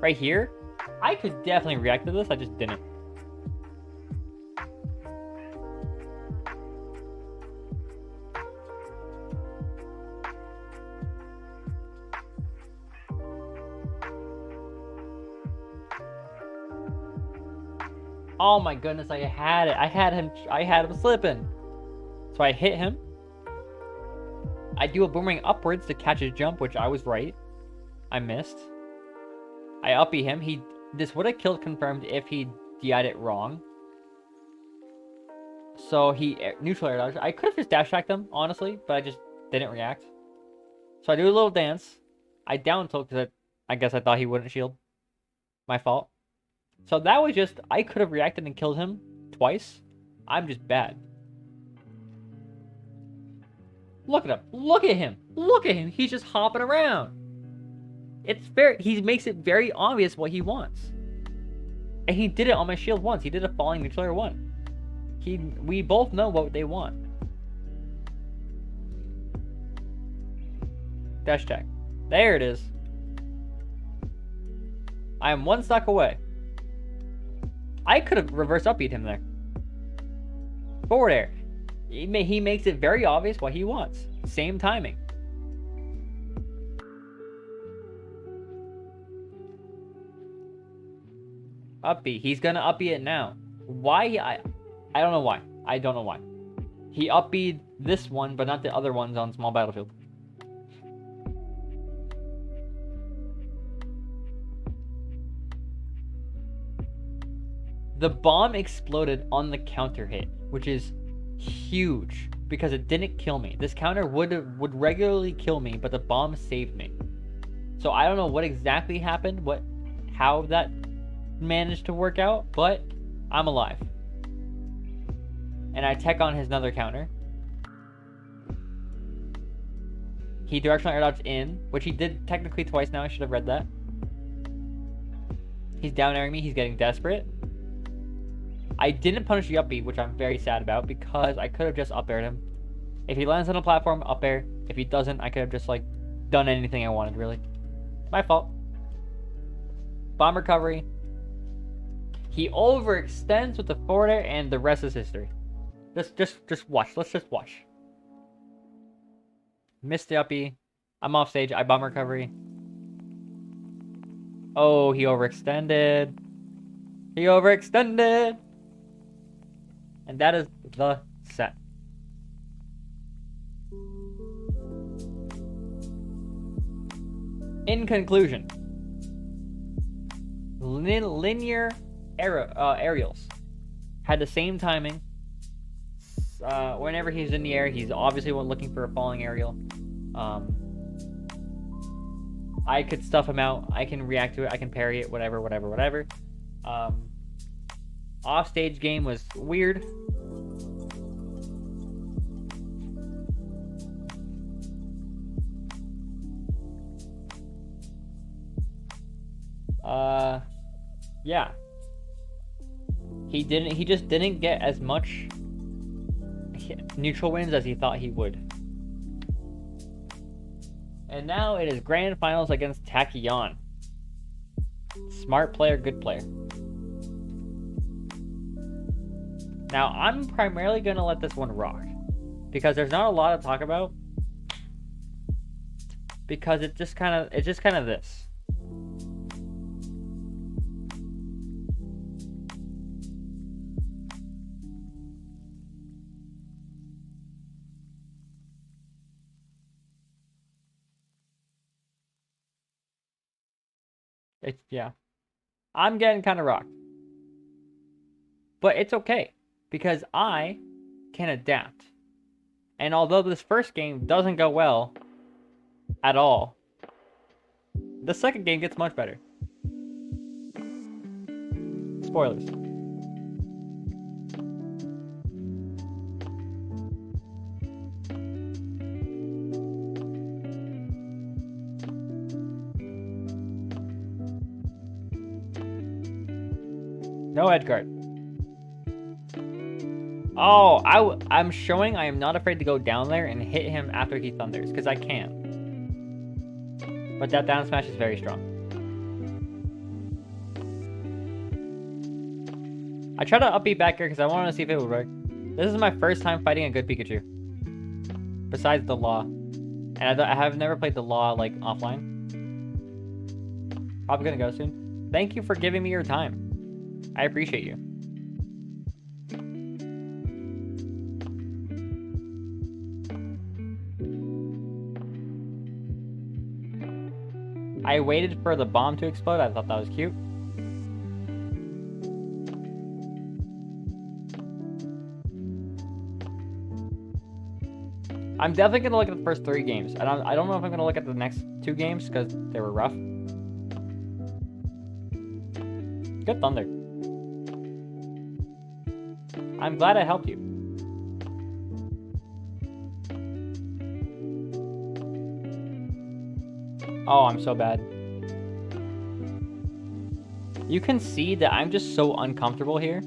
right here, I could definitely react to this. I just didn't. Oh my goodness, I had it. I had him slipping. So I hit him. I do a boomerang upwards to catch his jump, which I was right. I missed. I uppy him. This would have killed confirmed if he DI'd it wrong. So he neutral air dodge. I could have just dash attacked him, honestly, but I just didn't react. So I do a little dance. I down tilt because I guess I thought he wouldn't shield. My fault. So that was just, I could have reacted and killed him twice. I'm just bad. Look at him. Look at him. Look at him. He's just hopping around. He makes it very obvious what he wants. And he did it on my shield once. He did a falling neutral one. We both know what they want. Dash tag. There it is. I am one stock away. I could have reverse upbeat him there. Forward air. He makes it very obvious what he wants. Same timing. Upbeat. He's gonna upbeat it now. Why? I don't know why. I don't know why. He upbeat this one, but not the other ones on small battlefield. The bomb exploded on the counter hit, which is huge because it didn't kill me. This counter would regularly kill me, but the bomb saved me. So I don't know what exactly happened, how that managed to work out, but I'm alive. And I tech on his another counter. He directional air dodged in, which he did technically twice now. I should have read that. He's down airing me. He's getting desperate. I didn't punish the up B, which I'm very sad about because I could have just up aired him. If he lands on a platform, up air. If he doesn't, I could have just like done anything I wanted, really. My fault. Bomb recovery. He overextends with the forward air, and the rest is history. Just watch. Let's just watch. Missed the up B. I'm off stage. I bomb recovery. Oh, he overextended. He overextended. And that is the set. In conclusion, linear aerials had the same timing. Whenever he's in the air, he's obviously looking for a falling aerial. I could stuff him out. I can react to it. I can parry it. Whatever. Offstage game was weird. Yeah. He just didn't get as much neutral wins as he thought he would. And now it is grand finals against Tachyon. Smart player, good player. Now, I'm primarily going to let this one rock. Because there's not a lot to talk about. Because it's just kind of this. Yeah. I'm getting kind of rocked. But it's okay. Because I can adapt. And although this first game doesn't go well at all, the second game gets much better. Spoilers. No edge guard. Oh, I'm showing I am not afraid to go down there and hit him after he thunders, because I can. But that down smash is very strong. I tried to upbeat back here because I wanted to see if it would work. This is my first time fighting a good Pikachu. Besides the Law. And I have never played the Law, like, offline. Probably gonna go soon. Thank you for giving me your time. I appreciate you. I waited for the bomb to explode. I thought that was cute. I'm definitely going to look at the first 3 games. I don't know if I'm going to look at the next 2 games because they were rough. Good thunder. I'm glad I helped you. Oh, I'm so bad. You can see that I'm just so uncomfortable here.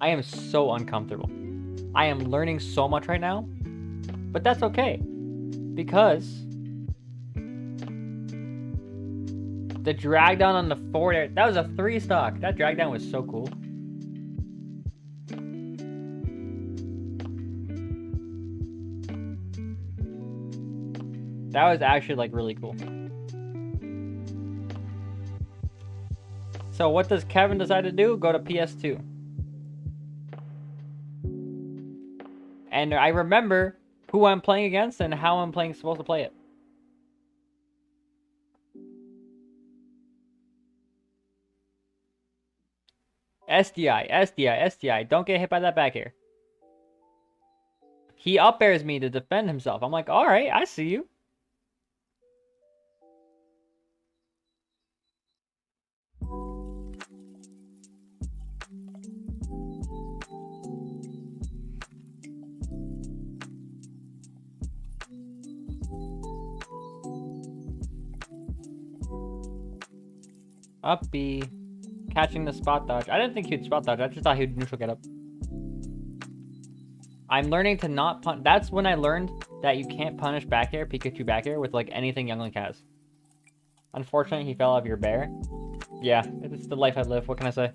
I am so uncomfortable. I am learning so much right now. But that's okay. Because the drag down on the forward air, that was a 3 stock. That drag down was so cool. That was actually like really cool. So what does Kevin decide to do? Go to PS2. And I remember who I'm playing against and how I'm supposed to play it. SDI, SDI, SDI. Don't get hit by that back air. He up airs me to defend himself. I'm like, alright, I see you. Up B. Catching the spot dodge. I didn't think he'd spot dodge. I just thought he'd neutral get up. I'm learning to not punish. That's when I learned that you can't punish back air, Pikachu back air, with like anything Young Link has. Unfortunately, he fell out of your bear. Yeah, it's the life I live. What can I say?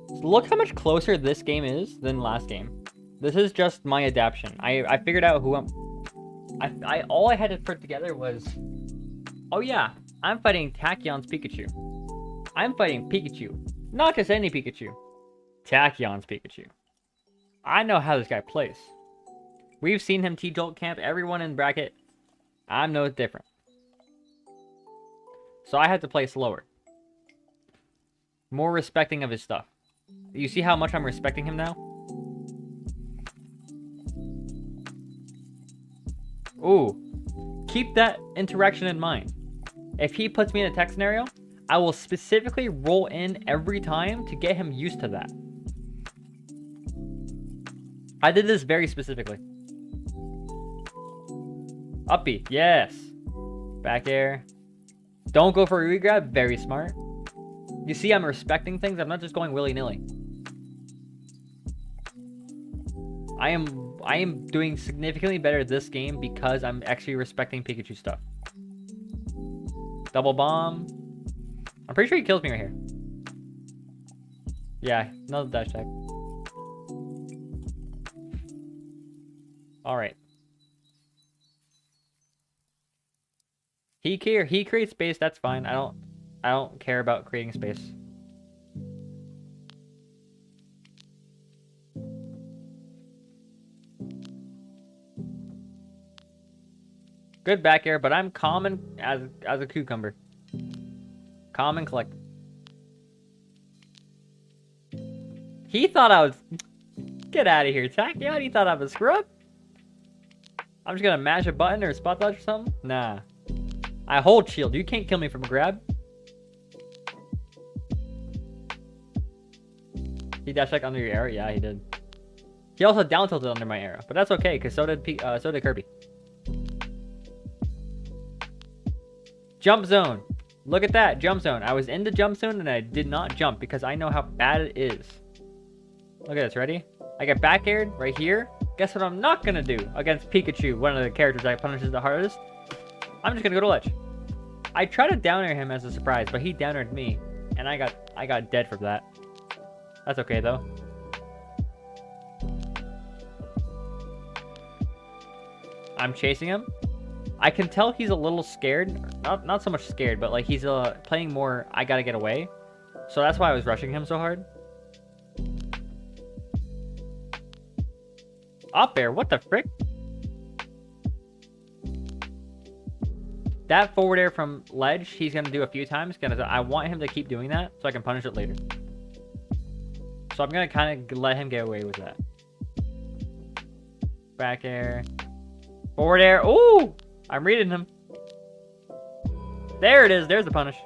Look how much closer this game is than last game. This is just my adaptation. I figured out who I'm... all I had to put together was... Oh yeah, I'm fighting Tachyon's Pikachu. I'm fighting Pikachu. Not just any Pikachu. Tachyon's Pikachu. I know how this guy plays. We've seen him T-Jolt camp everyone in bracket. I'm no different. So I had to play slower. More respecting of his stuff. You see how much I'm respecting him now? Ooh. Keep that interaction in mind. If he puts me in a tech scenario, I will specifically roll in every time to get him used to that. I did this very specifically. Up B, yes. Back air. Don't go for a regrab, very smart. You see, I'm respecting things. I'm not just going willy-nilly. I am doing significantly better this game because I'm actually respecting Pikachu stuff. Double bomb. I'm pretty sure he kills me right here. Yeah, another dash attack. Alright. He creates space, that's fine. I don't care about creating space. Good back air, but I'm calm and as a cucumber. Calm and collect. He thought I was... Get out of here, Tachyon. He thought I was a scrub. I'm just gonna mash a button or a spot dodge or something? Nah. I hold shield. You can't kill me from a grab. He dash like under your arrow? Yeah, he did. He also down tilted under my arrow, but that's okay because so did Kirby. Jump zone. Look at that, jump zone. I was in the jump zone and I did not jump because I know how bad it is. Look at this, ready? I get back aired right here. Guess what I'm not gonna do against Pikachu, one of the characters that punishes the hardest? I'm just gonna go to ledge. I tried to down air him as a surprise, but he down aired me, and I got dead for that. That's okay though. I'm chasing him. I can tell he's a little scared. Not so much scared, but like he's playing more I gotta get away. So that's why I was rushing him so hard. Up air, what the frick? That forward air from ledge, he's gonna do a few times. I want him to keep doing that so I can punish it later. So I'm gonna kind of let him get away with that. Back air. Forward air. Ooh! I'm reading him. There it is. There's the punish.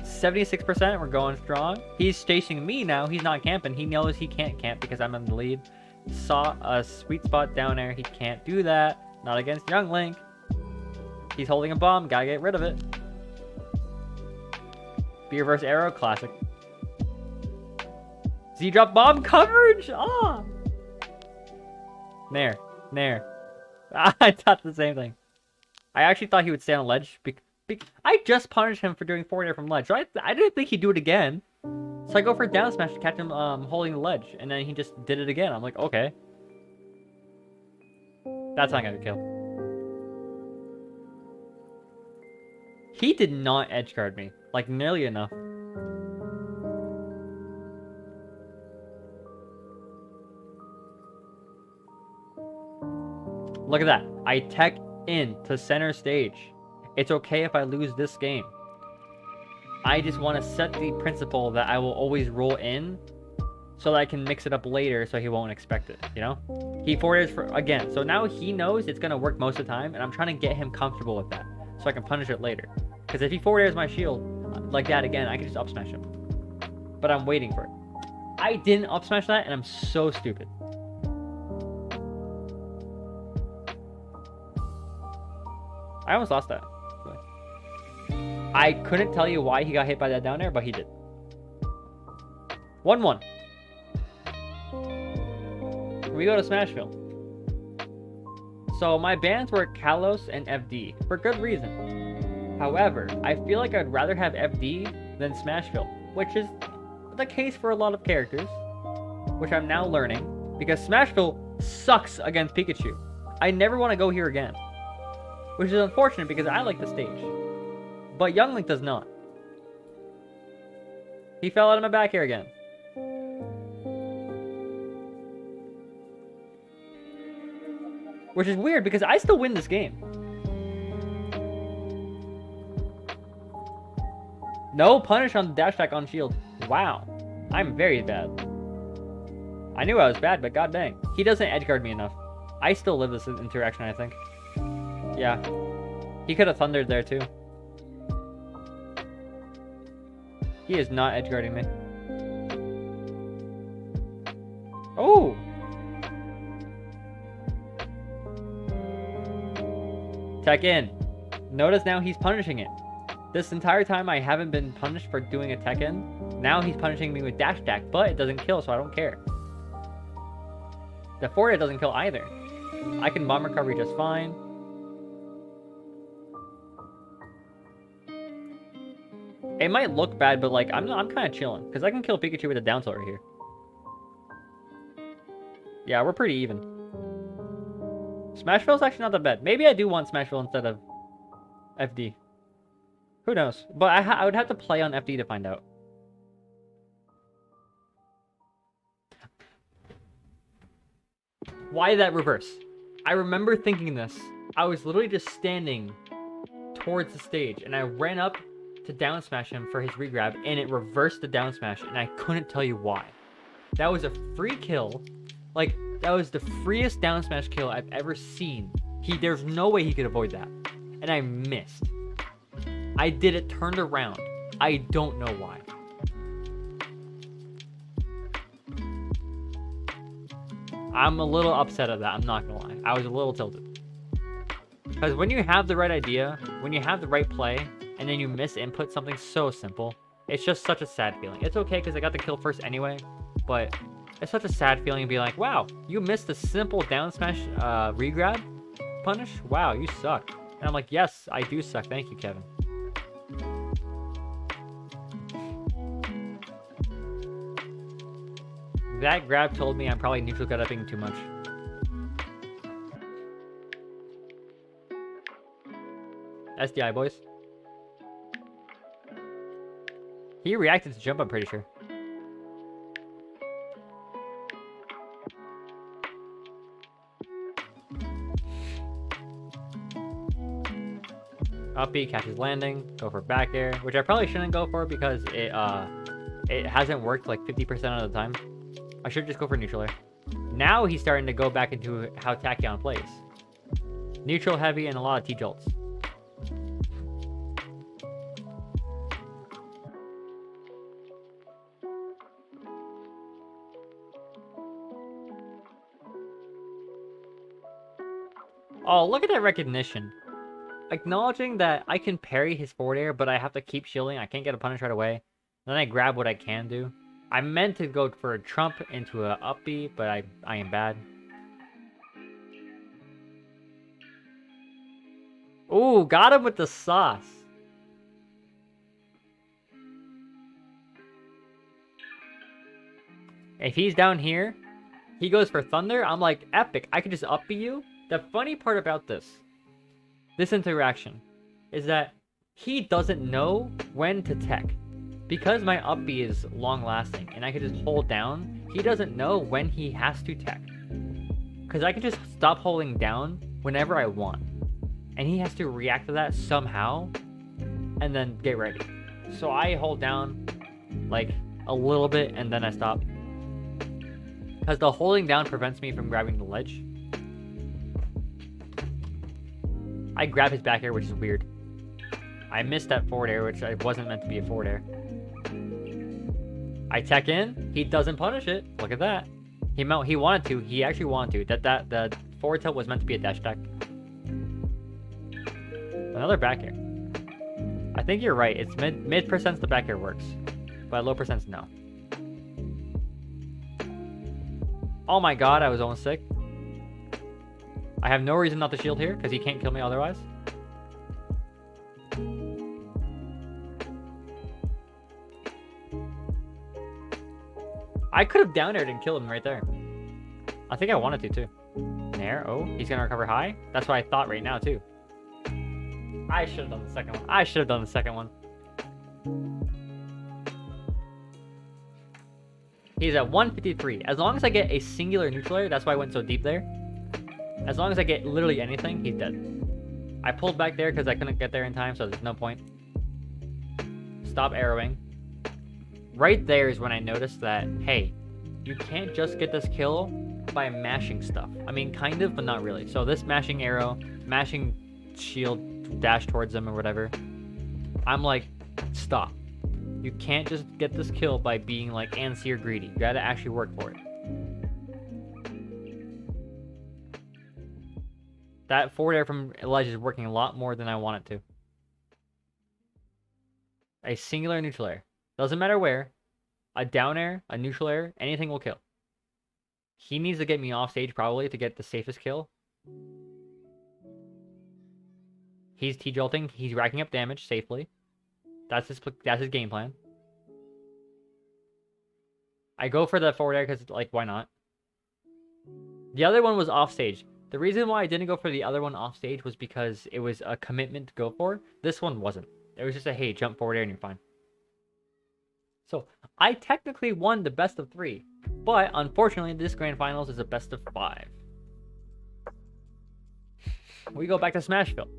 76%. We're going strong. He's chasing me now. He's not camping. He knows he can't camp because I'm in the lead. Saw a sweet spot down there. He can't do that. Not against Young Link. He's holding a bomb. Gotta get rid of it. B reverse arrow. Classic. Z drop bomb coverage. Ah. There. I thought the same thing. I actually thought he would stay on a ledge. I just punished him for doing forward air from ledge. So I didn't think he'd do it again. So I go for a down smash to catch him holding the ledge. And then he just did it again. I'm like, okay. That's not gonna kill. He did not edge guard me. Like, nearly enough. Look at that. I tech in to center stage. It's okay if I lose this game. I just want to set the principle that I will always roll in so that I can mix it up later so he won't expect it, you know? He forward airs for, again, so now he knows it's going to work most of the time, and I'm trying to get him comfortable with that so I can punish it later. Because if he forward airs my shield like that again, I can just up smash him. But I'm waiting for it. I didn't up smash that, and I'm so stupid. I almost lost that. I couldn't tell you why he got hit by that down air, but he did. 1-1. We go to Smashville. So my bans were Kalos and FD, for good reason. However, I feel like I'd rather have FD than Smashville, which is the case for a lot of characters, which I'm now learning, because Smashville sucks against Pikachu. I never want to go here again. Which is unfortunate because I like the stage. But Young Link does not. He fell out of my back here again. Which is weird because I still win this game. No punish on the dash attack on shield. Wow. I'm very bad. I knew I was bad, but god dang. He doesn't edgeguard me enough. I still live this interaction, I think. Yeah. He could have thundered there too. He is not edgeguarding me. Oh! Tech in. Notice now he's punishing it. This entire time I haven't been punished for doing a tech in. Now he's punishing me with dash attack, but it doesn't kill, so I don't care. The forward doesn't kill either. I can bomb recovery just fine. It might look bad, but like I'm kind of chilling because I can kill Pikachu with a down tilt right here. Yeah, we're pretty even. Smashville's actually not that bad. Maybe I do want Smashville instead of FD. Who knows? But I would have to play on FD to find out. Why that reverse? I remember thinking this. I was literally just standing towards the stage, and I ran up to down smash him for his regrab, and it reversed the down smash, and I couldn't tell you why. That was a free kill. Like, that was the freest down smash kill I've ever seen. There's no way he could avoid that. And I missed. I did it turned around. I don't know why. I'm a little upset at that, I'm not gonna lie. I was a little tilted. Because when you have the right idea, when you have the right play, and then you miss input something so simple, it's just such a sad feeling. It's okay because I got the kill first anyway, but it's such a sad feeling to be like, wow, you missed a simple down smash regrab punish? Wow, you suck. And I'm like, yes, I do suck. Thank you, Kevin. That grab told me I'm probably neutral gut upping too much. SDI, boys. He reacted to jump, I'm pretty sure. Up B, catches landing, go for back air, which I probably shouldn't go for because it hasn't worked like 50% of the time. I should just go for neutral air. Now he's starting to go back into how Tachyon plays. Neutral heavy and a lot of T-jolts. Oh, look at that recognition. Acknowledging that I can parry his forward air, but I have to keep shielding. I can't get a punish right away. Then I grab what I can do. I meant to go for a trump into a up B, but I am bad. Ooh, got him with the sauce. If he's down here, he goes for thunder. I'm like, epic. I can just up B you. The funny part about this interaction is that he doesn't know when to tech. Because my up B is long lasting and I can just hold down, he doesn't know when he has to tech. Because I can just stop holding down whenever I want. And he has to react to that somehow and then get ready. So I hold down like a little bit and then I stop. Because the holding down prevents me from grabbing the ledge. I grab his back air, which is weird. I missed that forward air, which I wasn't meant to be a forward air. I tech in. He doesn't punish it. Look at that. He wanted to. He actually wanted to. The forward tilt was meant to be a dash attack. Another back air. I think you're right. It's mid percents the back air works, but low percents no. Oh my god, I was almost sick. I have no reason not to shield here because he can't kill me otherwise. I could have down aired and killed him right there. I think I wanted to too. Nair. Oh, he's gonna recover high. That's what I thought right now too. I should have done the second one. I should have done the second one. He's at 153. As long as I get a singular neutral air, that's why I went so deep there. As long as I get literally anything, he's dead. I pulled back there because I couldn't get there in time, so there's no point. Stop arrowing. Right there is when I noticed that, hey, you can't just get this kill by mashing stuff. I mean, kind of, but not really. So this mashing arrow, mashing shield, dash towards them or whatever. I'm like, stop. You can't just get this kill by being like antsy or greedy. You gotta actually work for it. That forward air from ledge is working a lot more than I want it to. A singular neutral air. Doesn't matter where. A down air, a neutral air, anything will kill. He needs to get me off stage probably to get the safest kill. He's T-jolting. He's racking up damage safely. That's his game plan. I go for the forward air because, like, why not? The other one was off stage. The reason why I didn't go for the other one off stage was because it was a commitment to go for. This one wasn't. It was just a, hey, jump forward air and you're fine. So I technically won the best of 3. But unfortunately, this grand finals is a best of 5. We go back to Smashville.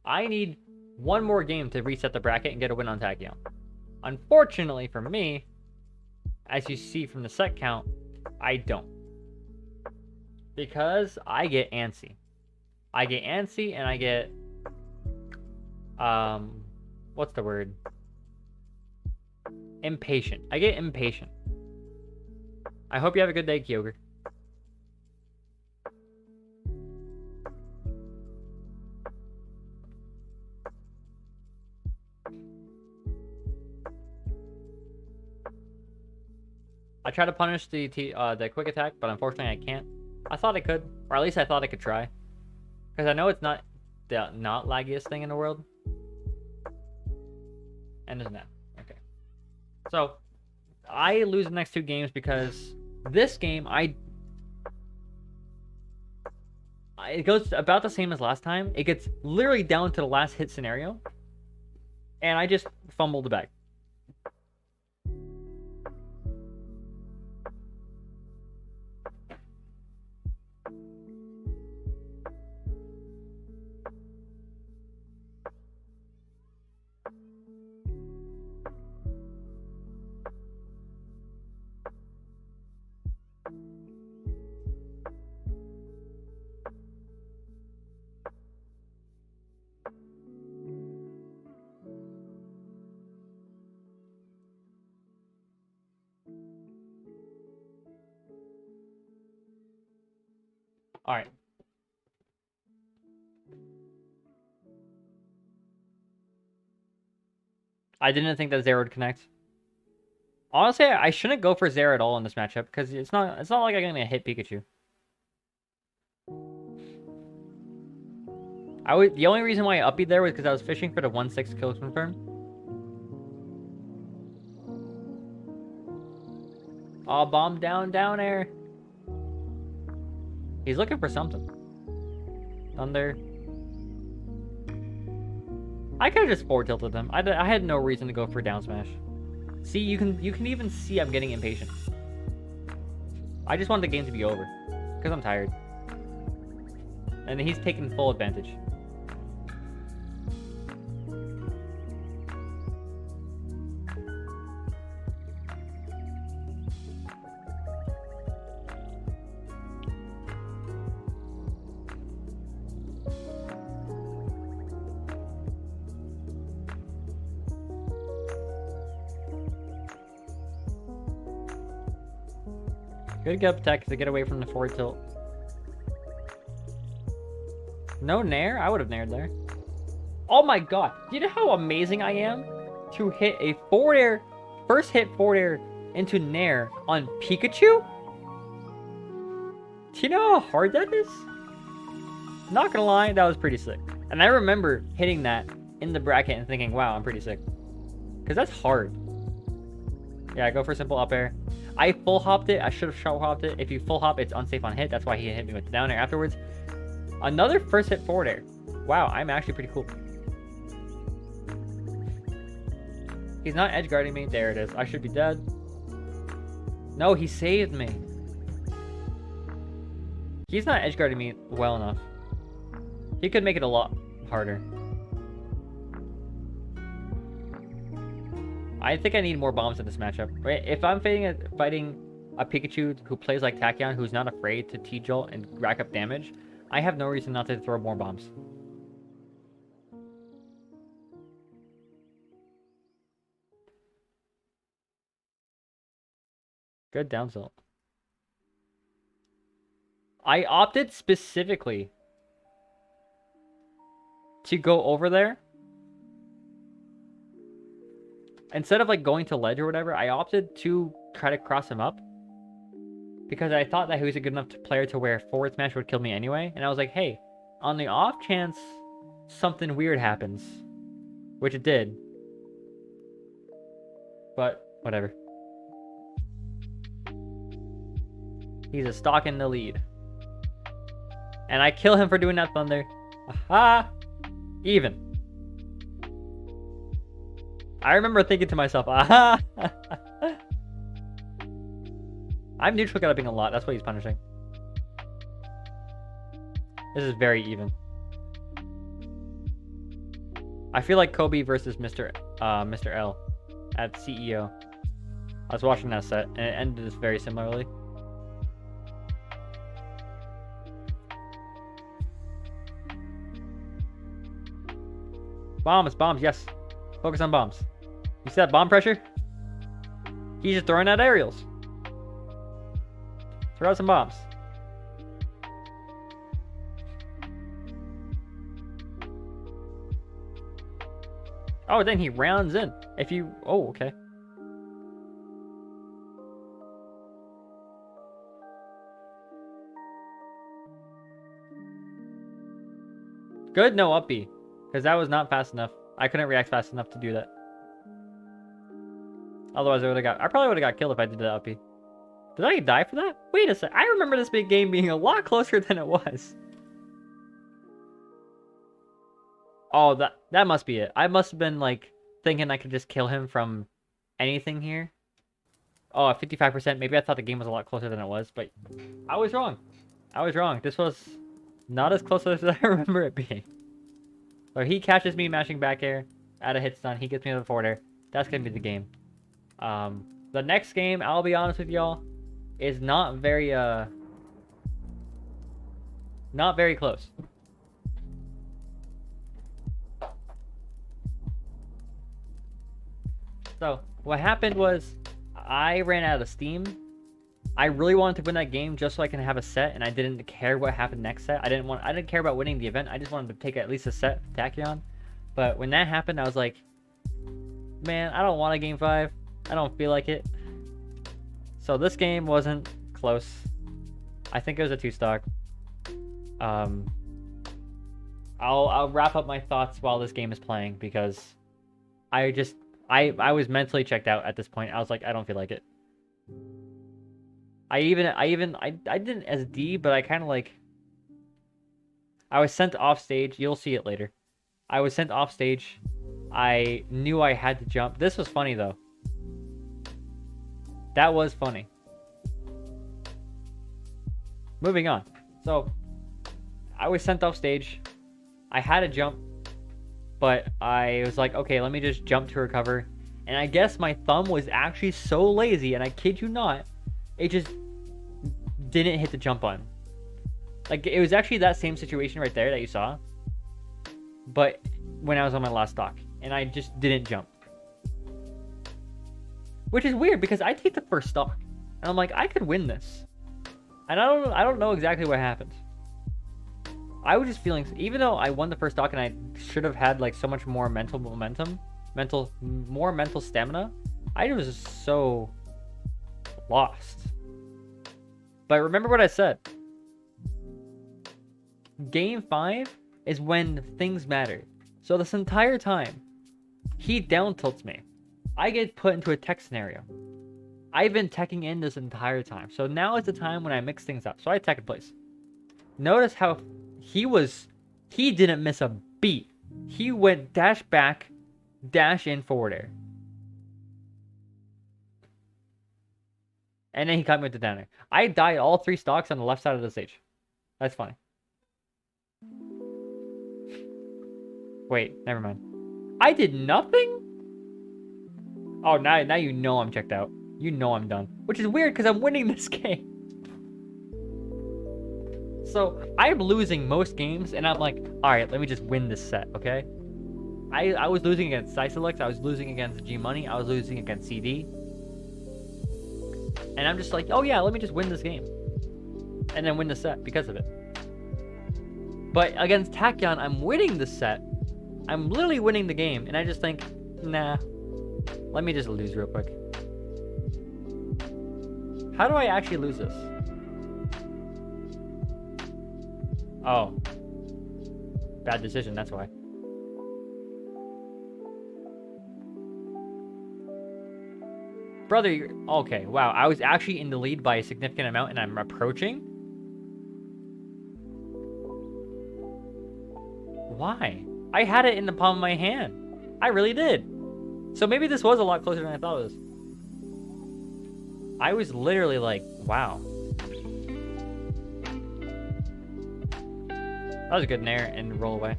I need one more game to reset the bracket and get a win on Tachyon. Unfortunately for me, as you see from the set count, I don't. Because I get antsy. I get antsy and I get... what's the word? Impatient. I get impatient. I hope you have a good day, Kyogre. I try to punish the quick attack, but unfortunately I can't. I thought I could, or at least I thought I could try. Because I know it's not the not laggiest thing in the world. And there's that. Okay. So, I lose the next 2 games because this game, it goes about the same as last time. It gets literally down to the last hit scenario. And I just fumbled the bag. Alright. I didn't think that Zero would connect. Honestly, I shouldn't go for Zero at all in this matchup because it's not like I'm gonna hit Pikachu. The only reason why I upbeat there was because I was fishing for the 1/6 kill confirm. Oh, bomb down air. He's looking for something. Thunder. I could have just forward tilted him. I had no reason to go for down smash. See, you can even see I'm getting impatient. I just want the game to be over because I'm tired. And he's taking full advantage. Good get up tech to get away from the forward tilt. No nair? I would have naired there. Oh my god. Do you know how amazing I am to hit a forward air, first hit forward air into nair on Pikachu? Do you know how hard that is? Not gonna lie, that was pretty sick. And I remember hitting that in the bracket and thinking, wow, I'm pretty sick. Because that's hard. Yeah, I go for simple up air. I full hopped it. I should have short hopped it. If you full hop, it's unsafe on hit. That's why he hit me with the down air afterwards. Another first hit forward air. Wow, I'm actually pretty cool. He's not edge guarding me. There it is. I should be dead. No, he saved me. He's not edge guarding me well enough. He could make it a lot harder. I think I need more bombs in this matchup. Right? If I'm fighting a Pikachu who plays like Tachyon, who's not afraid to T-Jolt and rack up damage, I have no reason not to throw more bombs. Good down tilt. I opted specifically to go over there. Instead of like going to ledge or whatever, I opted to try to cross him up. Because I thought that he was a good enough player to where forward smash would kill me anyway. And I was like, hey, on the off chance something weird happens. Which it did. But, whatever. He's a stock in the lead. And I kill him for doing that thunder. Aha! Even. I remember thinking to myself, aha! I'm neutral galloping a lot. That's what he's punishing. This is very even. I feel like Kobe versus Mr. L at CEO. I was watching that set, and it ended this very similarly. Bombs, yes. Focus on bombs. You see that bomb pressure? He's just throwing out aerials. Throw out some bombs. Oh, then he rounds in. If you... Oh, okay. Good, no up B. Because that was not fast enough. I couldn't react fast enough to do that. Otherwise, I probably would have got killed if I did the up B. Did I die for that? Wait a sec. I remember this big game being a lot closer than it was. Oh, that must be it. I must have been like thinking I could just kill him from anything here. Oh, 55%. Maybe I thought the game was a lot closer than it was, but I was wrong. I was wrong. This was not as close as I remember it being. So he catches me mashing back air at a hit stun. He gets me to the forward air. That's going to be the game. The next game, I'll be honest with y'all, is not very close. So what happened was I ran out of steam I really wanted to win that game just so I can have a set, and I didn't care what happened next set. I didn't care about winning the event. I just wanted to take at least a set with Tachyon. But when that happened, I was like, man, I don't want a game 5. I don't feel like it. So this game wasn't close. I think it was a 2-stock. I'll wrap up my thoughts while this game is playing because I was mentally checked out at this point. I was like, I don't feel like it. I didn't SD, but I kind of like, I was sent off stage. You'll see it later. I was sent off stage. I knew I had to jump. This was funny though. That was funny. Moving on. So I was sent off stage. I had to jump, but I was like, okay, let me just jump to recover. And I guess my thumb was actually so lazy, and I kid you not, it just didn't hit the jump button. Like, it was actually that same situation right there that you saw, but when I was on my last stock, and I just didn't jump. Which is weird, because I take the first stock, and I'm like, I could win this. And I don't know exactly what happened. I was just feeling, even though I won the first stock and I should have had like so much more mental momentum, more mental stamina, I was just so lost. But remember what I said. Game 5 is when things matter. So this entire time, he down tilts me. I get put into a tech scenario. I've been teching in this entire time. So now is the time when I mix things up. So I tech in place. Notice how he didn't miss a beat. He went dash back, dash in, forward air. And then he caught me with the down air. I died all 3 stocks on the left side of the stage. That's funny. Wait, never mind. I did nothing? Oh, now you know I'm checked out. You know I'm done. Which is weird because I'm winning this game. So I'm losing most games, and I'm like, all right, let me just win this set, okay? I was losing against Sicelux, I was losing against G Money, I was losing against CD. And I'm just like, oh yeah, let me just win this game. And then win the set because of it. But against Tachyon, I'm winning the set. I'm literally winning the game, and I just think, nah, let me just lose real quick. How do I actually lose this? Oh. Bad decision, that's why. Brother, okay, wow. I was actually in the lead by a significant amount, and I'm approaching? Why? I had it in the palm of my hand. I really did. So maybe this was a lot closer than I thought it was. I was literally like, wow. That was a good nair and roll away.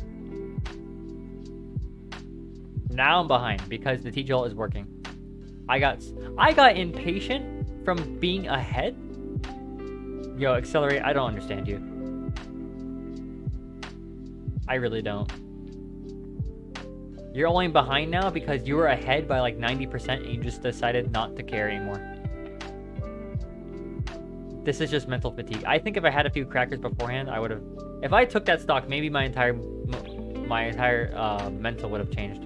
Now I'm behind because the T-Jolt is working. I got impatient from being ahead. Yo, accelerate, I don't understand you. I really don't. You're only behind now because you were ahead by like 90% and you just decided not to care anymore. This is just mental fatigue. I think if I had a few crackers beforehand, I would have... If I took that stock, maybe my entire mental would have changed.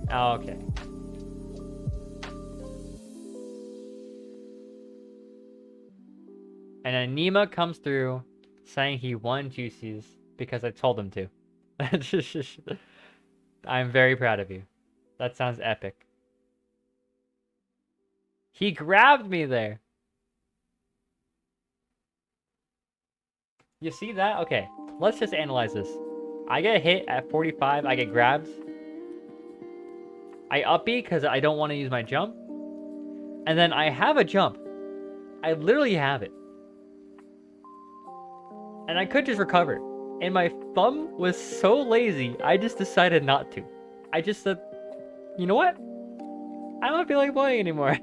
Oh, okay. And then Nima comes through saying he won Juicies because I told him to. I'm very proud of you. That sounds epic. He grabbed me there. You see that? Okay, let's just analyze this. I get hit at 45, I get grabbed. I up B because I don't want to use my jump. And then I have a jump. I literally have it. And I could just recover. And my thumb was so lazy, I just decided not to. I just said, you know what? I don't feel like playing anymore.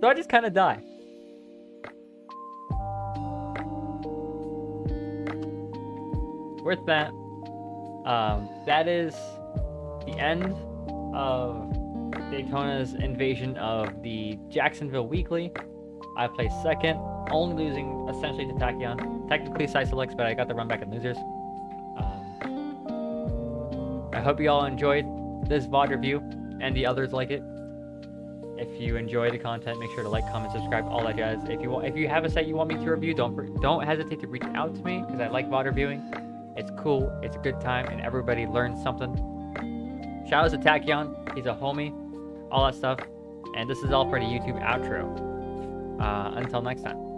So I just kind of die. With that, that is the end of Daytona's invasion of the Jacksonville Weekly. I placed second, only losing essentially to Tachyon. Technically side selects, but I got the run back in losers. I hope you all enjoyed this VOD review and the others like it. If you enjoy the content, make sure to like, comment, subscribe, all that jazz. If you have a set you want me to review, don't hesitate to reach out to me because I like VOD reviewing. It's cool, it's a good time, and everybody learns something. Shout out to Tachyon, he's a homie, all that stuff. And this is all for the YouTube outro. Until next time.